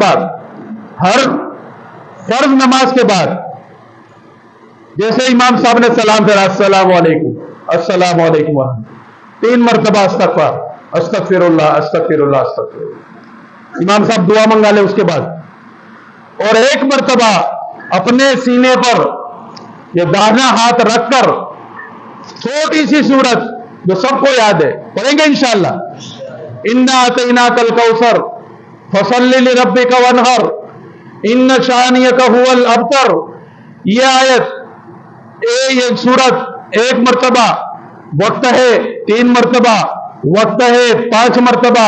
بعد جیسے امام صاحب نے سلام پھیرا، السلام علیکم السلام علیکم ورحمۃ، 3 مرتبہ استغفر اللہ استغفر اللہ استغفر اللہ. امام صاحب دعا منگا لے اس کے بعد، اور 1 مرتبہ اپنے سینے پر یہ داہنا ہاتھ رکھ کر چھوٹی سی سورت جو سب کو یاد ہے پڑھیں گے انشاءاللہ. انا اعطیناک الکوثر فصلی لربک وانحر ان شانئک هو الابتر. یہ آیت یہ سورت 1 مرتبہ وقت ہے 3 مرتبہ، وقت ہے 5 مرتبہ،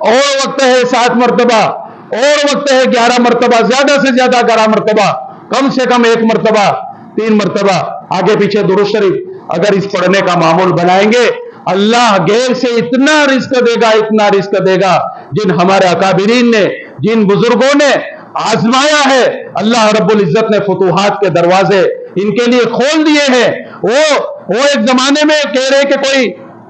اور وقت ہے 7 مرتبہ، اور وقت ہے 11 مرتبہ، زیادہ سے زیادہ 11 مرتبہ، کم سے کم 1 مرتبہ، 3 مرتبہ، آگے پیچھے درود شریف. اگر اس پڑھنے کا معمول بنائیں گے اللہ غیر سے اتنا رزق دے گا جن ہمارے اکابرین نے، جن بزرگوں نے آزمایا ہے. اللہ رب العزت نے فتوحات کے دروازے ان کے لیے کھول دیے ہیں. وہ ایک زمانے میں کہہ رہے کہ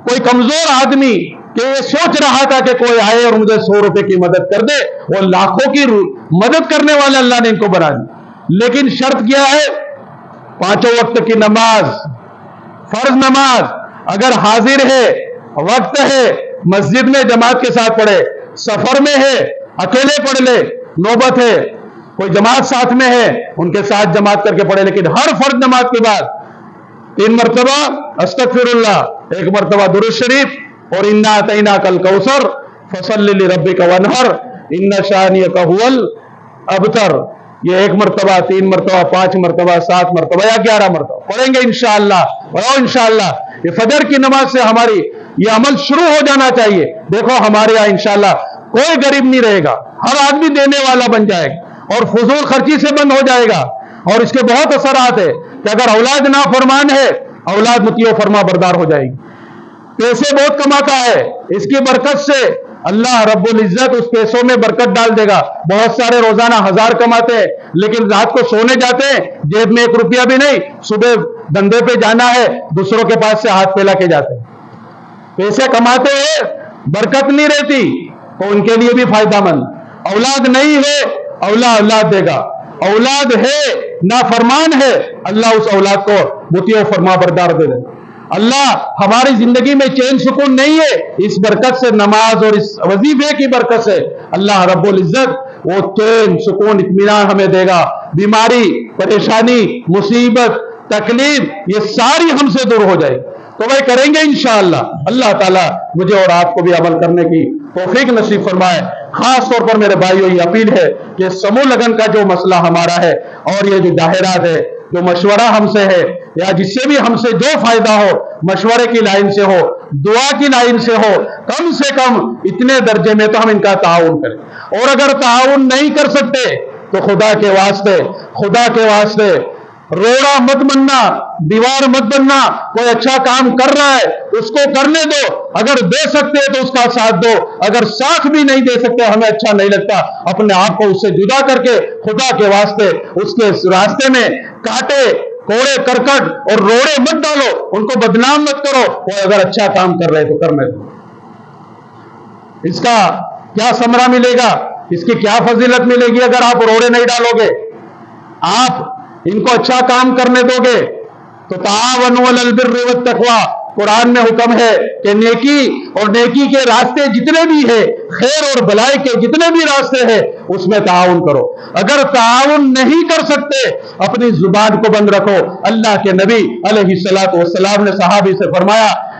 کوئی کمزور آدمی کہ یہ سوچ رہا تھا کہ کوئی آئے اور مجھے 100 روپے کی مدد کر دے، وہ لاکھوں کی مدد کرنے والے اللہ نے ان کو بنا دی. لیکن شرط کیا ہے؟ 5 وقت کی نماز، فرض نماز اگر حاضر ہے، وقت ہے، مسجد میں جماعت کے ساتھ پڑھے، سفر میں ہے اکیلے پڑھ لے، نوبت ہے کوئی جماعت ساتھ میں ہے ان کے ساتھ جماعت کر کے پڑھے. لیکن ہر فرض نماز کے بعد 3 مرتبہ استغفر اللہ، 1 مرتبہ درود شریف، اور انا اعطیناک الکوثر فصلی لربک وانحر ان شانئک هو الابتر. یہ 1 مرتبہ، 3 مرتبہ، 5 مرتبہ، 7 مرتبہ یا 11 مرتبہ پڑھیں گے انشاءاللہ. اور انشاءاللہ یہ فجر کی نماز سے ہماری یہ عمل شروع ہو جانا چاہیے. دیکھو ہمارے یہاں انشاءاللہ کوئی غریب نہیں رہے گا، ہر آدمی دینے والا بن جائے گا اور فضول خرچی سے بند ہو جائے گا. اور اس کے بہت اثرات ہے کہ اگر اولاد نافرمان ہے، اولاد مطیع و فرما بردار ہو جائے گی. پیسے بہت کماتا ہے، اس کی برکت سے اللہ رب العزت اس پیسوں میں برکت ڈال دے گا. بہت سارے روزانہ 1000 کماتے ہیں لیکن رات کو سونے جاتے ہیں جیب میں 1 روپیہ بھی نہیں، صبح دندے پہ جانا ہے دوسروں کے پاس سے ہاتھ پھیلا کے جاتے ہیں. پیسے کماتے ہیں برکت نہیں رہتی، تو ان کے لیے بھی فائدہ مند. اولاد نہیں ہے اللہ اولاد دے گا، اولاد ہے نافرمان ہے اللہ اس اولاد کو مطیع و فرما بردار دے دے. اللہ ہماری زندگی میں چین سکون نہیں ہے، اس برکت سے، نماز اور اس وظیفے کی برکت سے اللہ رب العزت وہ چین سکون اطمینان ہمیں دے گا. بیماری، پریشانی، مصیبت، تکلیف یہ ساری ہم سے دور ہو جائے. تو وہ کریں گے انشاءاللہ. اللہ تعالیٰ مجھے اور آپ کو بھی عمل کرنے کی توفیق نصیب فرمائے. خاص طور پر میرے بھائیوں یہ اپیل ہے کہ سموہ لگن کا جو مسئلہ ہمارا ہے اور یہ جو ظاہرات ہے، جو مشورہ ہم سے ہے یا جس سے بھی ہم سے جو فائدہ ہو، مشورے کی لائن سے ہو، دعا کی لائن سے ہو، کم سے کم اتنے درجے میں تو ہم ان کا تعاون کریں. اور اگر تعاون نہیں کر سکتے تو خدا کے واسطے روڑا مت بننا، دیوار مت بننا. کوئی اچھا کام کر رہا ہے اس کو کرنے دو، اگر دے سکتے تو اس کا ساتھ دو، اگر ساتھ بھی نہیں دے سکتے، ہمیں اچھا نہیں لگتا، اپنے آپ کو اس سے جدا کر کے خدا کے واسطے اس کے راستے میں کانٹے، کوڑے، کرکٹ اور روڑے مت ڈالو، ان کو بدنام مت کرو. وہ اگر اچھا کام کر رہے تو کرنے دو. اس کا کیا ثمرہ ملے گا، اس کی کیا فضیلت ملے گی اگر آپ روڑے نہیں ڈالو گے، آپ ان کو اچھا کام کرنے دو گے. تو تعاونوا علی البر والتقوی، قرآن میں حکم ہے کہ نیکی اور نیکی کے راستے جتنے بھی ہیں، خیر اور بھلائی کے جتنے بھی راستے ہیں اس میں تعاون کرو. اگر تعاون نہیں کر سکتے اپنی زبان کو بند رکھو. اللہ کے نبی علیہ الصلوۃ والسلام نے صحابی سے فرمایا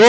2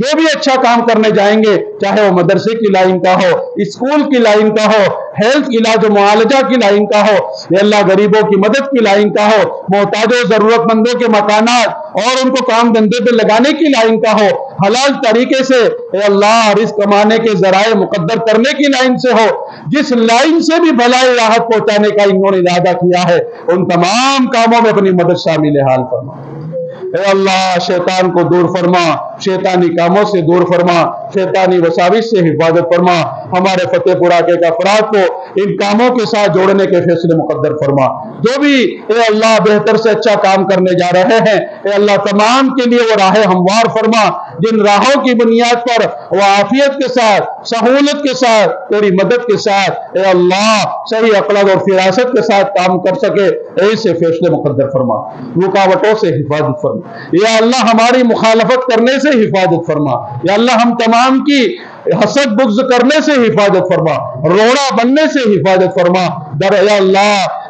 جو بھی اچھا کام کرنے جائیں گے، چاہے وہ مدرسے کی لائن کا ہو، اسکول کی لائن کا ہو، ہیلتھ علاج و معالجہ کی لائن کا ہو، اے اللہ غریبوں کی مدد کی لائن کا ہو، محتاجوں ضرورت مندوں کے مکانات اور ان کو کام دھندے پہ لگانے کی لائن کا ہو، حلال طریقے سے اے اللہ رزق کمانے کے ذرائع مقدر کرنے کی لائن سے ہو، جس لائن سے بھی بھلائی راحت پہنچانے کا انہوں نے ارادہ کیا ہے، ان تمام کاموں میں اپنی مدد شامل حال فرما۔ اے اللہ شیطان کو دور فرما، شیطانی کاموں سے دور فرما، شیطانی وساوس سے حفاظت فرما، ہمارے فتح پور علاقے کے افراد کو ان کاموں کے ساتھ جوڑنے کے فیصلے مقدر فرما۔ جو بھی اے اللہ بہتر سے اچھا کام کرنے جا رہے ہیں، اے اللہ تمام کے لیے وہ راہیں ہموار فرما، جن راہوں کی بنیاد پر وہ عافیت کے ساتھ، سہولت کے ساتھ، تیری مدد کے ساتھ اے اللہ صحیح عقل اور فراست کے ساتھ کام کر سکے، ایسے فیصلے مقدر فرما، رکاوٹوں سے حفاظت فرما۔ یا اللہ ہماری مخالفت کرنے سے حفاظت فرما، یا اللہ ہم تمام کی حسد بغض کرنے سے حفاظت فرما، روڑا بننے سے حفاظت فرما،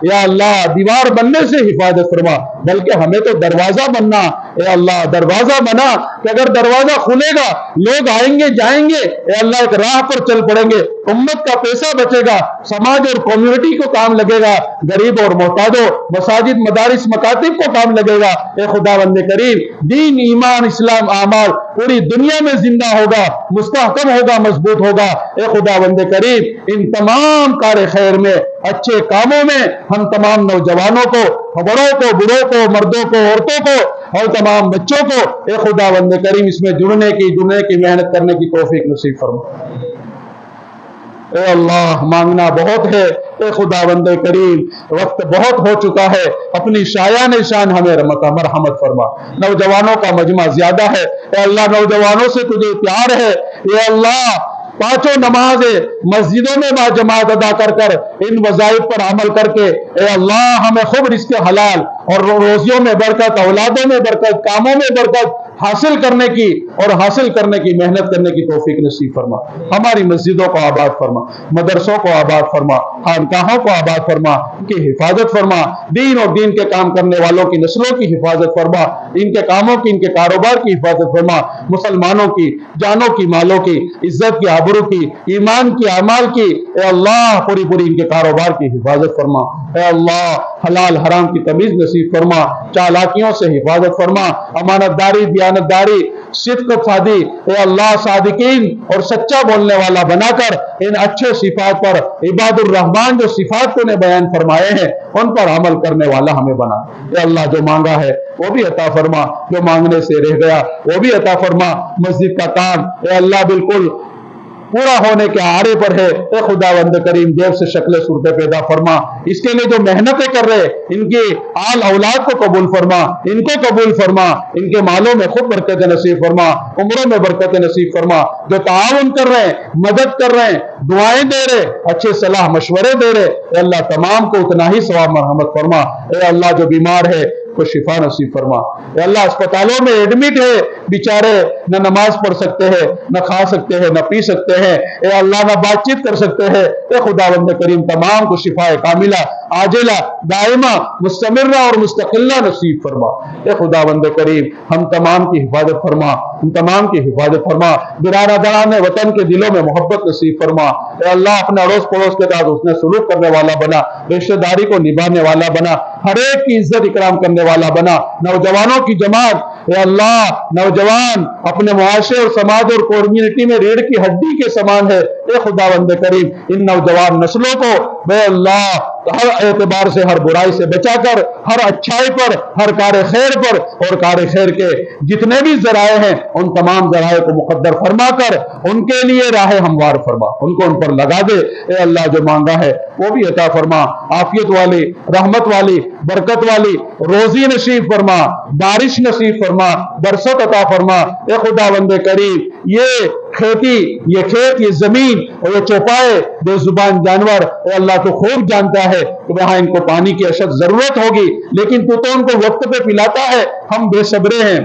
یا اللہ دیوار بننے سے حفاظت فرما، بلکہ ہمیں تو دروازہ بننا، اے اللہ دروازہ بنا کہ اگر دروازہ کھلے گا لوگ آئیں گے جائیں گے، اے اللہ ایک راہ پر چل پڑیں گے، امت کا پیسہ بچے گا، سماج اور کمیونٹی کو کام لگے گا، غریب اور محتاجوں، مساجد مدارس مکاتب کو کام لگے گا۔ اے خداوند کریم دین ایمان اسلام اعمال پوری دنیا میں زندہ ہوگا، مستحکم ہوگا، مضبوط ہوگا۔ اے خداوند کریم ان تمام کار خیر میں، اچھے کاموں میں ہم تمام نوجوانوں کو، بڑوں کو، بوڑھوں کو، مردوں کو، عورتوں کو اور تمام بچوں کو اے خداوند کریم اس میں جڑنے کی محنت کرنے کی توفیق نصیب فرما۔ اے اللہ مانگنا بہت ہے، اے خداوند کریم وقت بہت ہو چکا ہے، اپنی شایان شان ہمیں مرحمت فرما۔ نوجوانوں کا مجمع زیادہ ہے، اے اللہ نوجوانوں سے تجھے پیار ہے، اے اللہ پانچوں نمازیں مسجدوں میں با جماعت ادا کر ان وظائف پر عمل کر کے اے اللہ ہمیں خوب رزق حلال اور روزیوں میں برکت، اولادوں میں برکت، کاموں میں برکت حاصل کرنے کی محنت کرنے کی توفیق نصیب فرما۔ ہماری مسجدوں کو آباد فرما، مدرسوں کو آباد فرما، خانقاہوں کو آباد فرما، ان کی حفاظت فرما، دین اور دین کے کام کرنے والوں کی نسلوں کی حفاظت فرما، ان کے کاموں کی، ان کے کاروبار کی حفاظت فرما، مسلمانوں کی جانوں کی، مالوں کی، عزت کی، آبرو کی، ایمان کی، اعمال کی اے اللہ پوری ان کے کاروبار کی حفاظت فرما۔ اے اللہ حلال حرام کی تمیز نصیب فرما، چالاکیوں سے حفاظت فرما، امانت داری، دیانت داری، صدق صادی اے اللہ صادقین اور سچا بولنے والا بنا کر ان اچھے صفات پر عباد الرحمن جو صفات کو نے بیان فرمائے ہیں ان پر عمل کرنے والا ہمیں بنا۔ اے اللہ جو مانگا ہے وہ بھی عطا فرما، جو مانگنے سے رہ گیا وہ بھی عطا فرما۔ مسجد کا کام اے اللہ بالکل پورا ہونے کے آرے پر ہے، اے خداوند کریم دیر سے شکل صورت پیدا فرما، اس کے لیے جو محنتیں کر رہے ان کی آل اولاد کو قبول فرما، ان کو قبول فرما، ان کے مالوں میں خوب برکت نصیب فرما، عمروں میں برکت نصیب فرما، جو تعاون کر رہے ہیں، مدد کر رہے ہیں، دعائیں دے رہے، اچھے صلاح مشورے دے رہے، اے اللہ تمام کو اتنا ہی ثواب مرحمت فرما۔ اے اللہ جو بیمار ہے کو شفا نصیب فرما۔ اے اللہ اسپتالوں میں ایڈمٹ ہے بیچارے، نہ نماز پڑھ سکتے ہیں، نہ کھا سکتے ہیں، نہ پی سکتے ہیں، اے اللہ نہ بات چیت کر سکتے ہیں، اے خداوند کریم تمام کو شفا کاملہ عاجلہ دائمہ مستمرہ اور مستقلہ نصیب فرما۔ اے خداوند کریم ہم تمام کی حفاظت فرما، ہم تمام کی حفاظت فرما، برادران وطن کے دلوں میں محبت نصیب فرما۔ اے اللہ اپنے اڑوس پڑوس کے ساتھ اس نے سلوک کرنے والا بنا، رشتہ داری کو نبھانے والا بنا، ہر ایک کی عزت اکرام کرنے والا بنا۔ نوجوانوں کی جماعت اے اللہ نوجوان اپنے معاشرے اور سماج اور کمیونٹی میں ریڑھ کی ہڈی کے سامان ہے، اے خداوند کریم ان نوجوان نسلوں کو بے اللہ ہر اعتبار سے، ہر برائی سے بچا کر، ہر اچھائی پر، ہر کار خیر پر اور کار خیر کے جتنے بھی ذرائع ہیں ان تمام ذرائع کو مقدر فرما کر ان کے لیے راہ ہموار فرما، ان کو ان پر لگا دے۔ اے اللہ جو مانگا ہے وہ بھی عطا فرما، عافیت والی، رحمت والی، برکت والی روزی نصیب فرما، بارش نصیب فرما، برست عطا فرما۔ اے خداوند کریم یہ کھیتی، یہ کھیت، یہ زمین اور یہ چوپائے بے زبان جانور اے اللہ تو خوب جانتا ہے کہ وہاں ان کو پانی کی اشد ضرورت ہوگی، لیکن تو ان کو وقت پہ پلاتا ہے، ہم بے صبرے ہیں،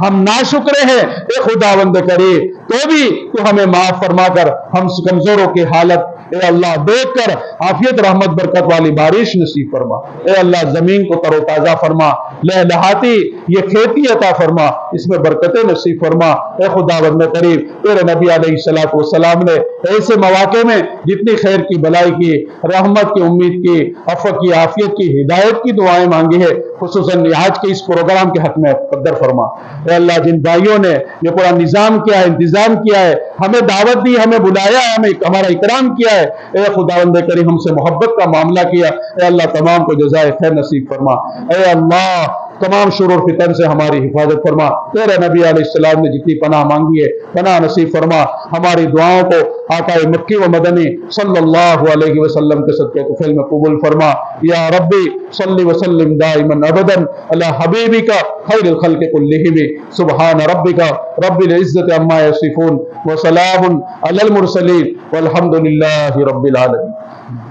ہم ناشکرے ہیں۔ اے خداوند کریم تو بھی تو ہمیں معاف فرما کر ہم کمزوروں کی حالت اے اللہ دیکھ کر عافیت رحمت برکت والی بارش نصیب فرما، اے اللہ زمین کو تر و تازہ فرما، لہلہاتی یہ کھیتی عطا فرما، اس میں برکتیں نصیب فرما، اے خداوند کریم تیرے نبی علیہ السلام نے ایسے مواقع میں جتنی خیر کی بلائی کی رحمت کی امید کی عفو کی عافیت کی ہدایت کی دعائیں مانگی ہے، خصوصاً آج کے اس پروگرام کے حق میں قدر فرما، اے اللہ جن بھائیوں نے یہ پورا نظام کیا ہے، انتظام کیا ہے، ہمیں دعوت دی، ہمیں بلایا ہے، ہمارا اکرام کیا ہے، اے خداوند کریم ہم سے محبت کا معاملہ کیا، اے اللہ تمام کو جزائے خیر نصیب فرما، اے اللہ تمام شرور فتن سے ہماری حفاظت فرما، تیرے نبی علیہ السلام نے جتنی پناہ مانگی ہے پناہ نصیب فرما، ہماری دعاؤں کو آقا مکی و مدنی صلی اللہ علیہ وسلم کے صدقے طفیل میں قبول فرما، یا ربی صلی وسلم دائما ابدا علی حبیبک خیر الخلق کلہم، سبحان ربک رب العزت عما یصفون وسلام علی المرسلین والحمد للہ رب العالمین۔